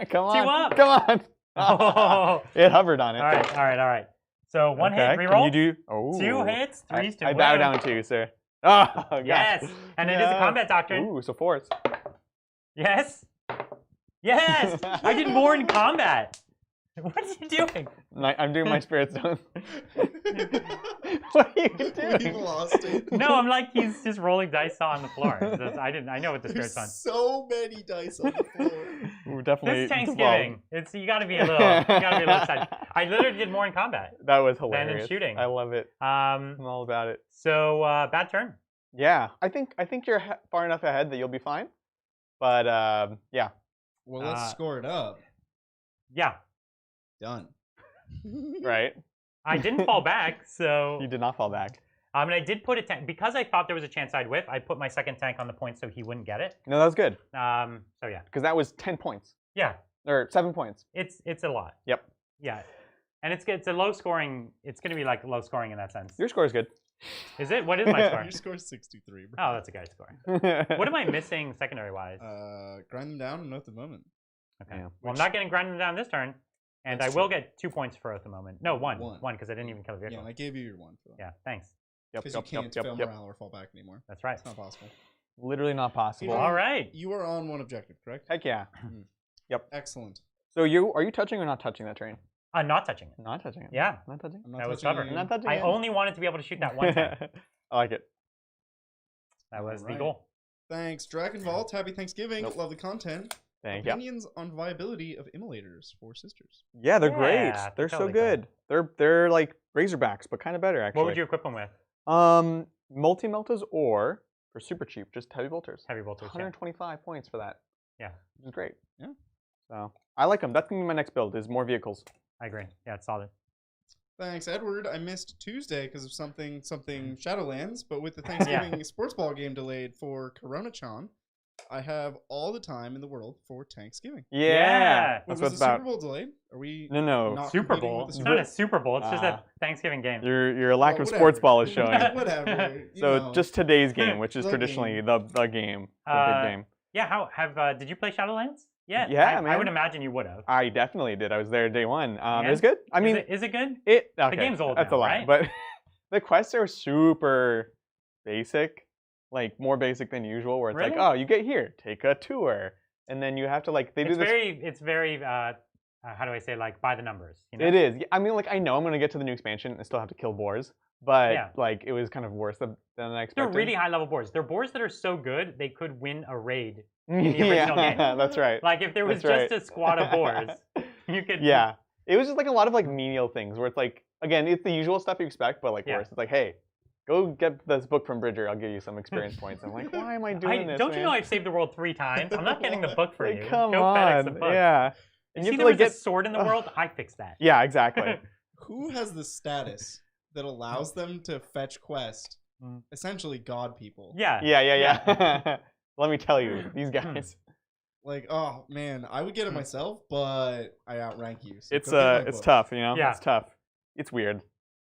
Come on. 2 up. Come on. Oh. It hovered on it. All right. So 1 hit, Okay, reroll. Can you do? Oh. 2 hits, 3s to I wound. bow down to you, sir. Oh, gosh. Yes, and it is a combat doctrine. Ooh, so 4s. Yes. Yes. I did more in combat. What are you doing? I'm doing my spirit stone. What are you doing? We've lost it. No, I'm like he's just rolling dice on the floor. I know what the spirit's There's on. so many dice on the floor. We're definitely. This Tanksgiving. You gotta be a little excited. I literally did more in combat That was than hilarious. in shooting. I love it. I'm all about it. So bad turn. Yeah, I think you're far enough ahead that you'll be fine. But yeah. Well, let's score it up. Yeah. Done. Right. I didn't fall back, so. You did not fall back. And I did put a tank because I thought there was a chance I'd whiff. I put my second tank on the point so he wouldn't get it. No, that was good. So yeah. Because that was 10 points. Yeah. Or 7 points. It's a lot. Yep. Yeah. And it's a low scoring. It's going to be like low scoring in that sense. Your score is good. Is it? What is my score? Your score's 63, bro. Oh, that's a good score. What am I missing secondary wise? Grind them down and note the moment. Okay. Yeah. Well, I'm not getting grinded down this turn, and That's I will true. get 2 points for at the moment. No, one because I didn't even kill a Yeah, vehicle. and I gave you your 1 for that. Yeah, thanks. Because you can't fail morale or fall back anymore. That's right. It's not possible. Literally not possible. All right. You are on 1 objective, correct? Heck yeah. Yep. Excellent. So are you touching or not touching that train? Not touching it. Not touching it. Yeah. Not touching it. I'm not That was touching covered. you. Not touching I it. only wanted to be able to shoot that one time. I like it. That was the Alright. goal. Thanks, Dragon Vault. Happy Thanksgiving. Nope. Love the content. Thank you. Opinions on viability of immolators for sisters. Yeah, they're Yeah, great. they're They're so totally good. They're like Razorbacks, but kind of better actually. What would you equip them with? Multi-meltas or for super cheap, just heavy bolters. Heavy bolters. Yeah. 125 points for that. Yeah. Which is great. Yeah. So I like them. That's gonna be my next build. Is more vehicles. I agree. Yeah, it's solid. Thanks, Edward. I missed Tuesday because of something Shadowlands, but with the Thanksgiving sports ball game delayed for Corona-chan, I have all the time in the world for Thanksgiving. Yeah. Was That's the about. Super Bowl delayed? Are we No. not Super competing Bowl. with the It's Super not a Super Bowl. It's just a Thanksgiving game. Your lack of whatever. sports ball is showing. Whatever. So just today's game, which is The traditionally game. the game, the big game. Yeah. Did you play Shadowlands? Yeah. Yeah, I would imagine you would have. I definitely did. I was there day one. It And? was good. I mean, is it good? okay, The game's old That's now, a lie, right? but the quests are super basic, like more basic than usual. Where it's like, Really? oh, you get here, take a tour, and then you have to like they do this. It's very. How do I say, like, by the numbers? You know? It is. I mean, like I know I'm gonna get to the new expansion and still have to kill boars, but like it was kind of worse than I expected. They're really high level boars. They're boars that are so good they could win a raid in the original game. That's right. Like if there was just a squad of boars, you could. Yeah, it was just like a lot of like menial things where it's like again it's the usual stuff you expect, but like worse. It's like, hey, go get this book from Bridger. I'll give you some experience points. I'm like, why am I doing this? Don't man? you know I've saved the world 3 times? I'm not getting the book for like, you. Come Go on, FedEx the book. yeah. And you see, have there to, was a sword in the world. I fixed that. Yeah, exactly. Who has the status that allows them to fetch quest? Essentially, god people. Yeah. Yeah. Let me tell you, these guys. Like, oh man, I would get it myself, but I outrank you. So It's go get my book. tough, you know. Yeah. It's tough. It's weird,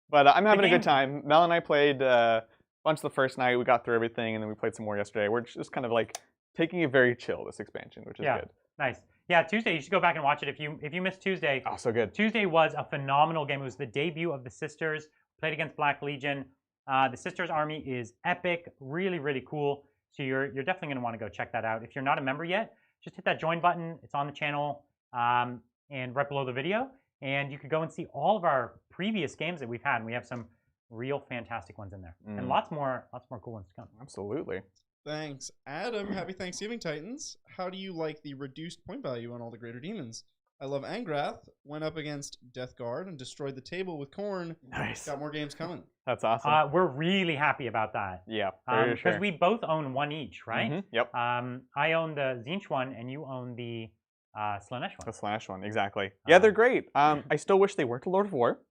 but I'm having a good time. Mel and I played a bunch the first night. We got through everything, and then we played some more yesterday. We're just kind of like taking it very chill this expansion, which is good. Nice. Yeah, Tuesday. You should go back and watch it if you missed Tuesday. Oh, so good. Tuesday was a phenomenal game. It was the debut of the Sisters. Played against Black Legion. The Sisters army is epic. Really, really cool. So you're definitely going to want to go check that out. If you're not a member yet, just hit that join button. It's on the channel and right below the video. And you could go and see all of our previous games that we've had. And we have some real fantastic ones in there, and lots more cool ones to come. Absolutely. Thanks, Adam. Happy Thanksgiving, Titans. How do you like the reduced point value on all the greater demons? I love Angrath. Went up against Death Guard and destroyed the table with Khorne. Nice. Got more games coming. That's awesome. We're really happy about that. Yeah, because we both own one each, right? Yep. I own the Tzeentch one, and you own the Slaanesh one. The Slash one, exactly. Yeah, they're great. I still wish they weren't a Lord of War.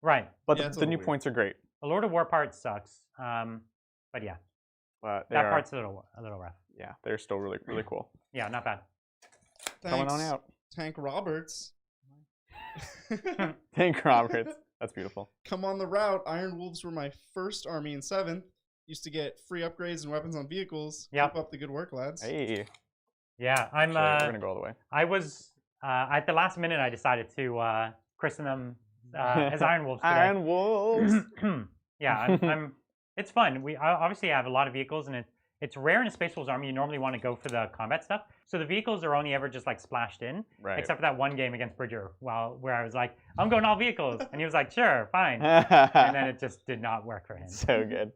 Right. But the new points are great. The Lord of War part sucks. But yeah. But that part's a little rough. Yeah, they're still really cool. Yeah, not bad. Thanks, coming on out. Tank Roberts. Tank Roberts. That's beautiful. Come on the route. Iron Wolves were my first army in 7th. Used to get free upgrades and weapons on vehicles. Yep. Keep up the good work, lads. Hey. Yeah, I'm. We're gonna go all the way. I was at the last minute. I decided to christen them as Iron Wolves today. Iron Wolves. Yeah, I'm. It's fun. We obviously have a lot of vehicles, and it's rare in a Space Wolves army. You normally want to go for the combat stuff. So the vehicles are only ever just like splashed in, right. Except for that one game against Bridger, where I was like, I'm going all vehicles, and he was like, sure, fine, and then it just did not work for him. So good.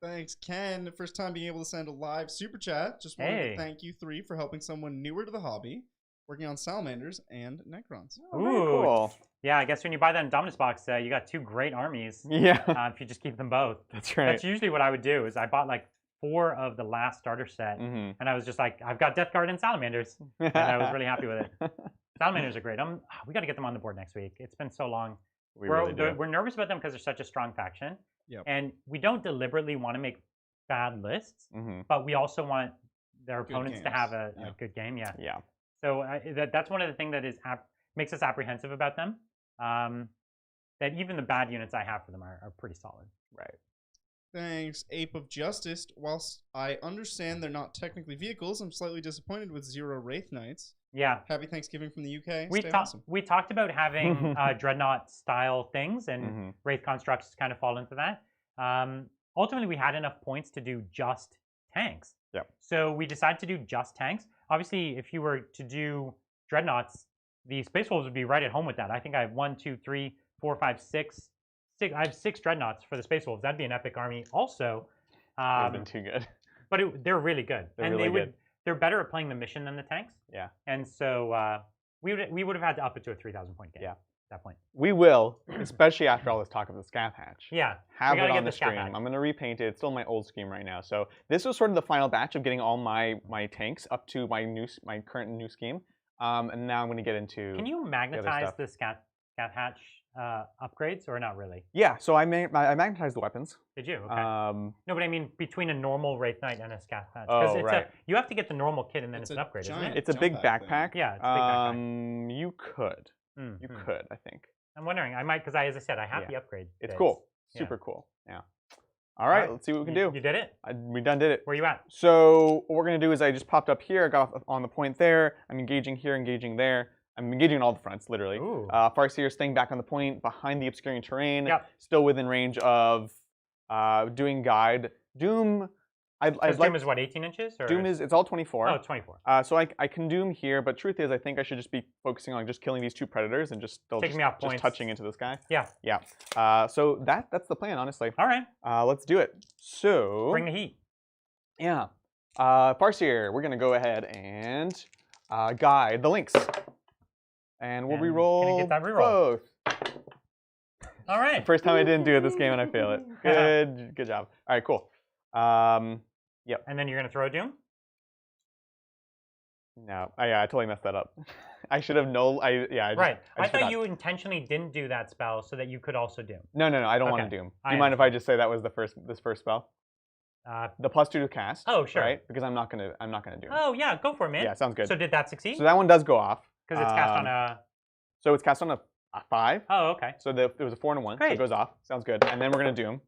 Thanks, Ken. First time being able to send a live super chat. Just wanted to thank you 3 for helping someone newer to the hobby, working on salamanders and necrons. Oh, ooh, cool. Yeah, I guess when you buy that Indominus box, you got 2 great armies. Yeah. If you just keep them both. That's right. That's usually what I would do. Is I bought like 4 of the last starter set, and I was just like, I've got Death Guard and Salamanders, and I was really happy with it. Salamanders are great. We got to get them on the board next week. It's been so long. We're nervous about them because they're such a strong faction. Yep. And we don't deliberately want to make bad lists, but we also want their opponents to have a good game. Yeah. Yeah. So that's one of the things that makes us apprehensive about them. That even the bad units I have for them are pretty solid. Right. Thanks, Ape of Justice. Whilst I understand they're not technically vehicles, I'm slightly disappointed with 0 Wraith Knights. Yeah. Happy Thanksgiving from the UK. We talked about having Dreadnought style things, and Wraith constructs kind of fall into that. Ultimately, we had enough points to do just tanks. Yep. So we decided to do just tanks. Obviously, if you were to do Dreadnoughts, the Space Wolves would be right at home with that. I think I have 1, 2, 3, 4, 5, 6. I have 6 Dreadnoughts for the Space Wolves. That'd be an epic army also. Would have been too good. But they're really good. They're better at playing the mission than the tanks. Yeah. And so we would have had to up it to a 3,000 point game. Yeah. At that point. We will, especially after all this talk of the Scath Hatch. Yeah. Have it on the stream. I'm going to repaint it. It's still my old scheme right now. So this was sort of the final batch of getting all my tanks up to my current new scheme. And now I'm going to get into. Can you magnetize the Scath Scat Hatch upgrades, or not really? Yeah, so I magnetized the weapons. Did you? Okay. No, but I mean between a normal Wraith Knight and a Scat Hatch. Because you have to get the normal kit and then it's an upgrade, isn't it? It's a big backpack. Yeah, it's a big backpack. You could. You could, I think. I'm wondering. I might, because as I said, I have the upgrade. It's cool. Super cool. Yeah. All right, let's see what we can do. You did it? We done did it. Where you at? So what we're going to do is I just popped up here, got off on the point there. I'm engaging here, engaging there. I'm engaging on all the fronts, literally. Farseer staying back on the point, behind the obscuring terrain. Yep. Still within range of doing guide. Doom... Doom is what, 18 inches? Or? Doom is, it's all 24. Oh, it's 24. So I can Doom here, but truth is I think I should just be focusing on just killing these two predators and just touching into this guy. Yeah. Yeah. So that's the plan, honestly. All right. Let's do it. So... Bring the heat. Yeah. Farseer, we're going to go ahead and guide the links. And we'll reroll both. All right. The first time I didn't do it this game and I fail it. Good job. All right, cool. Yep. And then you're gonna throw a Doom? No. I totally messed that up. I should have known. I thought you intentionally didn't do that spell so that you could also Doom. No. I don't want to Doom. Do you mind if I just say that was this first spell? The +2 to cast. Oh, sure. Right? Because I'm not gonna Doom. Oh yeah, go for it, man. Yeah, sounds good. So did that succeed? So that one does go off. Because it's cast on a. So it's cast on a 5. Oh, okay. So there was a 4 and a 1. Great. So it goes off. Sounds good. And then we're gonna Doom.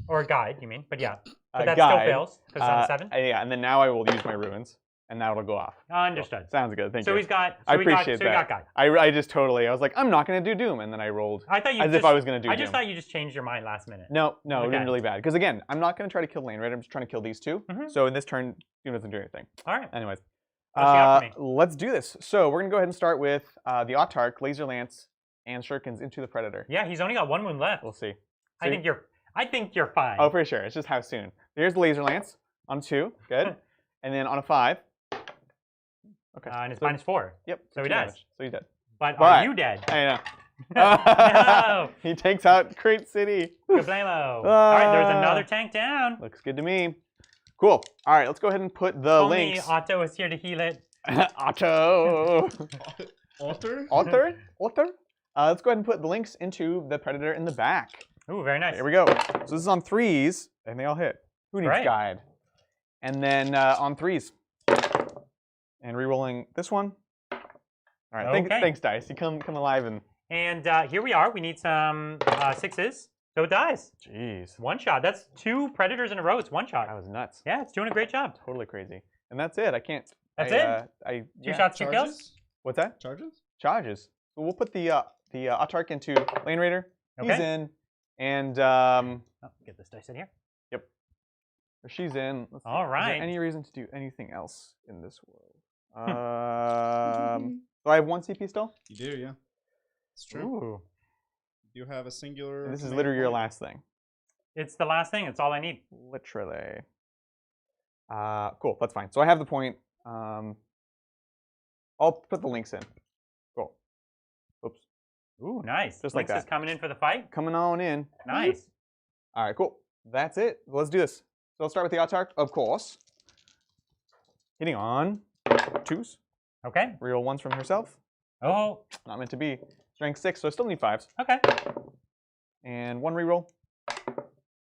Or a guide, you mean? But yeah. But that still fails because it's on a 7. Yeah, and then now I will use my ruins, and that'll go off. Understood. Cool. Sounds good. Thank you. So he's got. I appreciate that. So he got guide. I just totally. I was like, I'm not gonna do Doom, and then I rolled. If I was gonna do Doom. I just thought you just changed your mind last minute. No, it didn't really bad. Because again, I'm not gonna try to kill Land Raider. I'm just trying to kill these two. So in this turn, Doom doesn't do anything. All right. Anyways, let's do this. So we're gonna go ahead and start with the Autarch, Laser Lance, and Shurikens into the Predator. Yeah, he's only got 1 wound left. We'll see. I think you're fine. Oh, for sure. It's just how soon. Here's the Laser Lance on 2. Good. And then on a 5. Okay. And it's -4. Yep. So he dies. So he's dead. But are you dead? I know. No. He takes out Crate City. Kablamo. All right, there's another tank down. Looks good to me. Cool. All right, let's go ahead and put the links. Otto is here to heal it. Otto. Alter? Let's go ahead and put the links into the Predator in the back. Ooh, very nice. Here we go. So this is on 3s, and they all hit. Who needs guide? And then on 3s. And re-rolling this one. All right, thanks, Dice. You come alive and... And here we are. We need some 6s. So it dies. Jeez. 1 shot. That's 2 Predators in a row. It's 1 shot. That was nuts. Yeah, it's doing a great job. Totally crazy. And that's it. I can't... That's it? 2 shots, 2 kills? What's that? Charges. So we'll put the Autarch into Lane Raider. Okay. He's in. And... get this dice in here. Yep. She's in. All right. Is there any reason to do anything else in this world? So I have 1 CP still? You do, yeah. It's true. Ooh. You have a singular... And this is literally your last thing. It's the last thing. It's all I need. Literally. Cool. That's fine. So I have the point. I'll put the links in. Cool. Oops. Ooh, nice. Just Links like that. is coming in for the fight. Coming on in. Nice. All right, cool. That's it. Let's do this. So I'll start with the Autarch, of course. Hitting on 2s. Okay. Reroll 1s from herself. Oh. Not meant to be. Strength 6, so I still need 5s. Okay. And 1 reroll.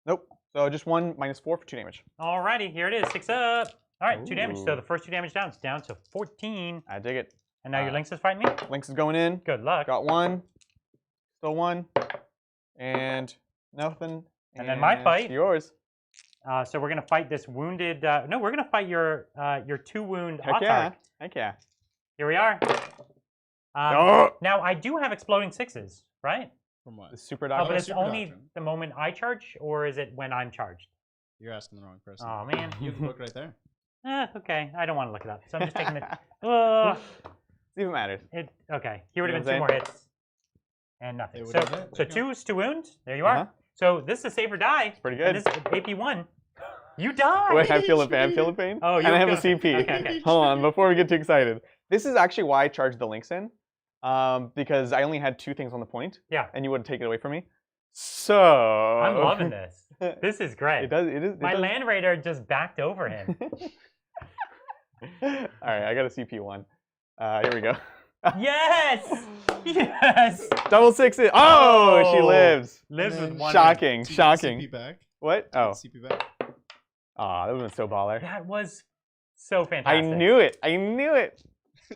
Nope. So just 1 -4 for 2 damage. Alrighty, here it is. 6 up. All right, 2 damage. So the first 2 damage down. It's down to 14. I dig it. And now your Lynx is fighting me? Lynx is going in. Good luck. Got 1. Still 1. And nothing. And then my fight. Yours. So we're going to fight this wounded... no, we're going to fight your 2 wound Heck Autarch. yeah. Heck yeah. Here we are. Now, I do have exploding 6s, right? From what? The super doctrine. Oh, but it's only the moment I charge, or is it when I'm charged? You're asking the wrong person. Oh, man. You have the book right there. Okay. I don't want to look it up, so I'm just taking it. See if it matters. Okay. Here would have been 2 more hits. And nothing. So 2s to wound. There you are. So this is a save or die. It's pretty good. And this is AP1. You die! Wait, I'm feeling pain. Oh, and I have a CP. Okay. Hold on, before we get too excited. This is actually why I charged the links in. Because I only had 2 things on the point. Yeah. And you wouldn't take it away from me. So... I'm loving this. This is great. It does. My Land Raider just backed over him. Alright, I got a CP1. Here we go. Yes! Yes! Double sixes. Oh, she lives. Lives with one. Shocking, win. shocking. CP back. What? Oh. CP back. Aw, that would have been so baller. That was so fantastic. I knew it. I knew it.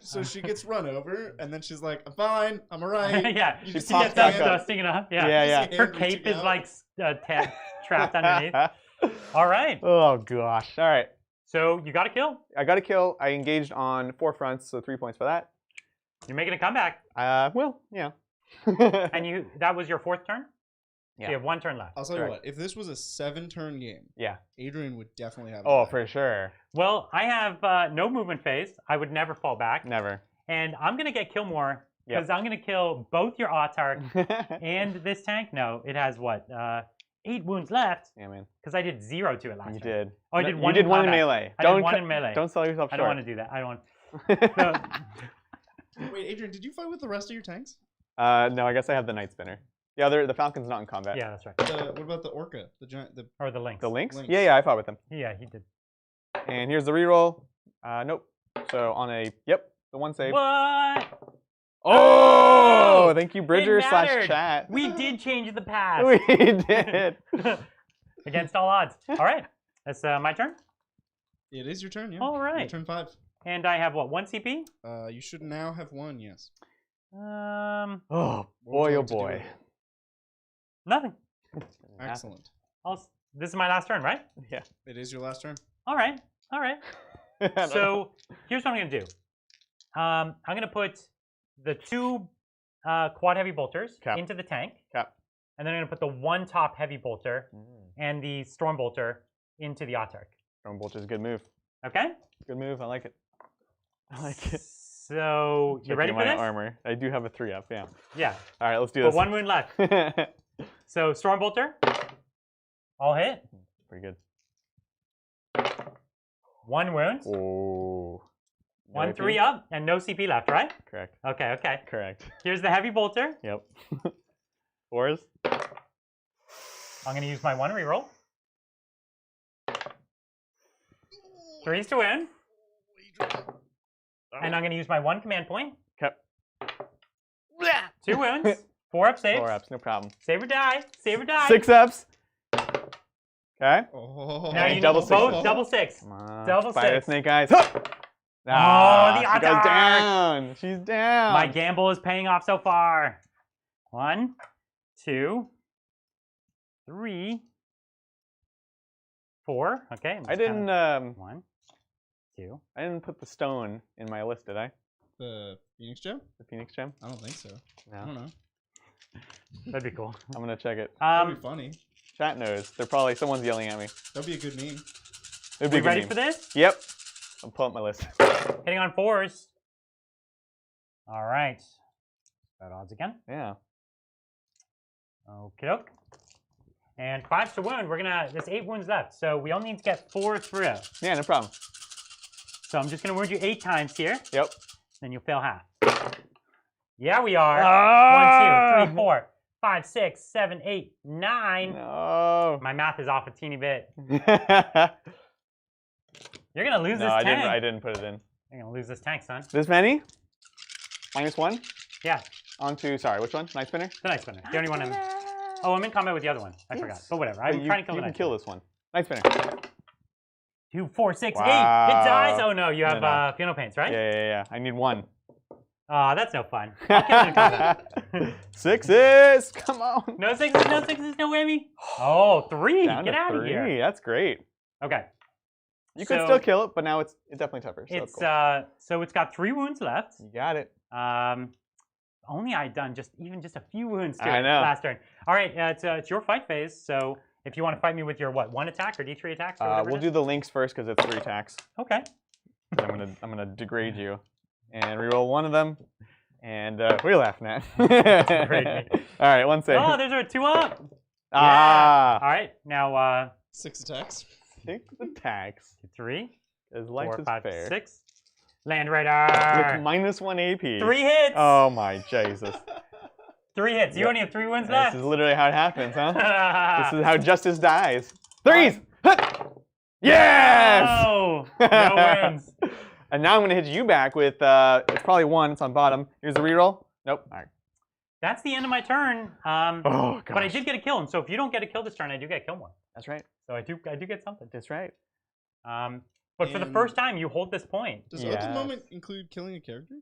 So she gets run over, and then she's like, I'm fine. I'm all right. Yeah, You she just gets see up hand- dusting enough. Yeah. Yeah. see Her hand cape reaching is out. like trapped underneath. All right. Oh, gosh. All right. So you got a kill. I got a kill. I engaged on 4 fronts, so 3 points for that. You're making a comeback. Well, yeah. And that was your 4th turn? Yeah. So you have 1 turn left. I'll tell you what, if this was a 7-turn game, Yeah. Adrian would definitely have. Oh, it. for sure. Well, I have no movement phase. I would never fall back. Never. And I'm going to get kill more because I'm going to kill both your Autarch and this tank. No, it has what? 8 wounds left. Yeah, man. Because I did 0 to it last You turn. did. Oh, I did 1 You did in one in combat. melee. I did 1 in melee. Don't sell yourself short. I don't want to do that. I don't want. So, Wait, Adrian, did you fight with the rest of your tanks? No, I guess I have the Night Spinner. The Falcon's not in combat. yeah, that's right. What about the Orca? The giant. Or the Lynx. The Lynx? Lynx. Yeah, I fought with him. Yeah, he did. And here's the reroll. Nope. So on a, the 1 save. What? Oh, thank you, Bridger It mattered. / chat. We did change the past. We did. Against all odds. All right. That's my turn. It is your turn, yeah. All right. Your turn 5. And I have what? 1 CP? You should now have 1, yes. Oh, What would boy, you oh, like to do boy. with it? Nothing. Excellent. This is my last turn, right? Yeah. It is your last turn. All right. All right. So here's what I'm going to do. I'm going to put the 2 quad heavy bolters into the tank. And then I'm going to put the 1 top heavy bolter and the storm bolter into the Autarch. Storm Bolter's a good move. Okay? Good move. I like it. I like it. So you ready for my this? armor. I do have a 3-up, yeah. Yeah. All right, let's do But this. 1 wound left. So storm bolter. All hit. Pretty good. 1 wound. Oh. 1 3-up and no CP left, right? Correct. Okay, okay. Correct. Here's the heavy bolter. Yep. 4s. I'm going to use my 1 reroll. 3s to win. And I'm going to use my 1 command point. Okay. 2 wounds. 4-up saves. 4-ups, no problem. Save or die. Save or die. 6-ups. Okay. Oh, Now you double need both sixes. double 6. Come on. Double Fire 6. the snake eyes. The She goes Autarch. down. She's down. My gamble is paying off so far. 1, 2, 3, 4. Okay. I didn't. 1, 2. I didn't put the stone in my list, did I? The Phoenix Gem? The Phoenix Gem. I don't think so. I No. don't know. That'd be cool. I'm gonna check it. That'd be funny. Chat knows. They're probably someone's yelling at me. That'd be a good meme. It'd be We a good ready meme. for this? Yep. I'll pull up my list. Hitting on 4s. All right. Bad odds again. Yeah. Okay, doke. And 5 to wound. There's 8 wounds left, so we only need to get 4 through. Yeah, no problem. So I'm just gonna wound you 8 times here. Yep. Then you'll fail half. Yeah, we are. Ah! 1, 2, 3, 4, 5, 6, 7, 8, 9. No. My math is off a teeny bit. No, You're gonna lose this I tank. didn't. I didn't put it in. You're gonna lose this tank, son. This many? -1. Yeah, On to which one? Night Spinner. the Night Spinner. The only one. Oh, I'm in combat with the other one. I forgot. But whatever. I'm trying to kill the You can Night kill Spinner. this one. Night Spinner. 2, 4, 6, 8. It Wow. dies. Oh no, you have No. funeral paints, right? Yeah. I need 1. That's no fun. I'll kill it in combat. 6s. Come on. No 6s, no 6s, no whammy. Oh, 3. Down Get to out of 3. here. That's great. Okay. You could still kill it, but now it's definitely tougher. So It's cool. so it's got 3 wounds left. You got it. Only I done just a few wounds to I it know. last turn. All right, it's your fight phase. So if you want to fight me with your 1 attack or D3 attacks, or whatever We'll it do is. the links first because it's 3 attacks. Okay. I'm gonna degrade you and reroll 1 of them. And what are you laughing at? Degrade me. All right, 1 save. Oh, there's a 2-up. Ah. All right, now 6 attacks. 6 attacks. 3, As life 4, is 5, fair. 6. Land Raider. With -1 AP. 3 hits. Oh my Jesus. 3 hits. You Yep. only have 3 wounds This left. is literally how it happens, huh? This is how justice dies. 3s! Yes! No, no wins. And now I'm going to hit you back with, it's probably 1. It's on bottom. Here's the reroll. Nope. All right. That's the end of my turn. Oh, gosh. But I did get a kill, and so if you don't get a kill this turn, I do get a kill more. That's right. So I do get something. That's right. But for the first time, you hold this point. Does at the moment include killing a character?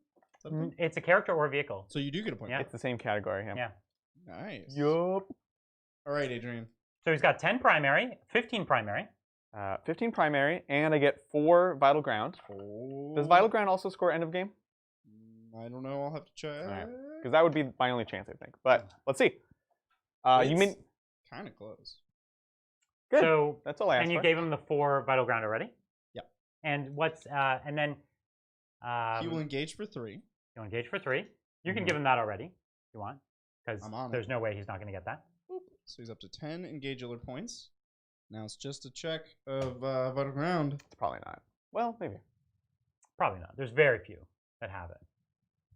It's a character or a vehicle. So you do get a point. Yeah. It's the same category. Yeah. Nice. Yup. All right, Adrian. So he's got 10 primary, 15 primary. 15 primary, and I get 4 vital ground. Oh. Does vital ground also score end of game? I don't know. I'll have to check. Because that would be my only chance, I think. But let's see. You mean kind of close. Good. So that's all I asked And you for. gave him the 4 vital ground already. Yeah. And what's and then he will engage for 3. He'll engage for 3. You can give him that already if you want, because there's no way he's not going to get that. Boop. So he's up to 10 engage alert points. Now it's just a check of vital ground. It's probably not. Well, maybe. Probably not. There's very few that have it.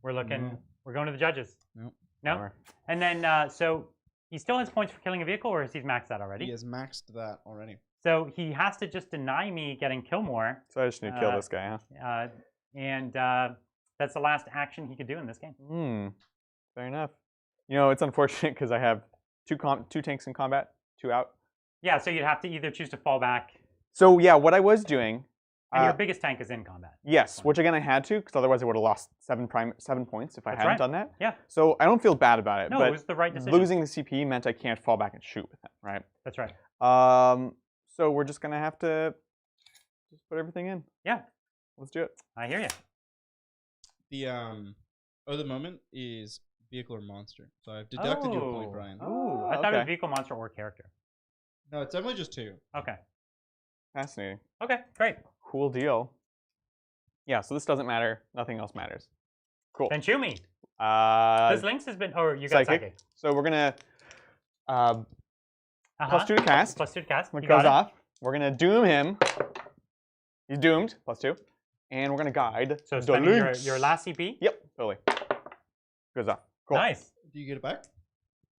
We're looking. We're going to the judges. Nope. No. Bummer. And then so he still has points for killing a vehicle, or has he maxed that already? He has maxed that already. So he has to just deny me getting kill more. So I just need to kill this guy, huh? And that's the last action he could do in this game. Fair enough. You know, it's unfortunate because I have two tanks in combat, 2 out. Yeah, so you'd have to either choose to fall back. So yeah, what I was doing. And your biggest tank is in combat. Yes, which again I had to, because otherwise I would have lost 7 points if I hadn't done that. Yeah. So I don't feel bad about it. No, but it was the right decision. Losing the CP meant I can't fall back and shoot with him, right? That's right. So we're just gonna have to just put everything in. Yeah. Let's do it. I hear you. The moment is vehicle or monster. So I've deducted your point, Brian. Oh, I thought it was vehicle, monster, or character. No, it's definitely just 2. Okay. Fascinating. Okay, great. Cool deal. Yeah, so this doesn't matter. Nothing else matters. Cool. Then shoot me. This Lynx has been. Oh, you got psychic. So we're gonna +2 to cast. +2 to cast. When it goes off, we're gonna doom him. He's doomed. +2, and we're gonna guide. So spending your last CP. Yep, totally. Goes off. Cool. Nice. Do you get it back?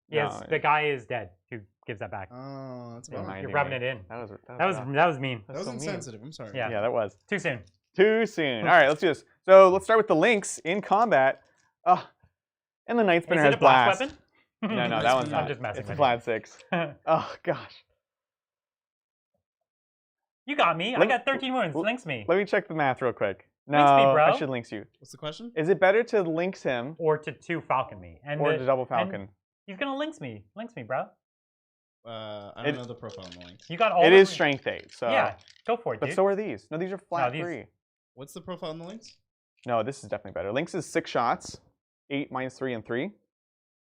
Yes, the guy is dead. Who gives that back? Oh, that's you're rubbing it in. That was mean. That was insensitive. I'm sorry. Yeah, that was too soon. Too soon. All right, let's do this. So let's start with the Lynx in combat. And the Night Spinner has blast. Weapon? No, that one's not. I'm just messing it's with a flat 6. Oh gosh. You got me. I got 13 wounds. Lynx me. Let me check the math real quick. No, Lynx me, bro. I should lynx you. What's the question? Is it better to lynx him or to 2 falcon me? Or to double falcon? He's gonna lynx me. Lynx me, bro. I don't know the profile on the lynx. You got all. It is strength 8, so yeah, go for it, dude. But so are these. No, these are flat 3. What's the profile on the lynx? No, this is definitely better. Lynx is 6 shots, 8 -3 and 3.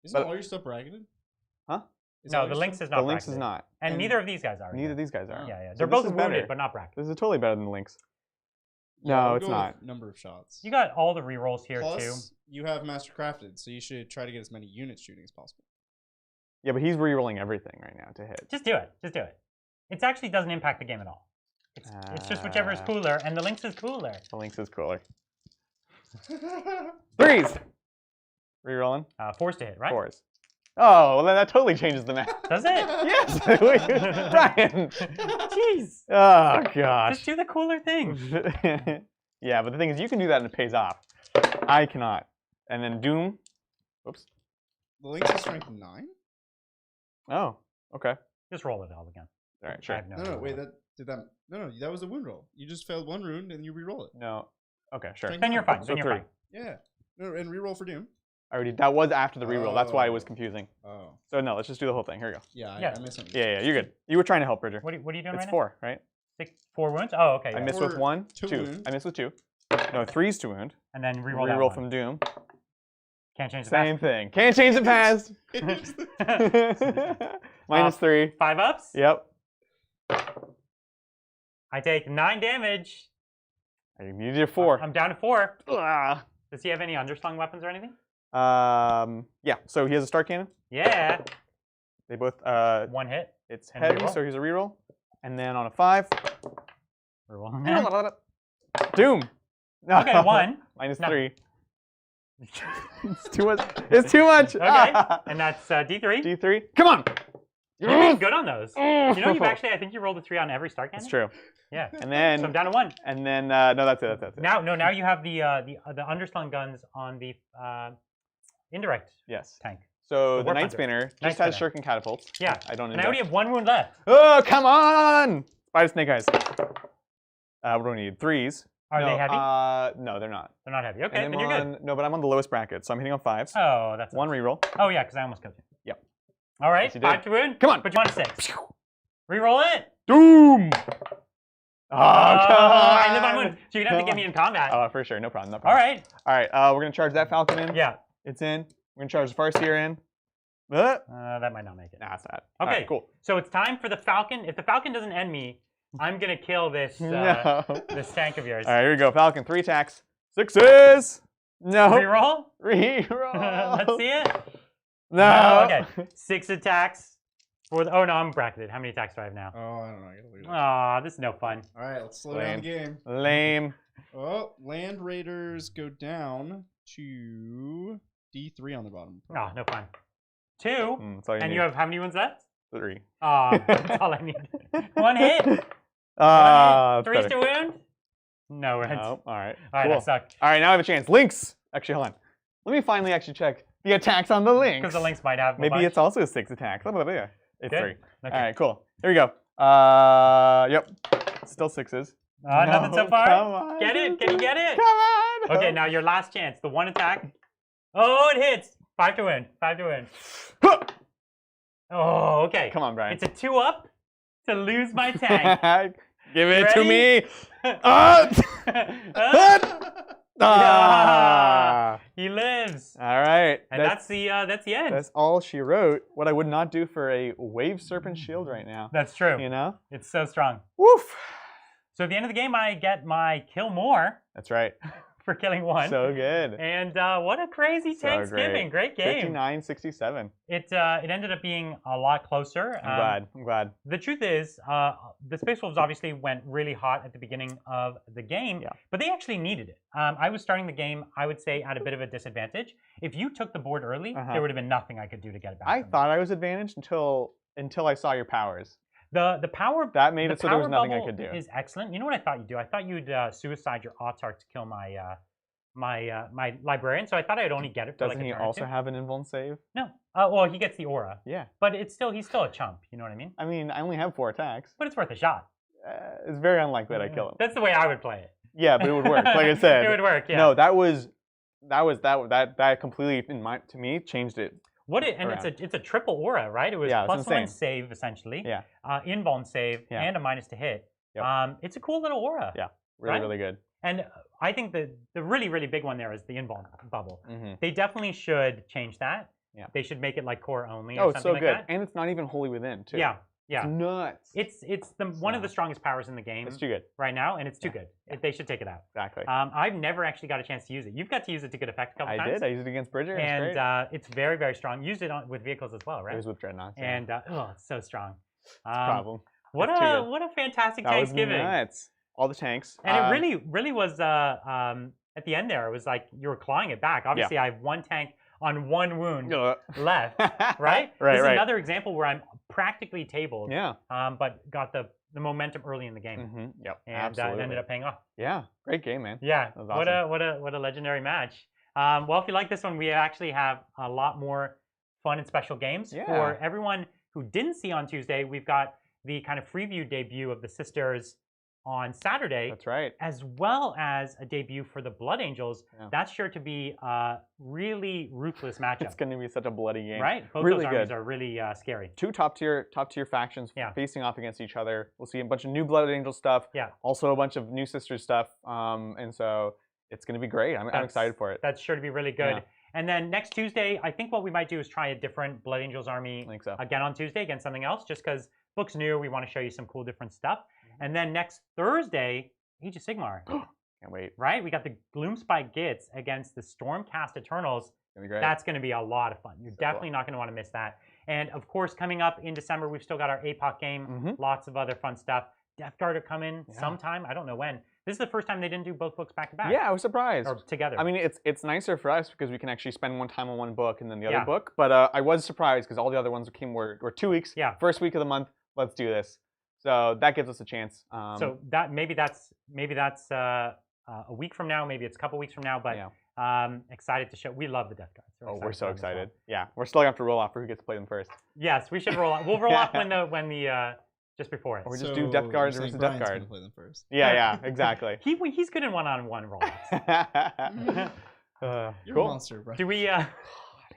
Isn't all your stuff bracketed? Huh? No, the Lynx is not. The Lynx is not. And neither of these guys are. Neither of these guys are. Yeah. So They're both wounded, but not bracketed. This is totally better than the Lynx. Yeah, no, it's not. Number of shots. You got all the rerolls here Plus, too. You have Master Crafted, so you should try to get as many units shooting as possible. Yeah, but he's rerolling everything right now to hit. Just do it. Just do it. It actually doesn't impact the game at all. It's just whichever is cooler, and the Lynx is cooler. The Lynx is cooler. 3s. Rerolling. 4s to hit, right? 4s. Oh, well then that totally changes the map. Does it? Yes. Brian. Jeez. Oh gosh. Just do the cooler thing. Yeah, but the thing is, you can do that and it pays off. I cannot. And then Doom. Oops. The Lynx is strength 9. Oh, okay. Just roll it all again. All right, sure. No, wait. That was a wound roll. You just failed 1 wound and you re-roll it. No. Okay, sure. Then you're fine. So then you're 3. fine. Yeah. No, and re-roll for Doom. That was after the reroll. That's why it was confusing. Oh. So no, let's just do the whole thing. Here we go. Yeah, I missed something. Yeah, you're good. You were trying to help, Bridger. What are you doing right now? It's 4, right? 4 wounds? Oh, okay. I missed with 1, 2. wounds. I missed with 2. No, 3's to wound. And then reroll that Reroll one. from Doom. Can't change the Same past. thing. Can't change the past. -3. 5 ups? Yep. I take 9 damage. I need you 4. I'm down to 4. Ugh. Does he have any underslung weapons or anything? Yeah. So he has a star cannon. Yeah. They both 1 hit. It's and heavy, reroll. so here's a reroll. And then on a 5, Reroll again. Doom. Okay, 1. -3. It's too much. It's too much. Okay. And that's D3. D3. Come on. You're doing good on those. You know, I think you rolled a 3 on every star cannon. That's true. Yeah. And then so I'm down to 1. And then no, that's it. That's it. Now you have the underslung guns on the indirect tank. So the Night Spinner just has shuriken catapults. Yeah. I don't. And I only have 1 wound left. Oh, come on! Spider Snake Eyes. What do we need? 3s. Are they heavy? No, they're not. They're not heavy. Okay, then you're good. No, but I'm on the lowest bracket, so I'm hitting on 5s. Oh, that's 1 reroll. Oh yeah, because I almost killed you. Yep. All right, 5 to wound. Come on. But you want a 6. Reroll it. Doom. Oh, come on. I live on wound. So you'd have to get me in combat. Oh, for sure. No problem. All right. All right. We're gonna charge that Falcon in. Yeah. It's in. We're gonna charge the Farseer in. That might not make it. Nah, it's not. Okay, right, cool. So it's time for the Falcon. If the Falcon doesn't end me, I'm gonna kill this this tank of yours. All right, here we go. Falcon, 3 attacks, 6s. No. Reroll. Reroll. Let's see it. No. Okay. 6 attacks. For the, oh no, I'm bracketed. How many attacks do I have now? Oh, I don't know. I gotta leave it. Aw, this is no fun. All right, let's slow down the game. Lame. Oh, Land Raiders go down to D3 on the bottom. Oh, no fun. 2. And you have how many wounds left? 3. That's all I need. 1 hit. 3 to wound. No, right. No. All right. All right, cool. that sucked. All right, now I have a chance. Lynx. Actually, hold on. Let me finally actually check the attacks on the Lynx. Because the Lynx might have. Maybe it's also 6 attacks. It's 3. Okay. All right, cool. Here we go. Yep. Still 6s. Nothing so far. Come on. Get it? Can you get it? Come on. Okay, now your last chance. The 1 attack. Oh, it hits. 5 to win. 5 to win. Oh, okay. Come on, Brian. It's a 2 up to lose my tank. Give it Ready? to me. He lives. All right. And that's the end. That's all she wrote. What I would not do for a Wave Serpent Shield right now. That's true. You know? It's so strong. Woof. So at the end of the game, I get my kill more. That's right. For killing 1. So good. And what a crazy Tanksgiving. Great game. 59-67. It ended up being a lot closer. I'm glad. The truth is, the Space Wolves obviously went really hot at the beginning of the game, but they actually needed it. I was starting the game, I would say, at a bit of a disadvantage. If you took the board early, there would have been nothing I could do to get it back. I thought I was advantaged until I saw your powers. The power that made it so there was nothing I could do. Is excellent. You know what I thought you'd do? I thought you'd suicide your Autarch to kill my my librarian. So I thought I'd only get it for Doesn't he also have an invuln save? No. Well, he gets the aura. Yeah. But he's still a chump. You know what I mean? I mean, I only have 4 attacks. But it's worth a shot. It's very unlikely that I kill him. That's the way I would play it. Yeah, but it would work. Like I said, it would work. Yeah. No, that completely to me changed it. It's a triple aura, right? It was +1 save essentially. Yeah. Invuln save and a minus to hit. Yep. It's a cool little aura. Yeah. Really good. And I think the really, really big one there is the invuln bubble. They definitely should change that. Yeah. They should make it like core only or something like that. Oh, it's so good. And it's not even wholly within, too. Yeah. Yeah. It's nuts. It's one of the strongest powers in the game. It's too good. Right now, and it's too good. They should take it out. Exactly. I've never actually got a chance to use it. You've got to use it to good effect a couple times. I did. I used it against Bridger. And it's very, very strong. Used it with vehicles as well, right? It was with Dreadnoughts. Yeah. And it's so strong. Problem. What a fantastic Tanksgiving. That was nuts. All the tanks. And it really was at the end there, it was like you were clawing it back. Obviously, I have 1 tank on 1 wound left, right? This is another example where I'm practically tabled, but got the momentum early in the game. Yep, and it ended up paying off. Yeah, great game, man. Yeah, that was awesome. what a legendary match. Well, if you like this one, we actually have a lot more fun and special games. For everyone who didn't see on Tuesday, we've got the kind of freeview debut of the Sisters on Saturday. That's right. As well as a debut for the Blood Angels. Yeah. That's sure to be a really ruthless matchup. It's going to be such a bloody game. Right? Both those armies are really scary. 2 top tier factions facing off against each other. We'll see a bunch of new Blood Angel stuff. Yeah. Also a bunch of new Sisters stuff. And so it's going to be great. I'm excited for it. That's sure to be really good. Yeah. And then next Tuesday, I think what we might do is try a different Blood Angels army again on Tuesday against something else, just because book's new. We want to show you some cool different stuff. And then next Thursday, Age of Sigmar. Can't wait. Right? We got the Gloomspite Gits against the Stormcast Eternals. Gonna be great. That's going to be a lot of fun. You're definitely not going to want to miss that. And of course, coming up in December, we've still got our APOC game. Lots of other fun stuff. Death Guard are coming sometime. I don't know when. This is the first time they didn't do both books back to back. Yeah, I was surprised. Or together. I mean, it's nicer for us because we can actually spend one time on one book and then the other book. But I was surprised because all the other ones were 2 weeks. Yeah. First week of the month, let's do this. So that gives us a chance. So that maybe that's a week from now, maybe it's a couple weeks from now, but excited to show. We love the Death Guards. We're so excited. Yeah, we're still gonna have to roll off for who gets to play them first. Yes, we should roll off. We'll roll off when the just before it. Or we just do Death Guard versus Death Guard. Play them first. Yeah, exactly. He's good in one-on-one roll-offs. You're a monster, bro. Do we?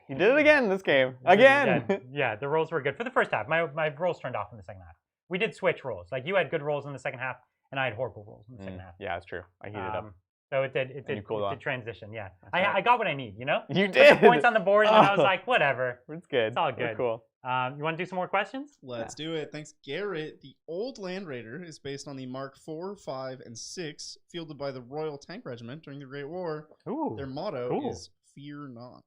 He did it again this game. Again. Yeah, the rolls were good for the first half. My rolls turned off in the second half. We did switch rolls. Like you had good rolls in the second half, and I had horrible rolls in the second half. Yeah, it's true. I heated up. So it did transition. Yeah, I got what I need. You did. Put the points on the board, and then I was like, whatever. It's good. It's all good. We're cool. You want to do some more questions? Let's do it. Thanks, Garrett. The old Land Raider is based on the Mark IV, 5, and 6, fielded by the Royal Tank Regiment during the Great War. Ooh, their motto is "Fear not."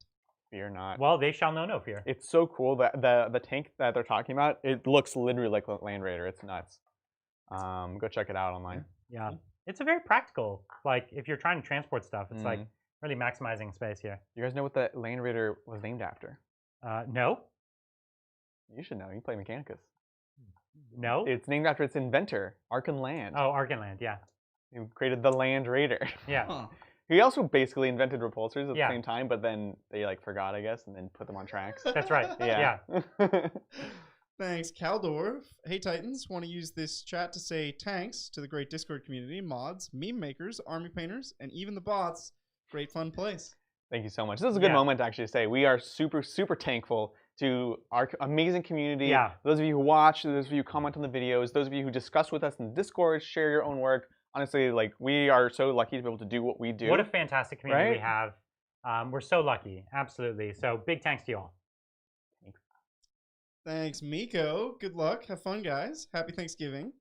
Fear not. Well, they shall know no fear. It's so cool that the tank that they're talking about, it looks literally like a Land Raider. It's nuts. Go check it out online. Yeah. It's a very practical, like if you're trying to transport stuff, it's like really maximizing space here. You guys know what the Land Raider was named after? No. You should know. You play Mechanicus. No. It's named after its inventor, Arkan Land. Oh, Arkan Land, yeah. He created the Land Raider. Yeah. Huh. He also basically invented repulsors at the same time, but then they forgot, I guess, and then put them on tracks. That's right. Yeah. Thanks, Caldorf. Hey, Titans. Want to use this chat to say thanks to the great Discord community, mods, meme makers, army painters, and even the bots. Great fun place. Thank you so much. This is a good moment to actually say we are super, super thankful to our amazing community. Yeah. Those of you who watch, those of you who comment on the videos, those of you who discuss with us in Discord, share your own work. Honestly, we are so lucky to be able to do what we do. What a fantastic community we have. We're so lucky. Absolutely. So big thanks to you all. Thanks, Miko. Good luck. Have fun, guys. Happy Thanksgiving.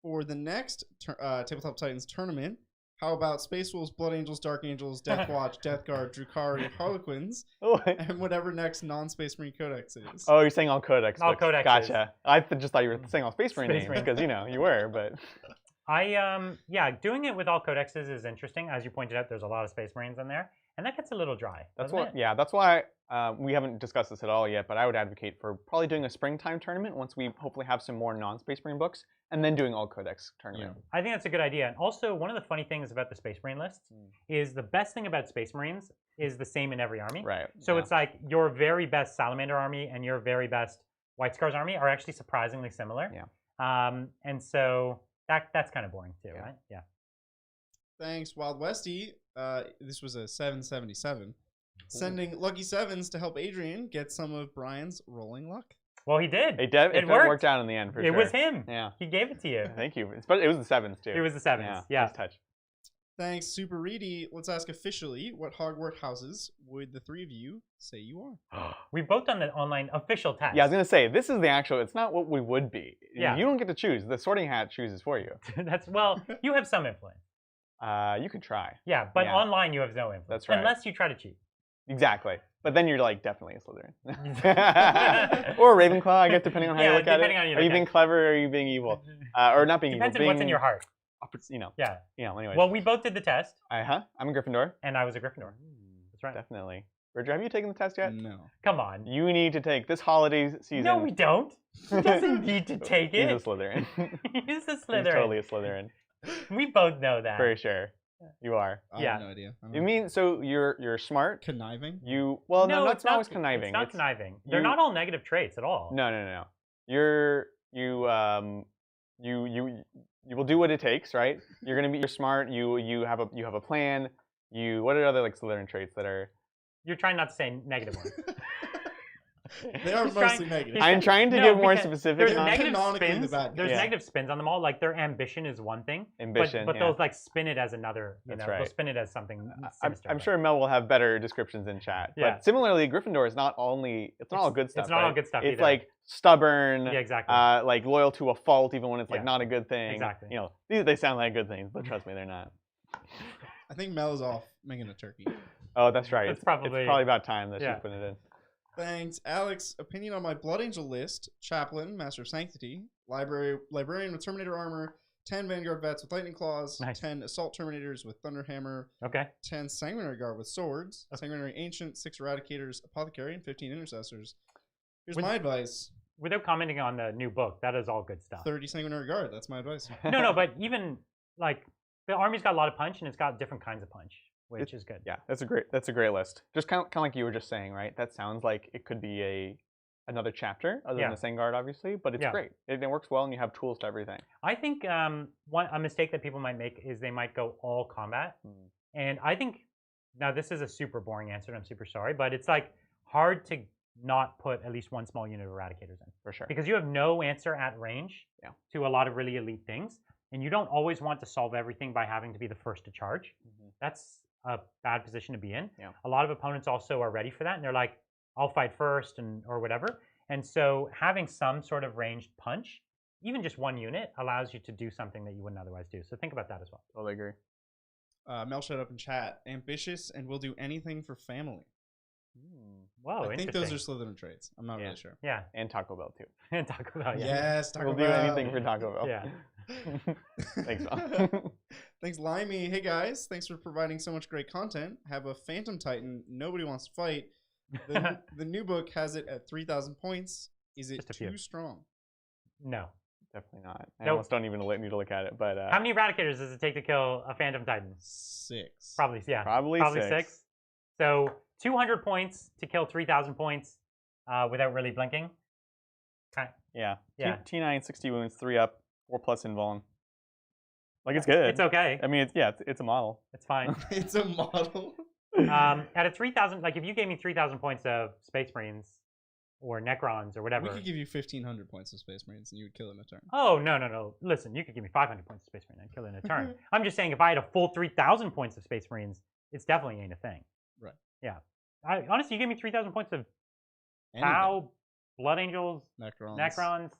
For the next Tabletop Titans tournament, how about Space Wolves, Blood Angels, Dark Angels, Death Watch, Death Guard, Drukhari, Harlequins, and whatever next non-Space Marine Codex it is? Oh, you're saying all Codex. All Codexes. Gotcha. I just thought you were saying all Space Marine names because, you were, but... doing it with all codexes is interesting. As you pointed out, there's a lot of Space Marines in there, and that gets a little dry. That's why we haven't discussed this at all yet, but I would advocate for probably doing a springtime tournament once we hopefully have some more non-Space Marine books, and then doing all codex tournament. Yeah. I think that's a good idea. And also, one of the funny things about the Space Marine lists is the best thing about Space Marines is the same in every army. Right. So it's like your very best Salamander army and your very best White Scars army are actually surprisingly similar. Yeah. And so that's kind of boring too, right? Yeah. Thanks, Wild Westy. This was a 777. Sending lucky sevens to help Adrian get some of Brian's rolling luck. Well, he did. It worked out in the end for sure. It was him. Yeah. He gave it to you. Thank you. But it was the sevens too. It was the sevens. Yeah. Nice touch. Thanks, Super Reedy. Let's ask officially, what Hogwarts houses would the three of you say you are? We've both done the online official test. Yeah, I was gonna say this is the actual. It's not what we would be. Yeah. You don't get to choose. The Sorting Hat chooses for you. You have some influence. You could try. Yeah, but online you have no influence. That's right. Unless you try to cheat. Exactly. But then you're definitely a Slytherin. Or a Ravenclaw, I guess, depending on how you look at it. Are you being clever or are you being evil? Or not being evil. Depends on what's in your heart. Yeah. Anyways. Well, we both did the test. I'm a Gryffindor. And I was a Gryffindor. That's right. Definitely. Roger, have you taken the test yet? No. Come on. You need to take this holiday season. No, we don't. He doesn't need to take it. He's a Slytherin. He's a Slytherin. He's totally a Slytherin. We both know that. For sure. You are. I have no idea. You mean so you're smart? Conniving? No, it's not always conniving. It's not conniving. They're not all negative traits at all. No. You will do what it takes, right? You're smart. You have a plan. What are other Slytherin traits that are? You're trying not to say negative ones. They are mostly negative. I'm trying to give more specifics. There's negative spins. There's negative spins on them all. Their ambition is one thing. But they'll spin it as another. They'll spin it as something sinister. I'm sure Mel will have better descriptions in chat. Yeah. But similarly, Gryffindor is not only. It's not all good stuff. It's not all good stuff. It's either. Stubborn. Yeah, exactly. Loyal to a fault, even when it's not a good thing. Exactly. They sound like good things, but trust me, they're not. I think Mel is off making a turkey. Oh, that's right. It's probably about time that she's putting it in. Thanks. Alex, opinion on my Blood Angel list: Chaplain, Master of Sanctity, Librarian with Terminator armor, 10 Vanguard Vets with Lightning Claws, Nice. 10 Assault Terminators with Thunderhammer, Okay. 10 Sanguinary Guard with Swords, Sanguinary Ancient, 6 Eradicators, Apothecary, and 15 Intercessors. Here's my advice. Without commenting on the new book, that is all good stuff. 30 Sanguinary Guard, that's my advice. No, but even, like, the army's got a lot of punch, and it's got different kinds of punch, which is good. Yeah, that's a great list. Just kind of like you were just saying, right? That sounds like it could be another chapter other than the Sangard, obviously, but it's great. It works well, and you have tools to everything. I think a mistake that people might make is they might go all combat, and I think now this is a super boring answer, and I'm super sorry, but it's like hard to not put at least one small unit of Eradicators in. For sure. Because you have no answer at range to a lot of really elite things, and you don't always want to solve everything by having to be the first to charge. That's a bad position to be in. A lot of opponents also are ready for that, and they're like, I'll fight first or whatever. And so having some sort of ranged punch, even just one unit, allows you to do something that you wouldn't otherwise do. So think about that as well. Totally agree. Mel showed up in chat. Ambitious and will do anything for family. Whoa, I think those are Slytherin traits. I'm not really sure. Yeah. And Taco Bell, too. And Taco Bell, Yes, Taco Bell. We'll do anything for Taco Bell. Yeah. Thanks, Mel. Thanks, Limey. Hey, guys. Thanks for providing so much great content. Have a Phantom Titan nobody wants to fight. The new book has it at 3,000 points. Is it too strong? No. Definitely not. I almost don't even need to look at it. But how many Eradicators does it take to kill a Phantom Titan? 6. Probably, yeah. Probably 6. So 200 points to kill 3,000 points without really blinking. Yeah. T9, 60 wounds, 3 up, 4+ invuln. Like, it's good. It's okay. I mean, it's a model. It's fine. It's a model. At a 3,000, like if you gave me 3,000 points of Space Marines or Necrons or whatever. We could give you 1,500 points of Space Marines and you would kill in a turn. Oh, no. Listen, you could give me 500 points of Space Marine and kill it in a turn. I'm just saying if I had a full 3,000 points of Space Marines, it's definitely ain't a thing. Right. Yeah. Honestly, you gave me 3,000 points of Tau, Blood Angels, Necrons.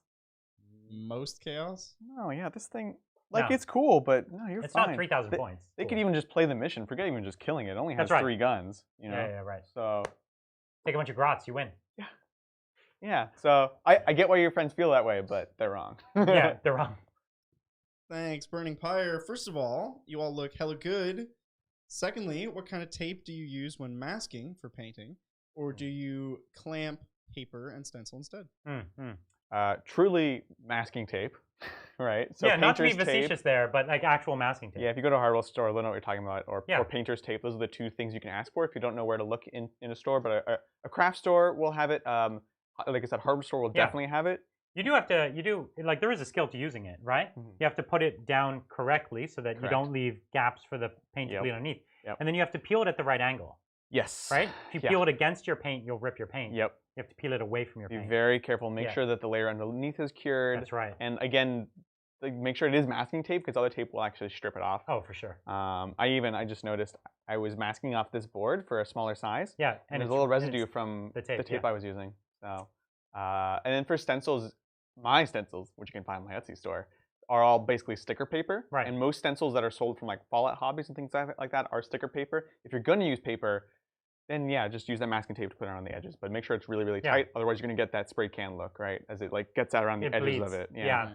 Most Chaos? No, yeah, this thing... Like, it's cool, but no, you're fine. It's not 3,000 points. They could even just play the mission. Forget even just killing it. It only has 3 guns. You know? Yeah, right. So take a bunch of grots, you win. Yeah. So I get why your friends feel that way, but they're wrong. Yeah, they're wrong. Thanks, Burning Pyre. First of all, you all look hella good. Secondly, what kind of tape do you use when masking for painting? Or do you clamp paper and stencil instead? Truly masking tape. Right. So yeah, not to be facetious there, but like actual masking tape. Yeah, if you go to a hardware store, they'll know what you're talking about, or painter's tape. Those are the 2 things you can ask for if you don't know where to look in a store. But a craft store will have it. Like I said, hardware store will definitely have it. You do have to. Like there is a skill to using it, right? You have to put it down correctly so that you don't leave gaps for the paint to bleed underneath. And then you have to peel it at the right angle. Yes. Right. If you peel it against your paint, you'll rip your paint. Yep. You have to peel it away from your paint. Be very careful. Make sure that the layer underneath is cured. That's right. And again, make sure it is masking tape because other tape will actually strip it off. Oh, for sure. I just noticed I was masking off this board for a smaller size. Yeah. And there's a little residue from the tape I was using. So, and then for stencils, my stencils, which you can find in my Etsy store, are all basically sticker paper. Right. And most stencils that are sold from like Fallout hobbies and things like that are sticker paper. If you're going to use paper, then just use that masking tape to put it on the edges. But make sure it's really, really tight. Otherwise, you're going to get that spray can look, right? As it like gets out around the edges of it. Yeah.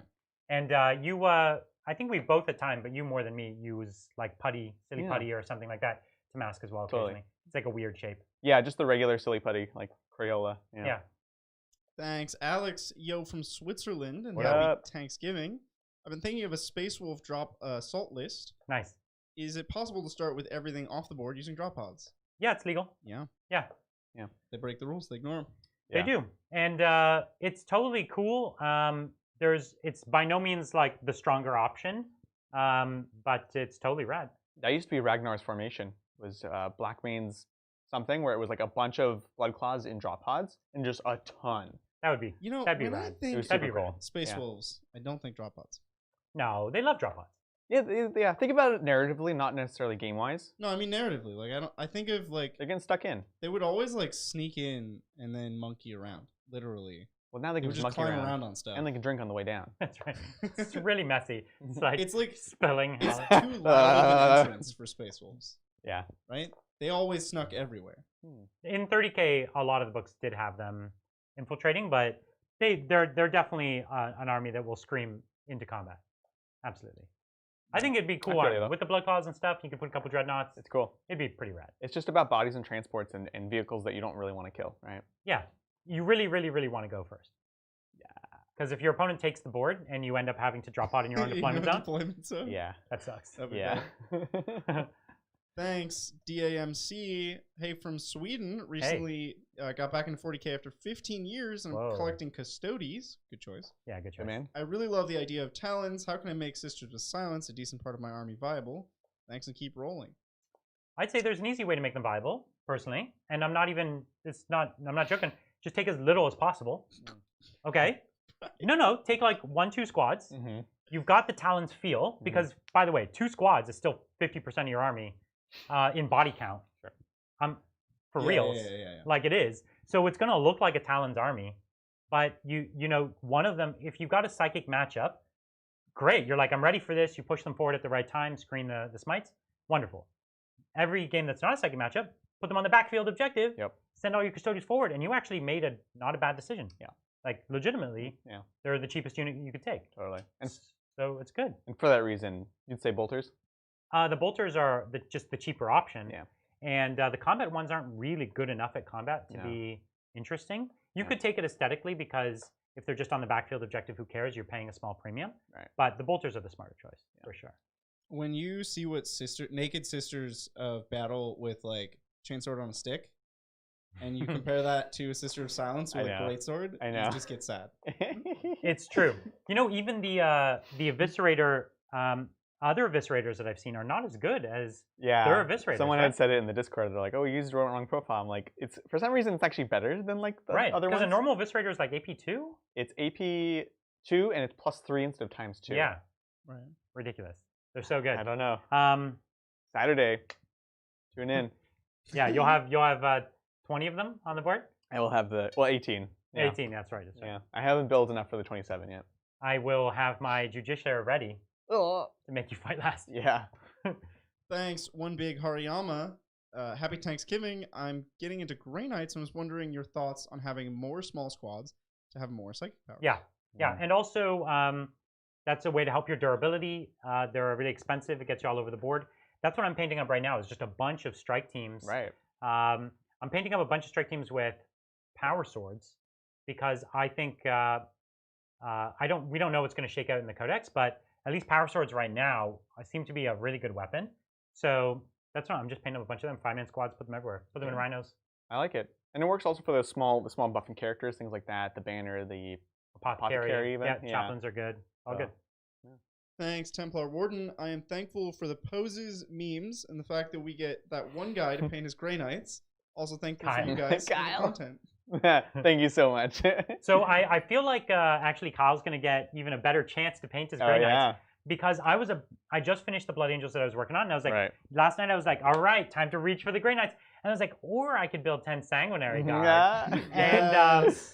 And you, I think we both at time, but you more than me, use like putty, silly putty or something like that to mask as well occasionally. It's like a weird shape. Yeah, just the regular silly putty, like Crayola. Yeah. Thanks, Alex. Yo from Switzerland and happy Tanksgiving. I've been thinking of a Space Wolf drop salt list. Nice. Is it possible to start with everything off the board using drop pods? Yeah, it's legal. Yeah. They break the rules. They ignore them. They do. And it's totally cool. It's by no means like the stronger option, but it's totally rad. That used to be Ragnar's formation. It was Blackmane's something where it was like a bunch of blood claws in drop pods and just a ton. That would be, that'd be when rad. I think that'd be cool. Space Wolves, I don't think drop pods. No, they love drop pods. Yeah. Think about it narratively, not necessarily game wise. No, I mean narratively. Like I think of like they're getting stuck in. They would always like sneak in and then monkey around, literally. Well, now they can just monkey climb around on stuff, and they can drink on the way down. That's right. It's really messy. It's like spelling. It's too loud of an entrance for Space Wolves. Yeah. Right. They always snuck everywhere. In 30K, a lot of the books did have them infiltrating, but they're definitely an army that will scream into combat. Absolutely. I think it'd be cool with the blood claws and stuff. You could put a couple dreadnoughts. It's cool. It'd be pretty rad. It's just about bodies and transports and vehicles that you don't really want to kill, right? Yeah, you really, really, really want to go first. Yeah, because if your opponent takes the board and you end up having to drop out in your own deployment zone, yeah, that sucks. Yeah. Thanks, DAMC. Hey, from Sweden, recently got back into 40K after 15 years, and I'm collecting Custodes. Good choice. Yeah, good choice. Man. I really love the idea of talons. How can I make Sisters of Silence a decent part of my army viable? Thanks, and keep rolling. I'd say there's an easy way to make them viable, personally, and I'm not joking. Just take as little as possible. Okay? No, take like 1-2 squads. You've got the talons feel, because, by the way, 2 squads is still 50% of your army in body count. For reals, like it is. So it's going to look like a talons army, but you know, one of them, if you've got a psychic matchup, great. You're like, I'm ready for this. You push them forward at the right time, screen the smites. Wonderful. Every game that's not a psychic matchup, put them on the backfield objective, send all your custodians forward, and you actually made not a bad decision. Yeah. Like, legitimately, they're the cheapest unit you could take. Totally. And so it's good. And for that reason, you'd say bolters? The bolters are just the cheaper option. Yeah. And the combat ones aren't really good enough at combat to be interesting. You could take it aesthetically, because if they're just on the backfield objective, who cares? You're paying a small premium. Right. But the bolters are the smarter choice, for sure. When you see what naked sisters of battle with like chainsword on a stick, and you compare that to a Sister of Silence with a greatsword, you just get sad. It's true. You know, even the Eviscerator, other Eviscerators that I've seen are not as good as their Eviscerators. Someone had said it in the Discord. They're like, "Oh, you used the wrong profile." I'm like, "It's for some reason it's actually better than like the other ones." Because a normal Eviscerator is like AP2. It's AP2 and it's +3 instead of ×2. Yeah, ridiculous. They're so good. I don't know. Saturday, tune in. Yeah, you'll have 20 of them on the board. I will have 18. Yeah. 18, that's right. Yeah, I haven't built enough for the 27 yet. I will have my Judiciary ready to make you fight last. Yeah. Thanks, one big Hariyama. Happy Thanksgiving. I'm getting into Grey Knights and was wondering your thoughts on having more small squads to have more psychic power. Yeah, and also that's a way to help your durability. They're really expensive. It gets you all over the board. That's what I'm painting up right now, is just a bunch of strike teams. Right. I'm painting up a bunch of strike teams with power swords, because I think we don't know what's going to shake out in the codex, but at least power swords right now seem to be a really good weapon. So that's why I'm just painting up a bunch of them. 5-man squads, put them everywhere. Put them in rhinos. I like it, and it works also for the small buffing characters, things like that. The banner, the apothecary even. Yeah, chaplains are good. All good. Yeah. Thanks, Templar Warden. I am thankful for the poses, memes, and the fact that we get that one guy to paint his Grey Knights. Also thankful for you guys for the content. Thank you so much. So I feel like actually Kyle's going to get even a better chance to paint his Grey Knights, because I just finished the Blood Angels that I was working on, and I was like, last night I was like, all right, time to reach for the Grey Knights. And I was like, or I could build 10 Sanguinary Guard. And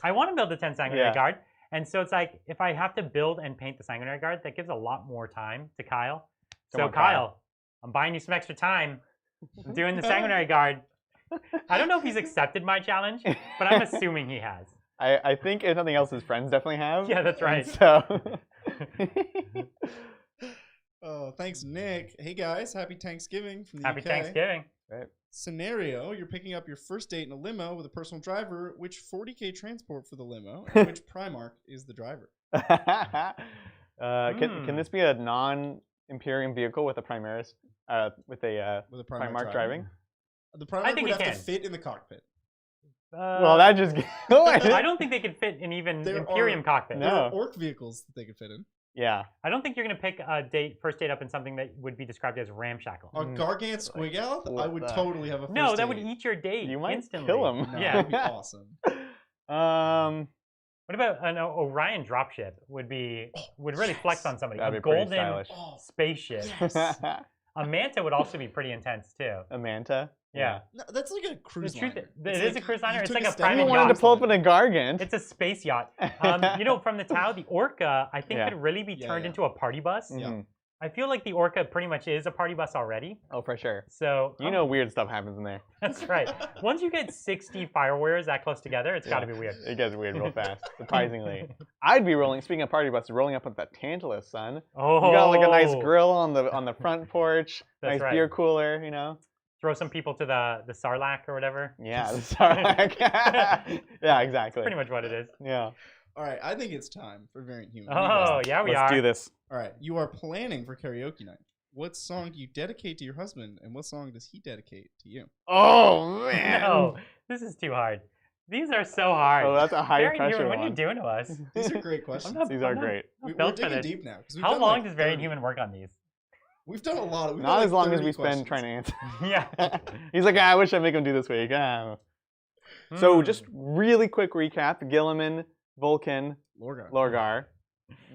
I want to build the 10 Sanguinary Guard. And so it's like, if I have to build and paint the Sanguinary Guard, that gives a lot more time to Kyle. So Kyle, I'm buying you some extra time. I'm doing the Sanguinary Guard. I don't know if he's accepted my challenge, but I'm assuming he has. I think if nothing else, his friends definitely have. Yeah, that's right. So. Oh, thanks, Nick. Hey guys, happy Thanksgiving from the Happy UK. Thanksgiving. Right. Scenario: you're picking up your first date in a limo with a personal driver. Which 40K transport for the limo, and which Primarch is the driver? Can this be a non-Imperium vehicle with a Primaris, with a Primarch driving? The Primarch would have to fit in the cockpit. Well, that just. I don't think they could fit in even Imperium cockpit. There are orc vehicles that they could fit in. Yeah. I don't think you're going to pick a first date up in something that would be described as ramshackle. A Gargant Squig-Elf? I would totally have a first date. No, that would eat your date. You might instantly. kill him. No, that'd be awesome. What about an Orion dropship? Would really flex on somebody. That'd a be pretty golden stylish. spaceship. Yes. A manta would also be pretty intense too. A manta? Yeah. No, that's like a cruise liner. It is a cruise liner. It's like a I private wanted yacht. to pull up in a Gargant. It's a space yacht. You know, from the Tau, the Orca, I think could really be turned into a party bus. Yeah. I feel like the Orca pretty much is a party bus already. Oh, for sure. So you know weird stuff happens in there. That's right. Once you get 60 fire warriors that close together, it's got to be weird. It gets weird real fast, surprisingly. I'd be rolling. Speaking of party buses, rolling up with that Tantalus, son. Oh, you got like a nice grill on the front porch, nice right. beer cooler, you know. Throw some people to the Sarlacc or whatever. Yeah, the Sarlacc. Yeah, exactly. That's pretty much what it is. Yeah. All right, I think it's time for Variant Human. Oh, yeah, we are. Let's do this. All right, you are planning for karaoke night. What song do you dedicate to your husband, and what song does he dedicate to you? Oh, man. No, this is too hard. These are so hard. Oh, that's a high pressure Human, one. What are you doing to us? These are great questions. These are great. We're digging deep now. How long does Variant Human work on these? We've done a lot. Not as long as we spend trying to answer. Yeah. He's like, I wish I'd make him do this week. So just really quick recap. Gilliman, Vulcan, Lorgar.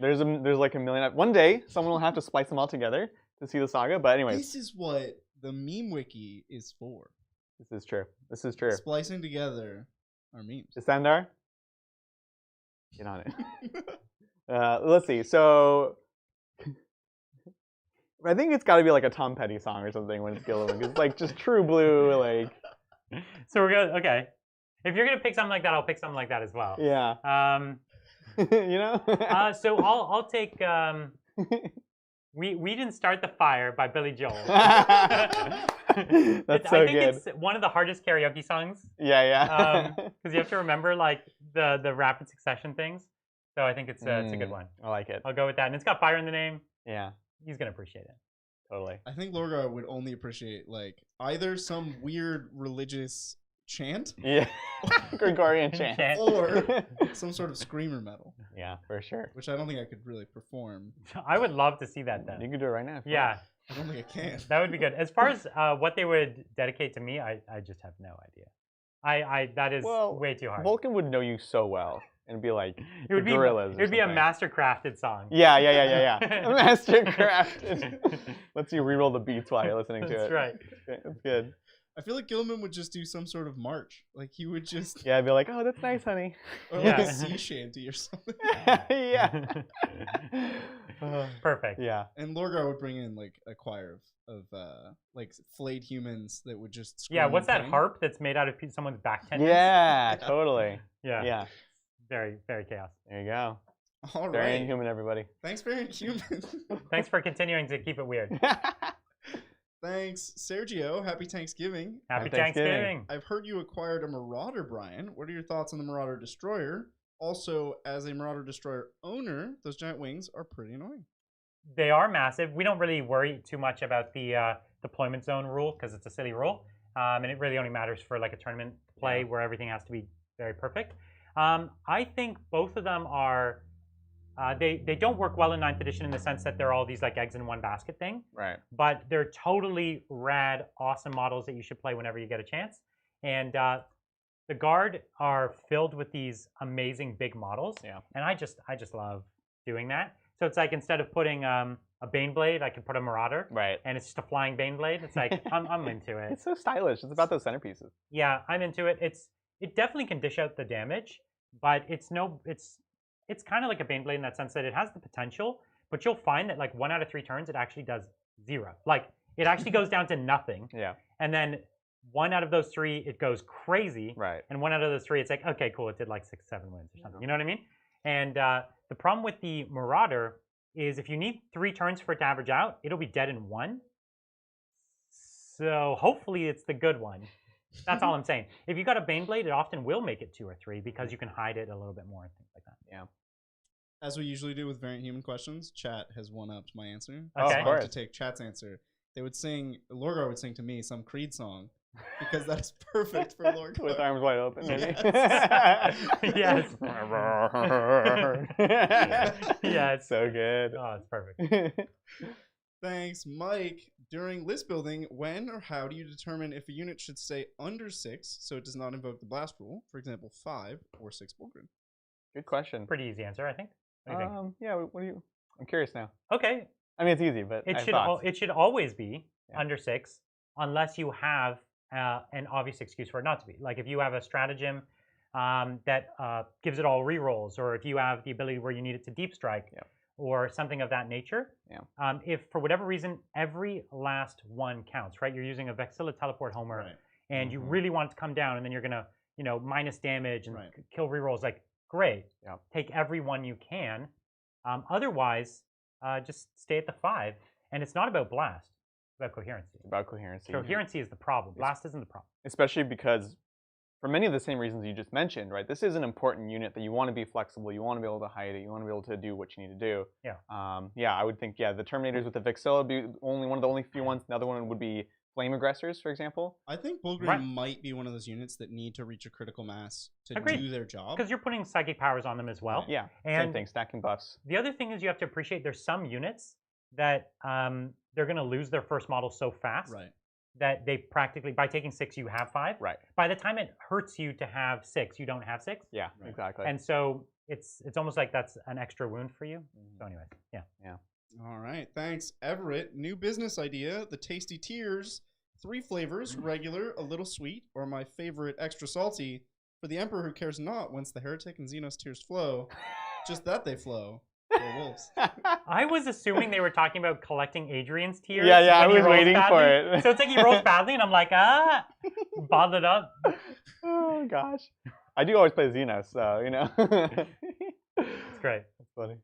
There's like a million. One day, someone will have to splice them all together to see the saga. But anyways. This is what the meme wiki is for. This is true. This is true. Splicing together our memes. Descendar? Get on it. Let's see. So I think it's got to be like a Tom Petty song or something when it's Gilliman. It's like just true blue, like. So we're good. Okay. If you're gonna pick something like that, I'll pick something like that as well. Yeah. You know. So I'll take. We didn't start the fire by Billy Joel. That's so good. I think it's one of the hardest karaoke songs. Yeah. Because you have to remember like the rapid succession things. So I think it's a good one. I like it. I'll go with that, and it's got fire in the name. Yeah. He's gonna appreciate it. Totally. I think Lorgar would only appreciate like either some weird religious chant, yeah, Gregorian chant, or some sort of screamer metal. Yeah, for sure. Which I don't think I could really perform. I would love to see that then. You could do it right now. Yeah. I don't think I can. That would be good. As far as what they would dedicate to me, I just have no idea. That is way too hard. Vulcan would know you so well and be like, it would be gorillas. It would be a master crafted song. Yeah. Master crafted. Lets you reroll the beats while you're listening to it. That's right. That's good. I feel like Gilliman would just do some sort of march. Like he would just I'd be like, oh, that's nice, honey. Or like a sea shanty or something. Yeah. Perfect. Yeah. And Lorgar would bring in like a choir of like flayed humans that would just scream. Yeah, what's that harp that's made out of someone's back tendons? Yeah, totally. Yeah. Very, very chaos. There you go. All right. Very inhuman, everybody. Thanks, very inhuman. Thanks for continuing to keep it weird. Thanks, Sergio. Happy Tanksgiving. Happy Thanksgiving. I've heard you acquired a Marauder, Brian. What are your thoughts on the Marauder Destroyer? Also, as a Marauder Destroyer owner, those giant wings are pretty annoying. They are massive. We don't really worry too much about the deployment zone rule because it's a silly rule. And it really only matters for like a tournament play where everything has to be very perfect. I think both of them are... they don't work well in 9th edition in the sense that they're all these like eggs in one basket thing. Right. But they're totally rad, awesome models that you should play whenever you get a chance. And the Guard are filled with these amazing big models. Yeah. And I just love doing that. So it's like instead of putting a Baneblade, I can put a Marauder. Right. And it's just a flying Baneblade. It's like I'm into it. It's so stylish. It's about those centerpieces. Yeah, I'm into it. It definitely can dish out the damage, but it's kind of like a Baneblade in that sense that it has the potential, but you'll find that like 1 out of 3 turns, it actually does 0. Like it actually goes down to nothing. Yeah. And then 1 out of those 3, it goes crazy. Right. And 1 out of those 3, it's like, okay, cool, it did like 6, 7 wins or something. You know what I mean? And the problem with the Marauder is if you need 3 turns for it to average out, it'll be dead in 1. So hopefully it's the good one. That's all I'm saying. If you got a Baneblade, it often will make it 2 or 3 because you can hide it a little bit more and things like that. Yeah. As we usually do with Variant Human questions, chat has one-upped my answer. Okay. So I have to take chat's answer. They would sing, Lorgar would sing to me some Creed song because that is perfect for Lorgar. With arms wide open, maybe. Yes. Yeah, it's so good. Oh, it's perfect. Thanks, Mike. During list building, when or how do you determine if a unit should stay under 6 so it does not invoke the blast rule? For example, 5 or 6 Bulgrin. Good question. Pretty easy answer, I think. What do you think? Yeah. What do you? I'm curious now. Okay. I mean, it's easy, but it should always be under 6 unless you have an obvious excuse for it not to be. Like if you have a stratagem that gives it all rerolls, or if you have the ability where you need it to deep strike, or something of that nature. Yeah. If for whatever reason every last one counts, right? You're using a Vexilla Teleport Homer, and you really want it to come down, and then you're gonna, minus damage and kill rerolls. Like, great. Yeah. Take every one you can. Otherwise, just stay at the 5. And it's not about blast. It's about coherency. It's about coherency. Coherency is the problem. Blast isn't the problem. Especially because, for many of the same reasons you just mentioned, right? This is an important unit that you want to be flexible. You want to be able to hide it. You want to be able to do what you need to do. Yeah. Yeah, I would think, the Terminators with the Vexilla would be one of the only few ones. Another one would be Flame Aggressors, for example. I think Bullgreen might be one of those units that need to reach a critical mass to do their job. Because you're putting psychic powers on them as well. Yeah, and same thing, stacking buffs. The other thing is you have to appreciate there's some units that they're going to lose their first model so fast that they practically, by taking 6, you have 5. Right. By the time it hurts you to have 6, you don't have 6. Yeah, exactly. And so it's almost like that's an extra wound for you. So anyways, yeah. All right, thanks, Everett. New business idea: the Tasty Tears. 3 flavors: regular, a little sweet, or my favorite, extra salty. For the Emperor who cares not whence the heretic and Xenos tears flow, just that they flow. Wolves. I was assuming they were talking about collecting Adrian's tears. Yeah, I was waiting for it. So it's like he rolls badly, and I'm like, bothered up. Oh gosh, I do always play Xenos, so It's great. That's funny.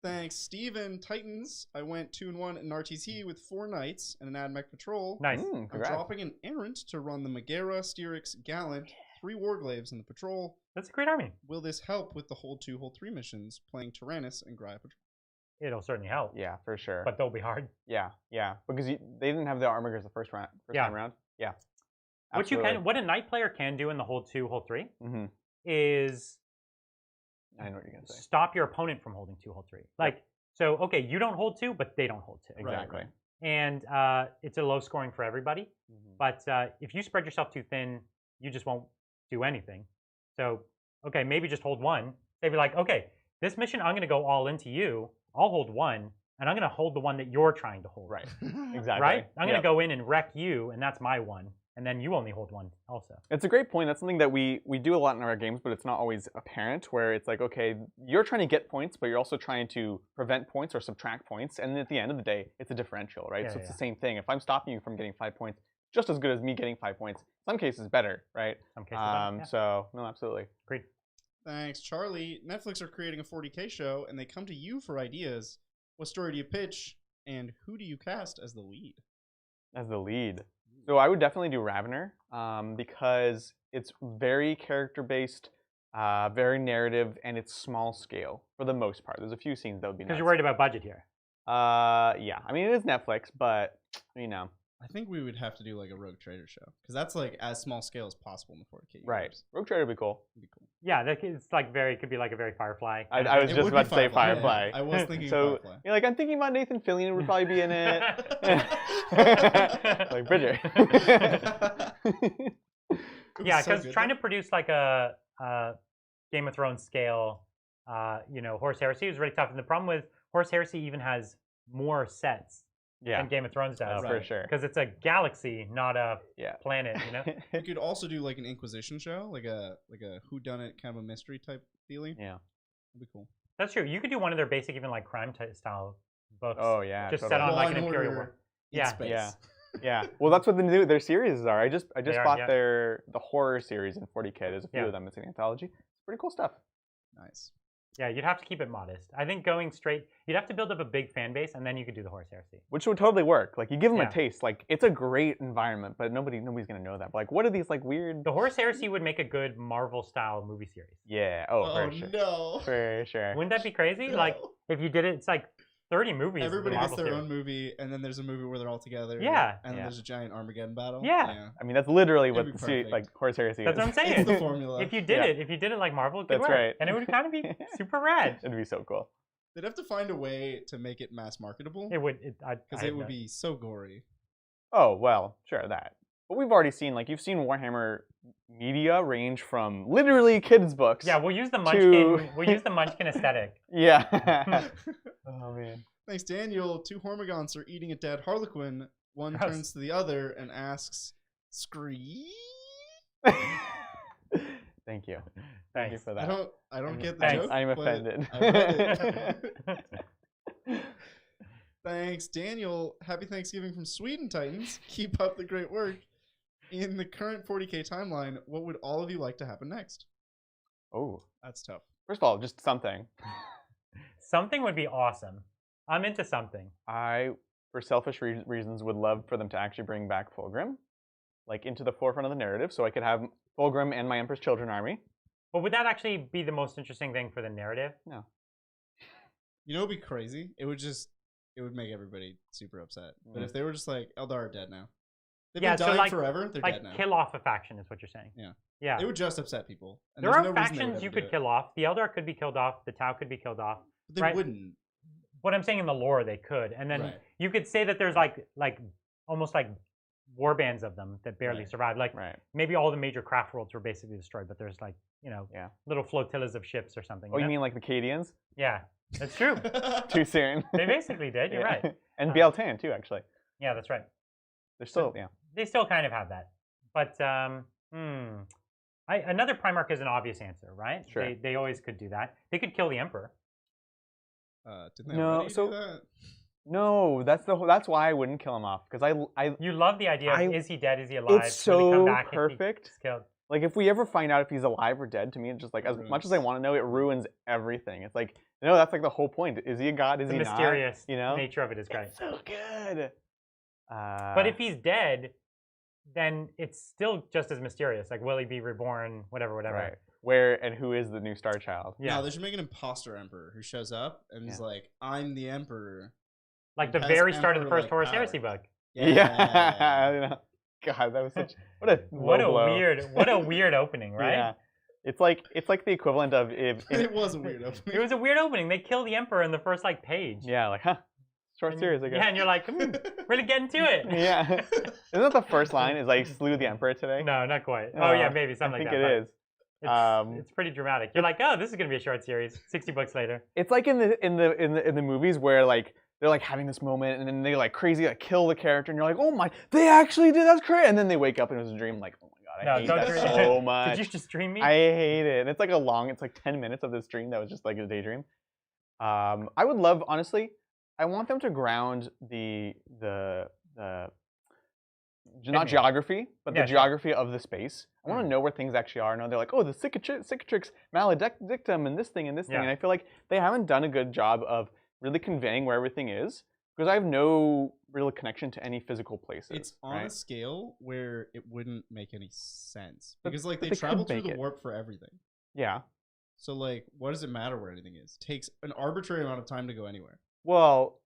Thanks, Steven. Titans. I went 2-1 in RTT with 4 knights and an AdMech patrol. Nice. I'm dropping an errant to run the Megara, Styrex, Gallant, 3 Warglaves in the patrol. That's a great army. Will this help with the Hold 2, Hold 3 missions, playing Tyrannus and Gaia patrol? It'll certainly help. Yeah, for sure. But they'll be hard. Yeah, because they didn't have the armigers the first time around. Yeah. Absolutely. What a knight player can do in the Hold 2, Hold 3 is, I know what you're gonna say. Stop your opponent from holding 2, Hold 3. Like, so okay, you don't hold 2, but they don't hold 2. Exactly. And it's a low scoring for everybody. But if you spread yourself too thin, you just won't do anything. So okay, maybe just hold 1. They'd be like, okay, this mission I'm gonna go all into you. I'll hold 1, and I'm gonna hold the one that you're trying to hold. Right. Exactly. Right? I'm gonna go in and wreck you, and that's my 1. And then you only hold 1 also. It's a great point. That's something that we do a lot in our games, but it's not always apparent, where it's like, okay, you're trying to get points, but you're also trying to prevent points or subtract points. And at the end of the day, it's a differential, right? So it's the same thing. If I'm stopping you from getting 5 points, just as good as me getting 5 points. Some cases better, right? Some cases better, So, no, absolutely. Agreed. Thanks, Charlie. Netflix are creating a 40K show, and they come to you for ideas. What story do you pitch, and who do you cast as the lead? As the lead. So I would definitely do Ravener, because it's very character-based, very narrative, and it's small scale for the most part. There's a few scenes that would be nuts. Because you're worried about budget here. Yeah. I mean, it is Netflix, but, I think we would have to do like a Rogue Trader show, because that's like as small scale as possible in the 40K. Right. Rogue Trader would be cool. Yeah, it's like could be like a very Firefly. I was just about to say Firefly. Yeah. I was thinking Firefly. You're like, I'm thinking about Nathan Fillion would probably be in it. Like Bridger. Yeah, because trying to produce like a Game of Thrones scale, Horus Heresy was really tough. And the problem with Horus Heresy even has more sets than Game of Thrones does. For sure. Because it's a galaxy, not a planet, You could also do like an Inquisition show, like a whodunit kind of a mystery type feeling. Yeah. That'd be cool. That's true. You could do one of their basic, even like crime type style books. Oh, yeah. Just set on like an Imperial War. Yeah. Space. Yeah. Well, that's what their series are. I just bought the horror series in 40K. There's a few of them. It's an anthology. It's pretty cool stuff. Nice. Yeah, you'd have to keep it modest. I think going straight, you'd have to build up a big fan base, and then you could do the Horus Heresy. Which would totally work. Like, you give them a taste. Like, it's a great environment, but nobody's gonna know that. But, like, what are these like weird? The Horus Heresy would make a good Marvel-style movie series. Yeah. Oh, for sure. No. For sure. Wouldn't that be crazy? No. Like, if you did it, it's like 30 movies. Everybody gets their own movie, and then there's a movie where they're all together. Yeah. And then there's a giant Armageddon battle. Yeah. I mean, that's literally what It'd be like Horus Heresy That's is. what I'm saying. It's the formula. If you did it like Marvel, it could That's work. right. And it would kind of be super rad. It'd be so cool. They'd have to find a way to make it mass marketable. It would. Because it would be so gory. Oh, well, sure, that. But we've already seen, like, you've seen Warhammer media range from literally kids' books. Yeah, we'll use the Munchkin. We'll use the Munchkin aesthetic. Yeah. Oh, man. Thanks, Daniel. 2 Hormagaunts are eating a dead Harlequin. One Gross. turns to the other and asks, "Scream?" Thank you. Thanks. Thank you for that. I don't get the Thanks. joke. I'm but offended. I read it. Thanks, Daniel. Happy Thanksgiving from Sweden, Titans. Keep up the great work. In the current 40K timeline, what would all of you like to happen next? Oh, that's tough. First of all, just something. Something would be awesome. I'm into something. I, for selfish reasons, would love for them to actually bring back Fulgrim, like into the forefront of the narrative, so I could have Fulgrim and my Emperor's Children army. But would that actually be the most interesting thing for the narrative? No. You know, it'd be crazy. It would make everybody super upset. But if they were just like, Eldar are dead now. They've been dying forever. They're dead now. Kill off a faction is what you're saying. Yeah. Yeah. It would just upset people. And there are factions you could kill off. The Eldar could be killed off. The Tau could be killed off. But they wouldn't. What I'm saying in the lore, they could. And then you could say that there's like almost like war bands of them that barely survived. Like maybe all the major craft worlds were basically destroyed, but there's like, you know, little flotillas of ships or something. Oh, you mean like the Cadians? Yeah, that's true. Too soon. They basically did. You're right. And Bieltan too, actually. Yeah, that's right. They're still, They still kind of have that. But another Primarch is an obvious answer, right? Sure. They always could do that. They could kill the Emperor. Didn't they already do that? No, that's why I wouldn't kill him off, because You love the idea of is he dead, is he alive? It's so come back perfect. Killed? Like if we ever find out if he's alive or dead, to me it's just like as much as I want to know, it ruins everything. It's like that's like the whole point. Is he a god? Is he not? The mysterious You nature of it is great. It's so good. But if he's dead, then it's still just as mysterious. Like, will he be reborn? Whatever. Right. Where and who is the new Star Child? Yeah, no, they should make an impostor emperor who shows up and is like, "I'm the emperor." Like the very start of the first Horus Heresy book. Yeah. God, that was such what a weird opening, right? Yeah. It's like the equivalent of if it was a weird opening. It was a weird opening. They kill the Emperor in the first page. Yeah, like short series, I guess. Yeah, and you're like, really getting to it. Yeah. Isn't that the first line? Is like slew the Emperor today? No, not quite. Oh yeah, maybe something like that. I think it is. It's pretty dramatic. You're like, oh, this is gonna be a short series. 60 books later. It's like in the movies where like they're like having this moment and then they like crazy kill the character and you're like, oh my, they actually did, that's crazy. And then they wake up and it was a dream. Like, oh my god, I hate that so much. Did you just dream me? I hate it. And it's like it's like 10 minutes of this dream that was just like a daydream. I would love, honestly, I want them to ground the not geography, but the geography of the space. I want to know where things actually are. And they're like, oh, the cicatrix maledictum and this thing and this thing. And I feel like they haven't done a good job of really conveying where everything is, because I have no real connection to any physical places. It's on a scale where it wouldn't make any sense, because like they travel through the warp for everything. Yeah. So like, what does it matter where anything is? It takes an arbitrary amount of time to go anywhere. Well,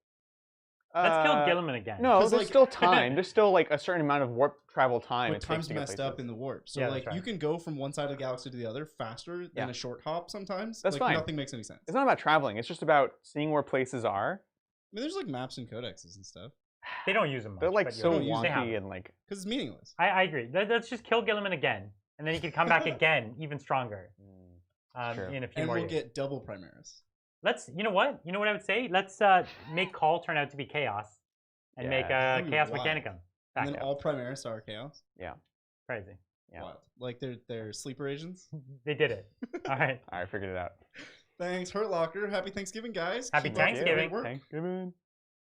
let's kill Gilliman again. No, there's still time. There's still like a certain amount of warp travel time. But time's messed up in the warp. So like you can go from one side of the galaxy to the other faster than a short hop sometimes. That's fine. Nothing makes any sense. It's not about traveling. It's just about seeing where places are. I mean, there's like maps and codexes and stuff. They don't use them much. They're like so wonky and like... Because it's meaningless. I agree. Let's just kill Gilliman again. And then he can come back again, even stronger. In a few more years. And we'll get double Primaris. You know what? You know what I would say? Let's make Call turn out to be Chaos. And make Chaos Mechanicum. And then all Primaris are Chaos? Yeah. Crazy. Yeah. What? Like they're sleeper agents? They did it. All right. I figured it out. Thanks, Hurt Locker. Happy Thanksgiving, guys. Happy Thanksgiving. Thanksgiving.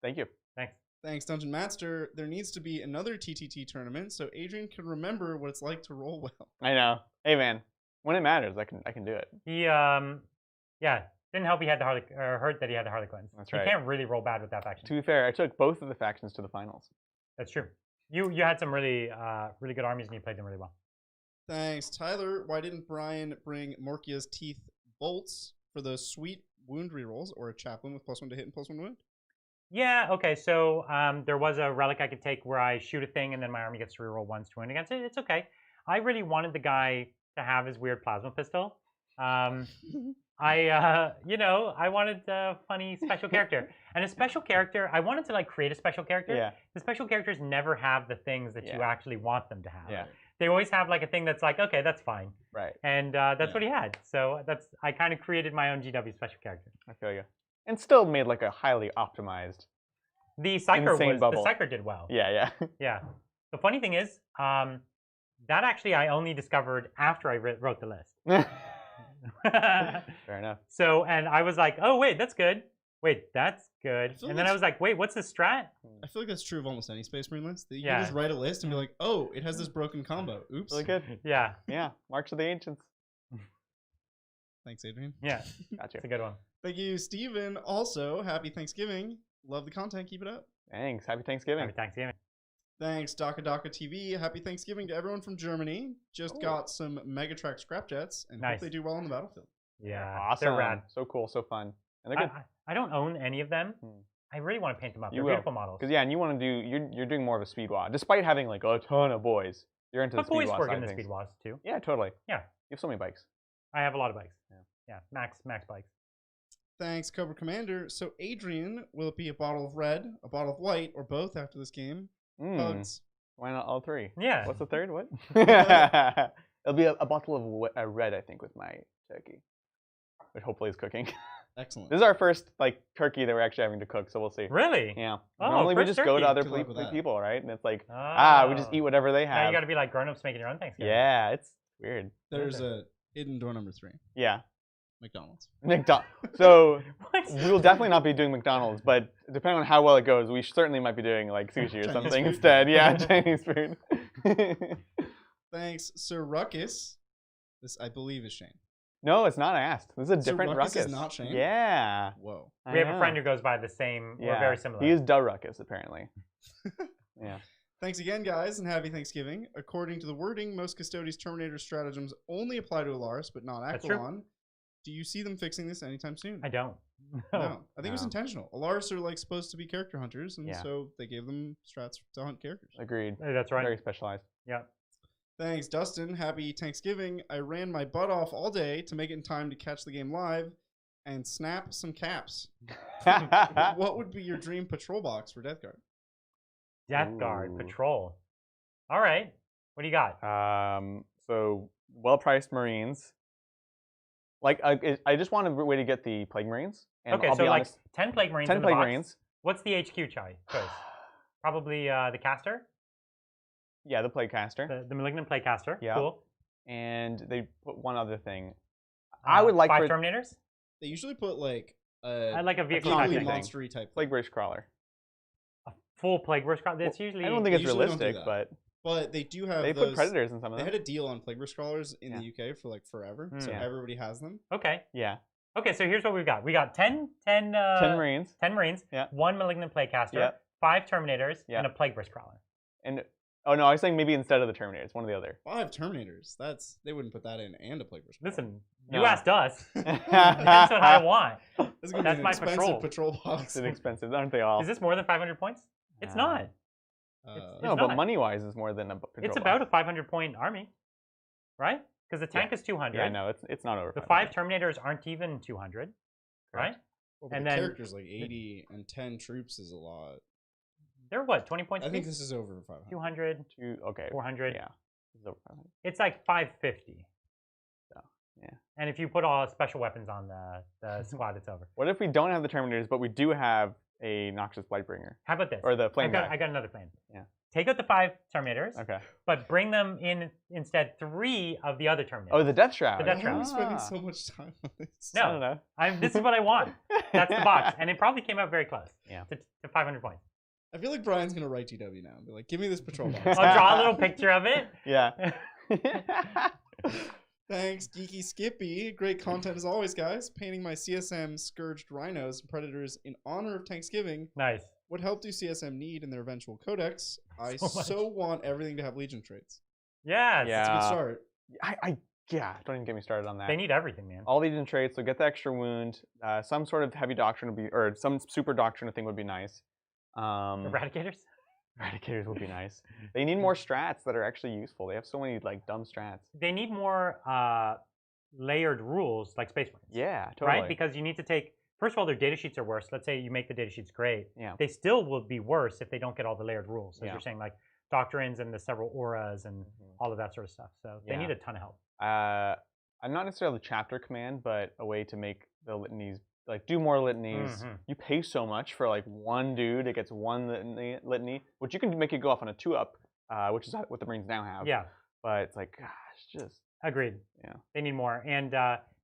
Thank you. Thanks. Thanks, Dungeon Master. There needs to be another TTT tournament so Adrian can remember what it's like to roll well. I know. Hey, man. When it matters, I can do it. He didn't help he had the hurt that he had the Harlequins. That's right. You can't really roll bad with that faction. To be fair, I took both of the factions to the finals. That's true. You had some really good armies and you played them really well. Thanks, Tyler. Why didn't Brian bring Morkia's Teeth bolts for those sweet wound rerolls, or a chaplain with +1 to hit and +1 to wound? Yeah, okay, so there was a relic I could take where I shoot a thing and then my army gets to reroll 1s to wound against it. It's okay. I really wanted the guy to have his weird plasma pistol. I wanted a funny special character. And a special character, I wanted to like create a special character. Yeah. The special characters never have the things that you actually want them to have. Yeah. They always have like a thing that's like, okay, that's fine. Right. And that's what he had. So I kind of created my own GW special character. I feel you. And still made like a highly optimized. The Psyker did well. Yeah. Yeah. The funny thing is, that actually I only discovered after I wrote the list. Fair enough. So, and I was like, oh wait, that's good. Wait, that's good. And then I was like, wait, what's the strat? I feel like that's true of almost any Space Marine list. You Yeah. just write a list and be like, oh, it has this broken combo. Oops. Really good. Yeah. Yeah. March of the Ancients. Thanks, Adrian. Yeah. Gotcha. It's a good one. Thank you, Steven. Also, happy Thanksgiving. Love the content. Keep it up. Thanks. Happy Thanksgiving. Happy Thanksgiving. Thanks, Daka TV. Happy Thanksgiving to everyone from Germany. Just got some Megatrack scrap jets and hope they do well on the battlefield. Yeah. Awesome. They're rad. So cool. So fun. And they're good. I don't own any of them. I really want to paint them up. You They're beautiful models. Because, yeah, and you want to do, you're doing more of a speed wah. Despite having, like, a ton of boys. You're into the speed wah boys work side in of the things. speed was too. Yeah, totally. Yeah. You have so many bikes. I have a lot of bikes. Yeah. Max bikes. Thanks, Cobra Commander. So, Adrian, will it be a bottle of red, a bottle of white, or both after this game? Hugs. Why not all three? Yeah. What's the third? What? It'll be a bottle of red, I think, with my turkey, which hopefully is cooking. Excellent. This is our first turkey that we're actually having to cook, so we'll see. Really? Yeah. Oh, normally we just go to other Good luck with that. people, right? And it's like, we just Oh. eat whatever they have. Now you got to be like grown-ups making your own Thanksgiving. Yeah, it's weird. There's a hidden door number 3. Yeah. McDonald's. So What? we will definitely not be doing McDonald's, but depending on how well it goes, we certainly might be doing like sushi or Chinese something food. instead. Yeah, Chinese food. Thanks, Sir Ruckus. This, I believe, is Shane. No, it's not asked. This is a Sir different Ruckus Ruckus. is not Shane? Yeah. Whoa. We have a friend who goes by the same or very similar. He is Da Ruckus, apparently. Yeah. Thanks again, guys, and happy Thanksgiving. According to the wording, most Custodes Terminator stratagems only apply to Alaris, but not That's true. Aquilon. Do you see them fixing this anytime soon? I don't. No. I think it was intentional. Alaris are like supposed to be character hunters, and Yeah. so they gave them strats to hunt characters. Agreed. Hey, that's right. Very specialized. Yeah. Thanks, Dustin. Happy Thanksgiving. I ran my butt off all day to make it in time to catch the game live and snap some caps. What would be your dream patrol box for Death Guard? Death Guard patrol. All right. What do you got? So well-priced Marines. Like I just want a way to get the Plague Marines. And Okay, I'll so be like honest, 10 Plague Marines 10 in the Plague box. Marines. What's the HQ choice? Probably the caster, Yeah, the Plague Caster. the Malignant Plague Caster. Yeah. Cool. And they put one other thing. I would like 5 for Terminators. They usually put like I like a vehicle Plague type really thing. monstery type. Plague British Crawler. A full Plague Burst. That's usually. I don't think it's usually don't do realistic, that. But they do have they those, put Predators in some of They them. had a deal on Plague Burst Crawlers in the UK for like forever, so Yeah. everybody has them. Okay. Yeah. Okay, so here's what we've got. We got 10 10 Marines. 10 Marines, Yeah. 1 Malignant Plague Caster, Yeah. 5 Terminators, Yeah. and a Plague Burst Crawler. And oh no, I was saying maybe instead of the Terminators, one or the other. 5 Terminators. They wouldn't put that in and a Plague Burst Crawler. Listen, No. you asked us. That's what I want. This is gonna That's be an my expensive patrol. box. It's inexpensive, aren't they all? Is this more than 500 points? It's not. No, It's but not. money-wise, is more than a patrol It's box. about a 500-point army, right? Because the tank is 200. Yeah, no, it's not over. The 500. 5 Terminators aren't even 200, right? Well, but and the then- characters like 80 and 10 troops is a lot. They're what, 20 points I think apiece? this is over 500. 200, Okay. 400. Yeah. It's over 500. It's like 550. So, yeah. And if you put all special weapons on the squad, it's over. What if we don't have the Terminators, but we do have a Noxious Blightbringer? How about this? Or the flame guy. I got another plan. Yeah. Take out the 5 Terminators, Okay. but bring them in instead 3 of the other Terminators. Oh, the Death Shroud. The Death Why are we Shroud. spending so much time on this? No. I don't know. This is what I want. That's the box. And it probably came out very close Yeah. to 500 points. I feel like Brian's gonna write GW now and be like, "Give me this patrol box." I'll draw a little picture of it. Yeah. Thanks, Geeky Skippy. Great content as always, guys. Painting my CSM Scourged Rhinos and Predators in honor of Thanksgiving. Nice. What help do CSM need in their eventual codex? I So much. so want everything to have Legion traits. Yes. Yeah. It's a good start. Don't even get me started on that. They need everything, man. All Legion traits, so get the extra wound. Some sort of heavy doctrine would be, or some super doctrine I think would be nice. Eradicators? Eradicators would be nice. They need more strats that are actually useful. They have so many like dumb strats. They need more layered rules like Space Marines. Yeah, totally. Right? Because you need to take, first of all, their data sheets are worse. Let's say you make the data sheets great. Yeah. They still will be worse if they don't get all the layered rules. As Yeah. you're saying, like doctrines and the several auras and all of that sort of stuff. So they Yeah. need a ton of help. I'm not necessarily the chapter command, but a way to make the litanies, like do more litanies. You pay so much for like one dude that gets one litany, which you can make it go off on a 2-up, which is what the Marines now have. Yeah. But it's like, gosh, just. Agreed. Yeah. They need more. And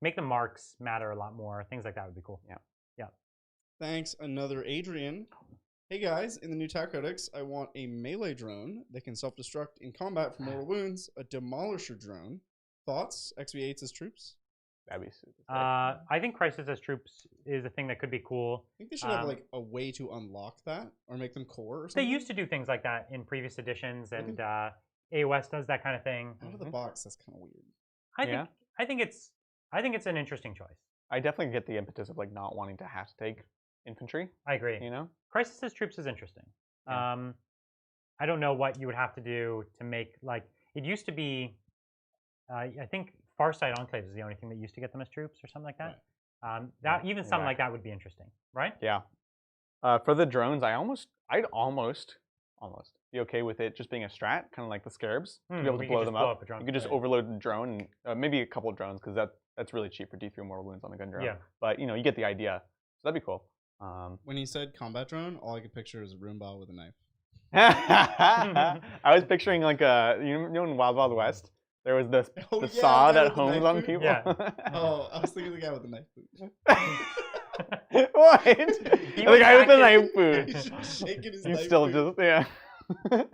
make the marks matter a lot more. Things like that would be cool. Yeah. Yeah. Thanks, another Adrian. Hey guys, in the new TAC Codex, I want a melee drone that can self-destruct in combat for mortal wounds, a demolisher drone. Thoughts? XV8s as troops? That'd be super sick. I think Crisis as troops is a thing that could be cool. I think they should have like a way to unlock that or make them core or something. They used to do things like that in previous editions, and AOS does that kind of thing. Out of the box, that's kind of weird. I think it's an interesting choice. I definitely get the impetus of like not wanting to have to take infantry. I agree. You know, Crisis as troops is interesting. Yeah. I don't know what you would have to do to make like it used to be. I think Farside Enclave is the only thing that used to get them as troops or something like that. Right. Even something like that would be interesting, right? Yeah. For the drones, I'd almost be okay with it just being a strat, kind of like the Scarabs, to be able to blow them up. You could just overload the drone, and maybe a couple of drones, because that's really cheap for D3 mortal wounds on the gun drone. Yeah. But you know, you get the idea. So that'd be cool. When he said combat drone, all I could picture is a Roomba with a knife. I was picturing like you know in Wild Wild West. There was the saw that homes on people. Yeah. Oh, I was thinking of the guy with the knife boot. What? The guy with the knife boot. He's just shaking his He's knife still boot. just, yeah.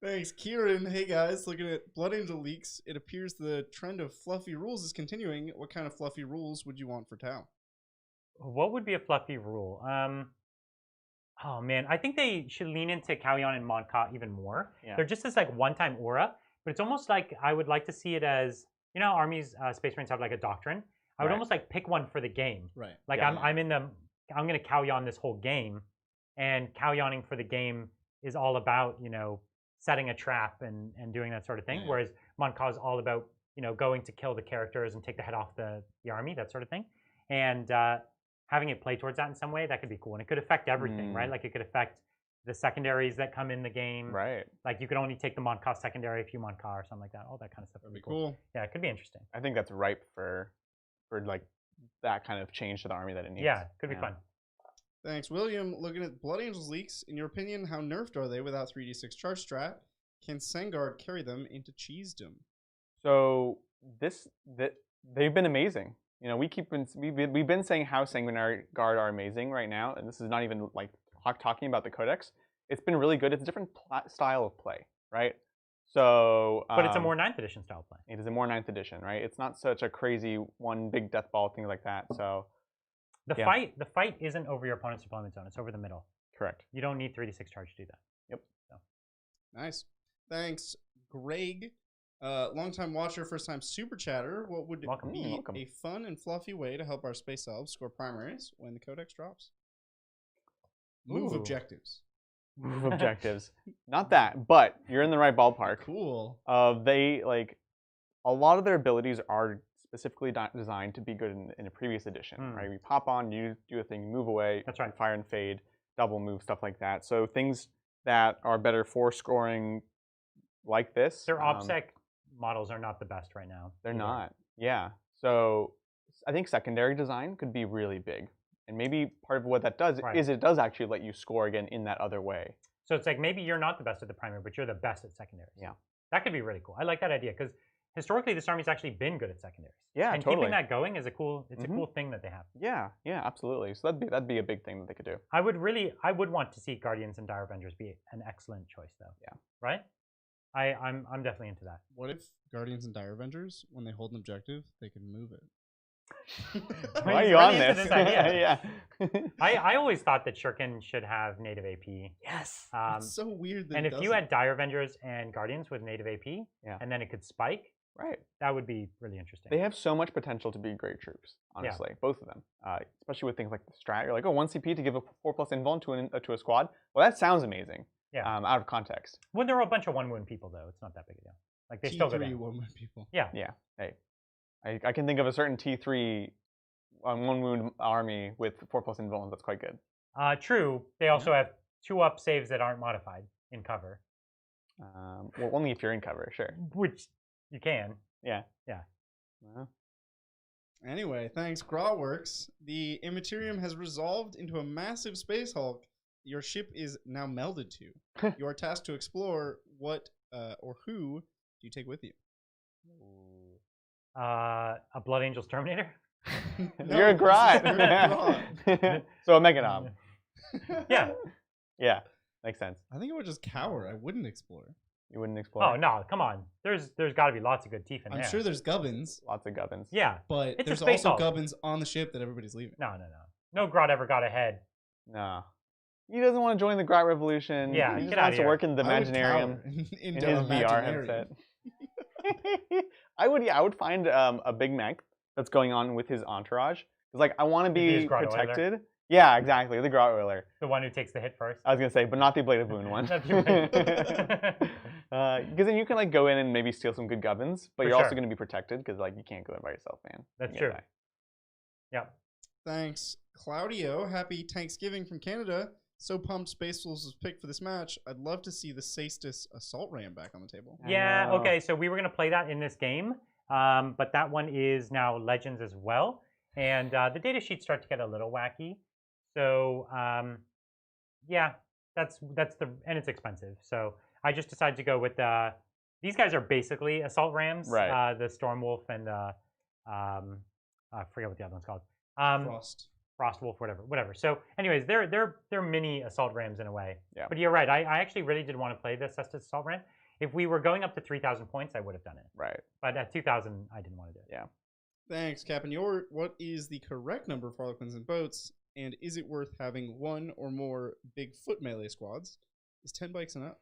Thanks, Kieran. Hey guys, looking at Blood Angel leaks, it appears the trend of fluffy rules is continuing. What kind of fluffy rules would you want for Tau? What would be a fluffy rule? Oh man, I think they should lean into Kauyon and Monka even more. Yeah. They're just this like one-time aura, but it's almost like I would like to see it as, you know, armies, Space Marines have like a doctrine. I would almost like pick one for the game. Right. Like I'm going to Kauyon this whole game, and Kauyoning for the game is all about, you know, setting a trap and doing that sort of thing. Whereas Monka is all about, you know, going to kill the characters and take the head off the army, that sort of thing. And having it play towards that in some way, that could be cool. And it could affect everything, right? Like it could affect the secondaries that come in the game. Right. Like you could only take the Monka secondary if you Monka or something like that. All that kind of stuff would be cool. Yeah, it could be interesting. I think that's ripe for like that kind of change to the army that it needs. Yeah, could be fun. Thanks, William. Looking at Blood Angels leaks, in your opinion, how nerfed are they without 3d6 charge strat? Can Sengard carry them into cheesedom? So they've been amazing. You know, we've been saying how Sanguinary Guard are amazing right now, and this is not even like talking about the Codex. It's been really good. It's a different style of play, right? So, but it's a more 9th edition style play. It is a more 9th edition, right? It's not such a crazy one big death ball thing like that. So, the fight isn't over your opponent's deployment zone. It's over the middle. Correct. You don't need 3d6 charge to do that. Yep. So. Nice. Thanks, Greg. Long-time watcher, first-time super chatter. What would be a fun and fluffy way to help our space elves score primaries when the Codex drops? Move objectives. Move objectives. Not that, but you're in the right ballpark. Cool. They like a lot of their abilities are specifically designed to be good in a previous edition, right? We pop on, you do a thing, move away. That's right. Fire and fade, double move, stuff like that. So things that are better for scoring like this. Their OPSEC models are not the best right now. They're not. Yeah. So I think secondary design could be really big. And maybe part of what that does is it does actually let you score again in that other way. So it's like maybe you're not the best at the primary, but you're the best at secondaries. Yeah. That could be really cool. I like that idea because historically this army's actually been good at secondaries. Yeah, and keeping that going is a cool thing that they have. Yeah, absolutely. So that'd be a big thing that they could do. I would want to see Guardians and Dire Avengers be an excellent choice though. Yeah. Right? I'm definitely into that. What if Guardians and Dire Avengers, when they hold an objective, they can move it? Why are you on this? Yeah. I always thought that Shuriken should have native AP. Yes. It's so weird that and if you had Dire Avengers and Guardians with native AP, and then it could spike, right? That would be really interesting. They have so much potential to be great troops, honestly, both of them. Especially with things like the strat. You're like, oh, 1 CP to give a 4+ invuln to a squad. Well, that sounds amazing. Yeah. Out of context. When there are a bunch of 1 wound people, though, it's not that big a deal. Like they still go down. 1 wound people. Yeah. Yeah. Hey, I can think of a certain T3 1 wound army with 4+ invulns. That's quite good. True. They also have 2 up saves that aren't modified in cover. Well, only if you're in cover, sure. Which you can. Yeah. Yeah. Anyway, thanks, Grawworks. The Immaterium has resolved into a massive space hulk your ship is now melded to. You are tasked to explore what or who do you take with you? A Blood Angels Terminator? No, You're a grot. you're a grot. So a mega knob. Yeah. Yeah, makes sense. I think I would just cower. I wouldn't explore. You wouldn't explore. Oh no, come on. There's got to be lots of good teeth in I'm there. sure there's gubbins. Lots of gubbins. Yeah. But It's a there's space also hulk. gubbins on the ship that everybody's leaving. No. No grot ever got ahead. No. He doesn't want to join the grot revolution. Yeah, he get just outta wants to here. work in the I would Imaginarium cower in into his VR Imaginarium. headset. I would find a big mech that's going on with his entourage. Because like I want to Maybe his be grot protected. Yeah, exactly. The grot oiler. The one who takes the hit first. I was gonna say, but not the Blade of Boon one. Not the Because then you can like go in and maybe steal some good gubbins, but For you're also sure. gonna be protected because like you can't go in by yourself, man. That's You're true. gonna die. Yeah. Thanks, Claudio. Happy Thanksgiving from Canada. So pumped Space Wolves was picked for this match. I'd love to see the Saestus Assault Ram back on the table. Yeah, I know. okay, so we were going to play that in this game, but that one is now Legends as well. And the data sheets start to get a little wacky. So, yeah, that's and it's expensive. So I just decided to go with these guys are basically Assault Rams. Right. The Stormwolf and I forget what the other one's called. Frostwolf, whatever. So, anyways, they're mini Assault Rams in a way. Yeah. But you're right. I actually really did want to play this Estes Assault Ram. If we were going up to 3,000 points, I would have done it. Right. But at 2,000, I didn't want to do it. Yeah. Thanks, Captain Yor. What is the correct number of Harlequins and boats? And is it worth having one or more big foot melee squads? Is 10 bikes enough?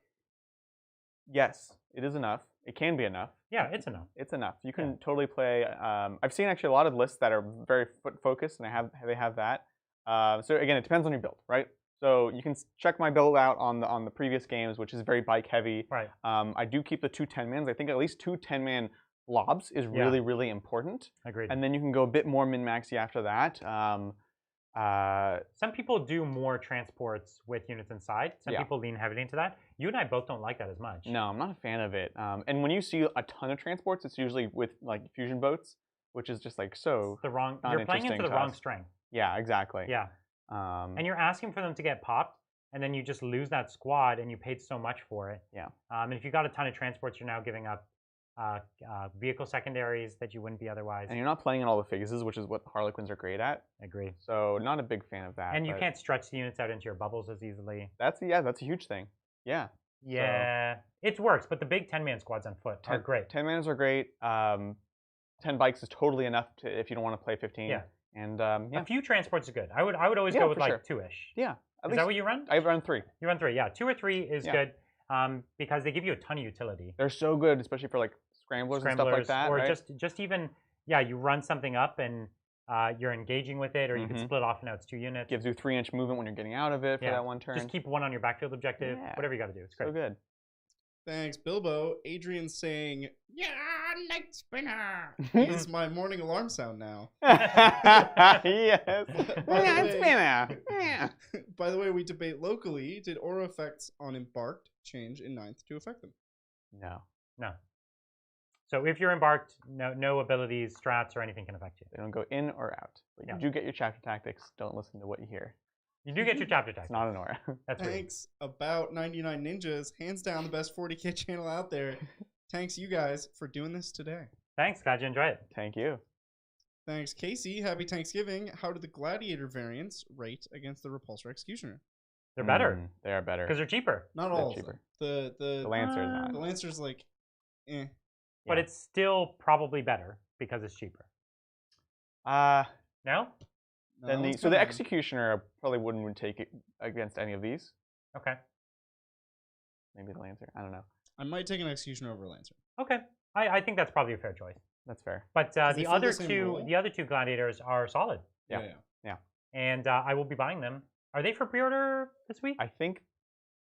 Yes, it is enough. It can be enough. Yeah, it's enough. It's enough. You can totally play. I've seen actually a lot of lists that are very foot focused, and they have that. So again, it depends on your build, right? So you can check my build out on the previous games, which is very bike heavy. Right. I do keep the 2 10-mans. I think at least 2 10-man blobs is really, really important. Agreed. And then you can go a bit more min-maxy after that. Some people do more transports with units inside. Some Yeah. people lean heavily into that. You and I both don't like that as much. No, I'm not a fan of it. And when you see a ton of transports, it's usually with like fusion boats, which is just like so. It's the wrong. not You're playing into interesting the to wrong us. strength. Yeah, exactly. Yeah. And you're asking for them to get popped, and then you just lose that squad, and you paid so much for it. Yeah. And if you got a ton of transports, you're now giving up vehicle secondaries that you wouldn't be otherwise. And you're not playing in all the phases, which is what Harlequins are great at. Agree. So not a big fan of that. And you but can't stretch the units out into your bubbles as easily. That's a huge thing. Yeah. Yeah, it works, but the big 10-man squads on foot are great. 10-mans are great. 10 bikes is totally enough if you don't want to play 15. Yeah. And A few transports are good. I would always Yeah, go with for like sure. 2-ish. Yeah. Is that what you run? I run 3. You run 3, yeah. 2 or 3 is Yeah. good because they give you a ton of utility. They're so good, especially for like scramblers and stuff like that. Or right? just even, yeah, you run something up and you're engaging with it, or you can split off and now it's 2 units. Gives you 3-inch movement when you're getting out of it for that one turn. Just keep one on your backfield objective, Yeah. whatever you got to do. It's great. So good. Thanks, Bilbo. Adrian's saying, "Yeah, night spinner" is my morning alarm sound now. Yes. By the way- Yeah. By the way, we debate locally. Did aura effects on Embarked change in 9th to affect them? No. No. So if you're embarked, no abilities, strats, or anything can affect you. They don't go in or out. But Yeah. you do get your chapter tactics. Don't listen to what you hear. You do get your chapter It's tactics. not an aura. That's right. Thanks, about 99 Ninjas. Hands down the best 40k channel out there. Thanks, you guys, for doing this today. Thanks. Glad you enjoyed it. Thank you. Thanks, Casey. Happy Thanksgiving. How do the Gladiator variants rate against the Repulsor Executioner? They're better They are better. because they're cheaper. Not They're all cheaper. of them. The Lancer is not. The Lancer's like, eh. But Yeah. it's still probably better because it's cheaper. No? No, Then it's so the fine. Executioner probably wouldn't take it against any of these. Okay. Maybe the Lancer. I don't know. I might take an Executioner over Lancer. Okay. I think that's probably a fair choice. That's fair. But they the fill other the same two, role? the other two gladiators are solid, Yeah. and I will be buying them. Are they for pre-order this week? I think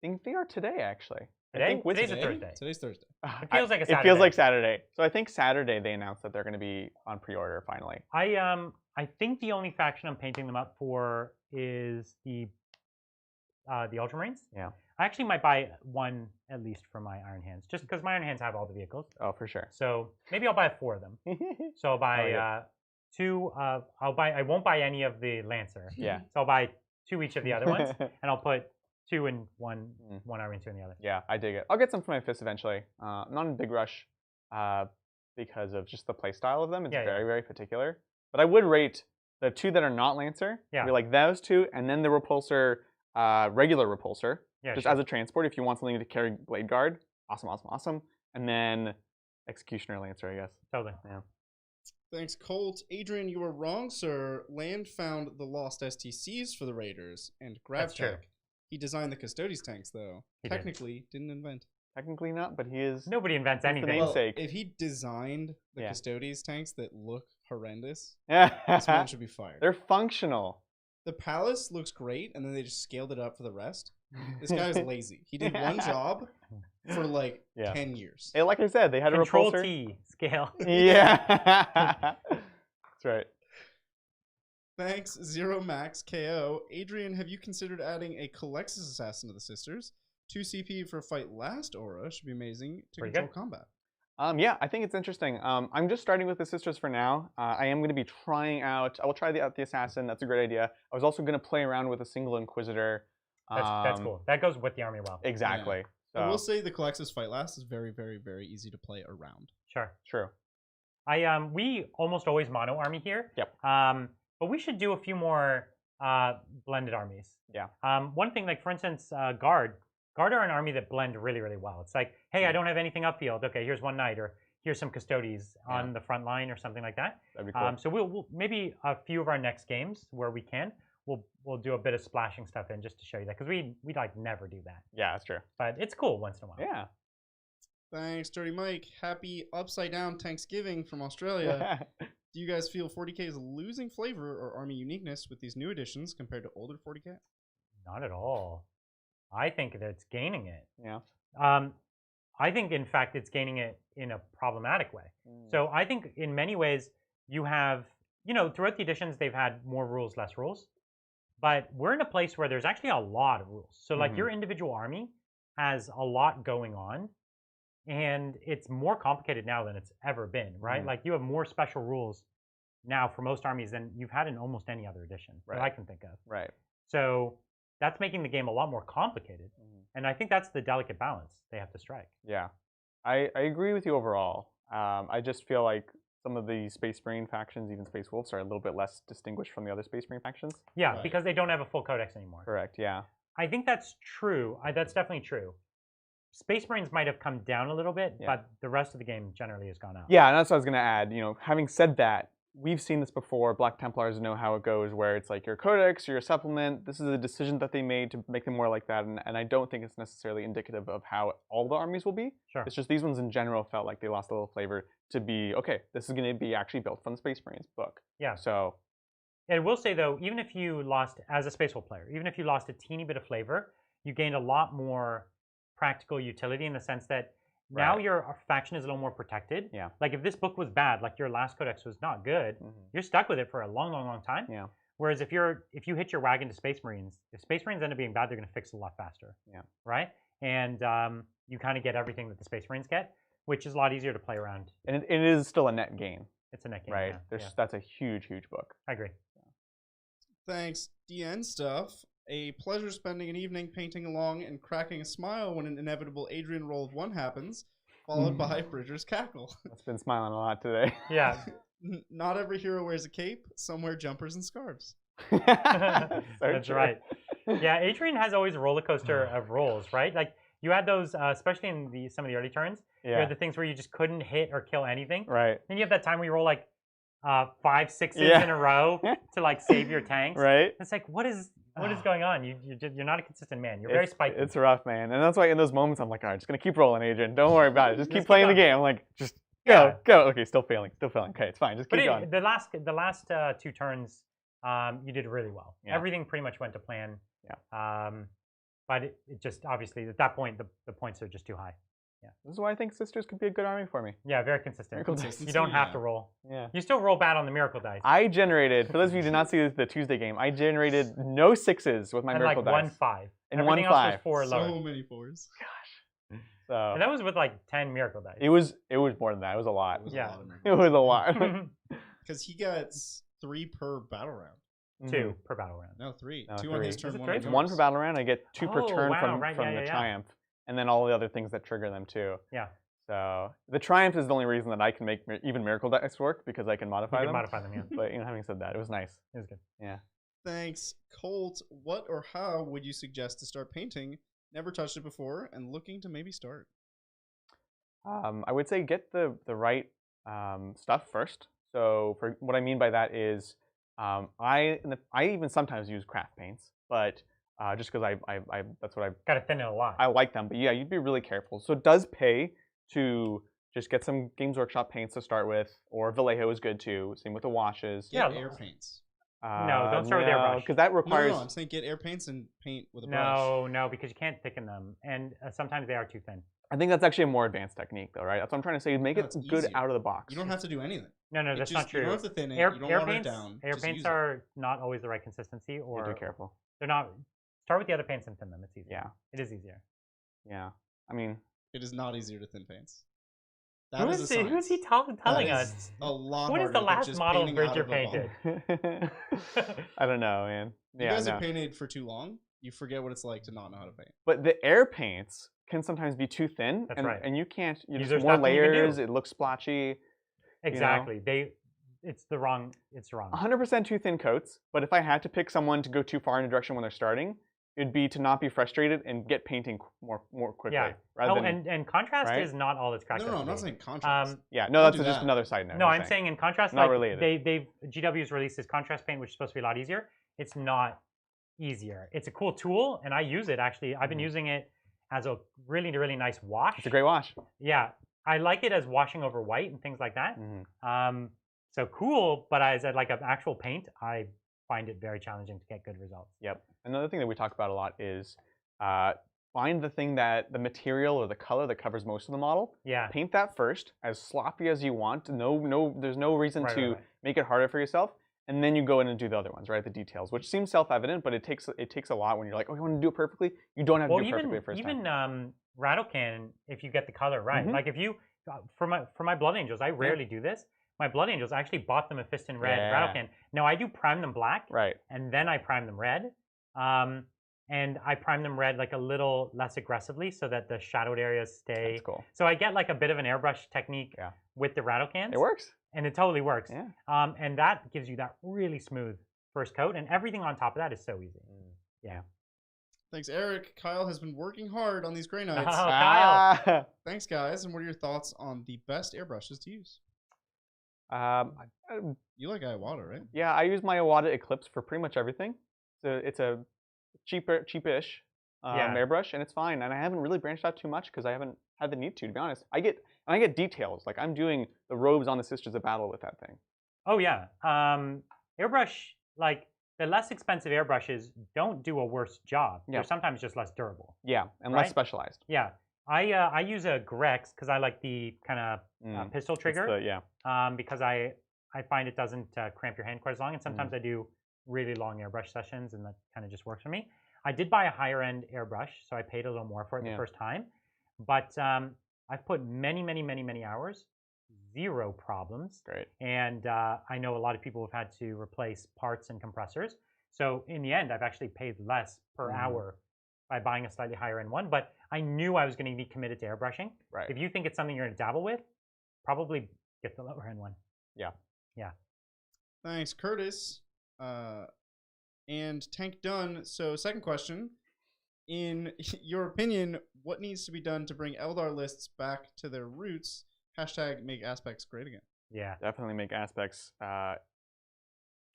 they are today actually. Today? I think with Today's a Today? Thursday. Today's Thursday. It feels like a It feels Saturday. like Saturday. So I think Saturday they announced that they're going to be on pre-order finally. I think the only faction I'm painting them up for is the Ultramarines. Yeah. I actually might buy one at least for my Iron Hands, just because my Iron Hands have all the vehicles. Oh, for sure. So maybe I'll buy 4 of them. So I'll buy yeah. 2. I won't buy any of the Lancer. Yeah. So I'll buy 2 each of the other ones, and I'll put 2 in one Iron, 2 in the other. Yeah, I dig it. I'll get some for my Fist eventually. I'm not in a big rush because of just the play style of them. It's very, very particular. But I would rate the 2 that are not Lancer. Yeah. Be like those 2, and then the Repulsor, regular Repulsor, just sure. as a transport if you want something to carry Blade Guard. Awesome. And then Executioner Lancer, I guess. Totally. Yeah. Thanks, Colt. Adrian, you were wrong, sir. Land found the lost STCs for the Raiders and GravTech. He designed the Custodes tanks, though. Technically, didn't invent. Technically not, but he is. Nobody invents anything. Well, if he designed the Custodes tanks that look horrendous, this man should be fired. They're functional. The Palace looks great, and then they just scaled it up for the rest. This guy is lazy. He did one job for like 10 years. Hey, like I said, they had Control a repulsor. T scale. Yeah. That's right. Thanks, Zero Max KO. Adrian, have you considered adding a Calexis Assassin to the Sisters? 2 CP for fight last aura should be amazing to control combat. Yeah, I think it's interesting. I'm just starting with the Sisters for now. I am going to be trying out. I will try out the Assassin. That's a great idea. I was also going to play around with a single Inquisitor. That's cool. That goes with the army well. Exactly. Yeah. So. I will say the Calexis fight last is very, very, very easy to play around. Sure. True. We almost always mono army here. Yep. But we should do a few more blended armies. Yeah. One thing, like for instance, Guard are an army that blend really, really well. It's like, hey, I don't have anything upfield. Okay, here's one knight, or here's some Custodes on the front line, or something like that. That'd be cool. So we'll maybe a few of our next games where we can, we'll do a bit of splashing stuff in just to show you that, because we like never do that. Yeah, that's true. But it's cool once in a while. Yeah. Thanks, Dirty Mike. Happy upside down Tanksgiving from Australia. Do you guys feel 40K is losing flavor or army uniqueness with these new additions compared to older 40K? Not at all. I think that it's gaining it. Yeah. I think, in fact, it's gaining it in a problematic way. So I think in many ways you have, throughout the editions, they've had more rules, less rules. But we're in a place where there's actually a lot of rules. So like your individual army has a lot going on. And it's more complicated now than it's ever been, right? Like you have more special rules now for most armies than you've had in almost any other edition that I can think of. Right. So that's making the game a lot more complicated. And I think that's the delicate balance they have to strike. Yeah. I agree with you overall. I just feel like some of the Space Marine factions, even Space Wolves, are a little bit less distinguished from the other Space Marine factions. Yeah, because they don't have a full codex anymore. Correct, yeah. I think that's true. That's definitely true. Space Marines might have come down a little bit, but the rest of the game generally has gone up. Yeah, and that's what I was going to add. Having said that, we've seen this before. Black Templars know how it goes, where it's like your codex or your supplement. This is a decision that they made to make them more like that, and I don't think it's necessarily indicative of how all the armies will be. Sure. It's just these ones in general felt like they lost a little flavor to be, okay, this is going to be actually built from the Space Marines book. Yeah. So. And I will say, though, even if you lost, as a Space Wolf player, even if you lost a teeny bit of flavor, you gained a lot more practical utility in the sense that now your faction is a little more protected. Yeah. Like if this book was bad, like your last codex was not good, you're stuck with it for a long, long, long time. Yeah. Whereas if you hit your wagon to Space Marines, if Space Marines end up being bad, they're going to fix it a lot faster. Yeah. Right? And you kind of get everything that the Space Marines get, which is a lot easier to play around. And it is still a net gain. It's a net gain. Right. Yeah. That's a huge, huge book. I agree. Thanks, DN stuff. A pleasure spending an evening painting along and cracking a smile when an inevitable Adrian roll of 1 happens, followed by Bridger's cackle. I've been smiling a lot today. Yeah. Not every hero wears a cape. Some wear jumpers and scarves. That's right. Yeah, Adrian has always a roller coaster of rolls, right? Like you had those, especially in some of the early turns. You had the things where you just couldn't hit or kill anything. Right. Then you have that time where you roll like 5 6s in a row to like save your tanks. Right. It's like what is going on? You're not a consistent man. You're very spiky. It's rough, man. And that's why in those moments I'm like, all right, just gonna keep rolling, Adrian. Don't worry about it. Just keep playing the game. I'm like, just go. Okay, still failing. Okay, it's fine. Just keep going. The last 2 turns, you did really well. Yeah. Everything pretty much went to plan. Yeah. But it just obviously at that point the points are just too high. Yeah. This is why I think Sisters could be a good army for me. Yeah, very consistent. You don't have to roll. Yeah. You still roll bad on the miracle dice. I generated, for those of you who did not see the Tuesday game, I generated no 6s with my miracle dice. And like 1 5. And everything 1 5. Else was 4 or lower. So many 4s. Gosh. So. And that was with like 10 miracle dice. It was more than that. It was a lot. It was a lot. Because he gets 3 per battle round. 2 per battle round. No, 3. No, 2 on his turn. It's 1 per battle round. I get 2 per turn from the Triumph. And then all the other things that trigger them too. Yeah. So the Triumph is the only reason that I can make even Miracle Dice work, because I can modify You them. can modify them, yeah. But having said that, it was nice. It was good. Yeah. Thanks, Colt. What or how would you suggest to start painting? Never touched it before and looking to maybe start. I would say get the right stuff first. So for what I mean by that is I even sometimes use craft paints, but just because I that's what I've got to thin it a lot. I like them, but yeah, you'd be really careful. So it does pay to just get some Games Workshop paints to start with, or Vallejo is good too. Same with the washes. Get air paints. No, don't start with airbrush. Because that requires. No, I'm saying get air paints and paint with a brush. No, because you can't thicken them, and sometimes they are too thin. I think that's actually a more advanced technique, though, right? That's what I'm trying to say. Make it good easier. out of the box. You don't have to do anything. No, that's not true. You don't have to thin it. Air you don't want paints, it down. Air paints are not always the right consistency, or be careful. They're not. Start with the other paints and thin them. It's easier. Yeah, it is easier. Yeah, I mean, it is not easier to thin paints. Who's he telling us? A lot. What is the last model of bridge you painted? I don't know, man. You guys have painted for too long. You forget what it's like to not know how to paint. But the air paints can sometimes be too thin, and you can't. There's more layers. It looks splotchy. Exactly. It's wrong. 100% too thin coats. But if I had to pick someone to go too far in a direction when they're starting, it'd be to not be frustrated and get painting more quickly. Yeah. And contrast is not all it's cracked up. No, I'm not saying contrast. Yeah, no, that's just another side note. No, I'm saying in contrast, not like related. GW's released this contrast paint, which is supposed to be a lot easier. It's not easier. It's a cool tool, and I use it actually. I've been using it as a really, really nice wash. It's a great wash. Yeah, I like it as washing over white and things like that. So cool, but as like an actual paint, I find it very challenging to get good results. Yep. Another thing that we talk about a lot is find the material or the color that covers most of the model. Yeah. Paint that first, as sloppy as you want. There's no reason to make it harder for yourself. And then you go in and do the other ones, right? The details, which seems self-evident, but it takes a lot when you're like, oh, you want to do it perfectly? You don't have to do it perfectly the first time. Even Rattle Cannon, if you get the color right. Like if you, for my Blood Angels, I rarely do this. My Blood Angels, I actually bought them a Fist in Red Rattle Cannon. Now I do prime them black, and then I prime them red. And I prime them red like a little less aggressively so that the shadowed areas stay. That's cool. So I get like a bit of an airbrush technique with the Rattle Cans. It works. And it totally works. Yeah. And that gives you that really smooth first coat, and everything on top of that is so easy. Yeah. Thanks, Eric. Kyle has been working hard on these Grey Knights. Oh, Kyle. Thanks, guys. And what are your thoughts on the best airbrushes to use? You like Iwata, right? Yeah, I use my Iwata Eclipse for pretty much everything. So it's a cheapish airbrush, and it's fine. And I haven't really branched out too much because I haven't had the need to be honest. I get details. Like I'm doing the robes on the Sisters of Battle with that thing. Oh yeah. Airbrush, like the less expensive airbrushes don't do a worse job. They're sometimes just less durable. Yeah, and less specialized. Yeah. I use a Grex because I like the kind of pistol trigger. Because I find it doesn't cramp your hand quite as long, and sometimes I do really long airbrush sessions, and that kind of just works for me. I did buy a higher end airbrush, so I paid a little more for it the first time. But I've put many hours, zero problems. Great. And I know a lot of people have had to replace parts and compressors. So in the end, I've actually paid less per hour by buying a slightly higher end one. But I knew I was going to be committed to airbrushing. Right. If you think it's something you're going to dabble with, probably get the lower end one. Yeah. Yeah. Thanks, Curtis. And Tank Done. So second question. In your opinion, what needs to be done to bring Eldar lists back to their roots? # make aspects great again. Yeah. Definitely make aspects.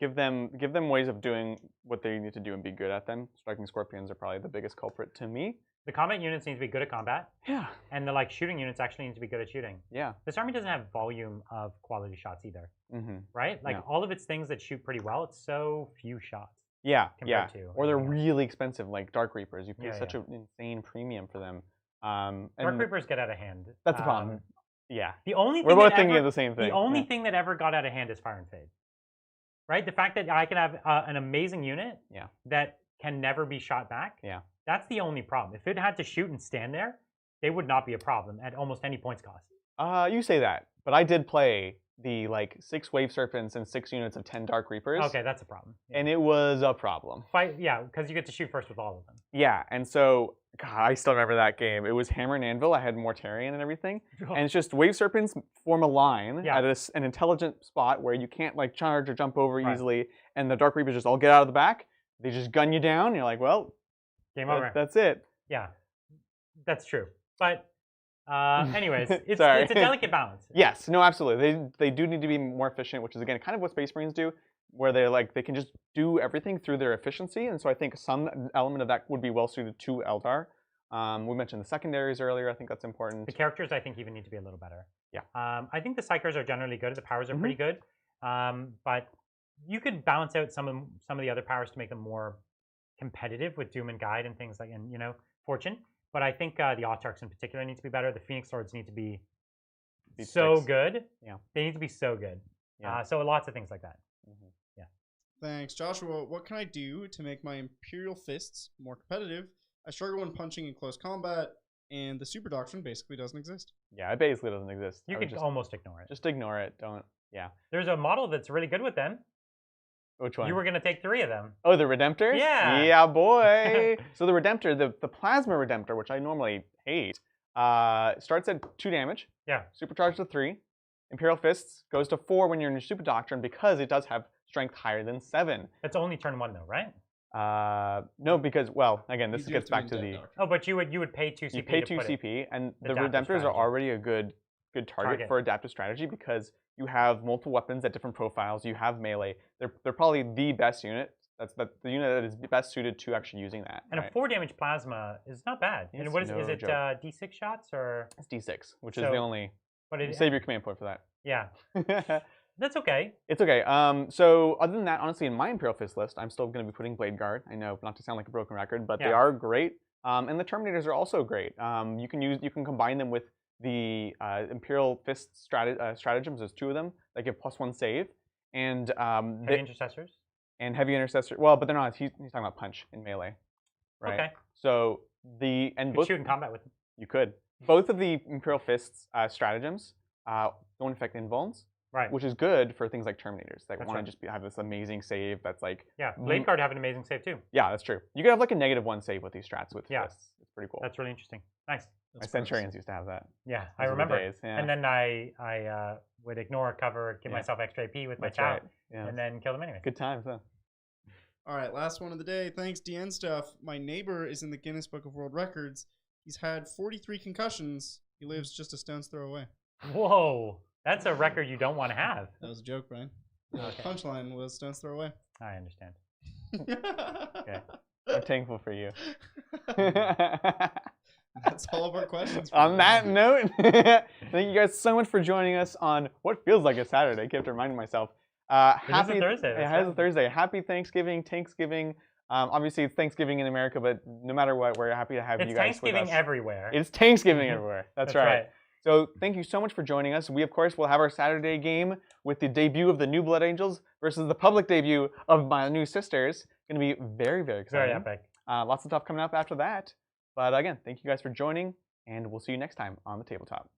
Give them ways of doing what they need to do and be good at them. Striking Scorpions are probably the biggest culprit to me. The combat units need to be good at combat. Yeah. And the shooting units actually need to be good at shooting. Yeah. This army doesn't have volume of quality shots either. Right? Yeah. All of its things that shoot pretty well, it's so few shots. Yeah. Compared to or they're really expensive, like Dark Reapers. You pay such an insane premium for them. Dark Reapers get out of hand. That's the problem. Yeah. The only thing We're both thinking of the same thing. The only thing that ever got out of hand is Fire and Fade. Right? The fact that I can have an amazing unit that can never be shot back. Yeah. That's the only problem. If it had to shoot and stand there, they would not be a problem at almost any points cost. You say that, but I did play the 6 Wave Serpents and 6 units of 10 Dark Reapers. Okay, that's a problem. Yeah. And it was a problem. Because you get to shoot first with all of them. Yeah, and so God, I still remember that game. It was Hammer and Anvil. I had Mortarion and everything. And it's just Wave Serpents form a line at an intelligent spot where you can't like charge or jump over easily. And the Dark Reapers just all get out of the back. They just gun you down. And you're like, well, game over. That's it. Yeah, that's true. But anyways, it's a delicate balance. Yes, no, absolutely. They do need to be more efficient, which is again kind of what Space Marines do, where they can just do everything through their efficiency. And so I think some element of that would be well suited to Eldar. We mentioned the secondaries earlier. I think that's important. The characters I think even need to be a little better. Yeah. I think the psychers are generally good. The powers are pretty good. But you could balance out some of the other powers to make them more competitive with Doom and Guide and things like, and Fortune. But I think the Autarchs in particular need to be better. The Phoenix Swords need to be so good. Yeah. They need to be so good. Yeah. So lots of things like that. Yeah. Thanks, Joshua. What can I do to make my Imperial Fists more competitive? I struggle when punching in close combat, and the Super Doctrine basically doesn't exist. Yeah, it basically doesn't exist. You could almost ignore it. Just ignore it. Don't. Yeah. There's a model that's really good with them. Which one? You were going to take 3 of them. Oh, the Redemptors? Yeah. Yeah, boy. So the Redemptor, the Plasma Redemptor, which I normally hate, starts at 2 damage. Yeah. Supercharged to 3. Imperial Fists goes to 4 when you're in your Super Doctrine because it does have strength higher than 7. That's only turn 1 though, right? No, because, well, again, this gets back to the... Oh, but you would pay 2 CP. You pay 2 CP, and the Redemptors are already a good target for adaptive strategy because you have multiple weapons at different profiles. You have melee. They're probably the best unit. That's the unit that is best suited to actually using that. And a 4 damage plasma is not bad. And what is it? D6 shots or? It's D6, which is the only. But you save your command point for that. Yeah. That's okay. It's okay. So other than that, honestly, in my Imperial Fist list, I'm still going to be putting Blade Guard. I know, not to sound like a broken record, but they are great. And the Terminators are also great. You can combine them with the Imperial Fist stratagems. There's 2 of them that give +1 save, and heavy intercessors. And heavy intercessor. Well, but they're not. He's talking about punch in melee, right? Okay. So both shoot in combat with them. You could. Both of the Imperial Fists stratagems don't affect invulns. Right. Which is good for things like Terminators that want to just have this amazing save that's like... Yeah, Blade Guard have an amazing save too. Yeah, that's true. You could have like a -1 save with these strats with fists. It's pretty cool. That's really interesting. Nice. My Centurions used to have that. Yeah, I remember. And then I would ignore cover, give myself extra AP with my chow, and then kill them anyway. Good times, huh? All right, last one of the day. Thanks, DN Stuff. My neighbor is in the Guinness Book of World Records. He's had 43 concussions. He lives just a stone's throw away. Whoa. That's a record you don't want to have. That was a joke, Brian. The punchline was stone's throw away. I understand. Okay. I'm thankful for you. That's all of our questions. On that note, thank you guys so much for joining us on what feels like a Saturday. I kept reminding myself. Happy Thursday. It has a Thursday. Happy Tanksgiving. Obviously, it's Thanksgiving in America, but no matter what, we're happy to have you guys with us. It's Thanksgiving everywhere. It's Thanksgiving everywhere. That's right. So thank you so much for joining us. We, of course, will have our Saturday game with the debut of the new Blood Angels versus the public debut of my new sisters. It's going to be very, very exciting. Very epic. Lots of stuff coming up after that. But again, thank you guys for joining, and we'll see you next time on the Tabletop.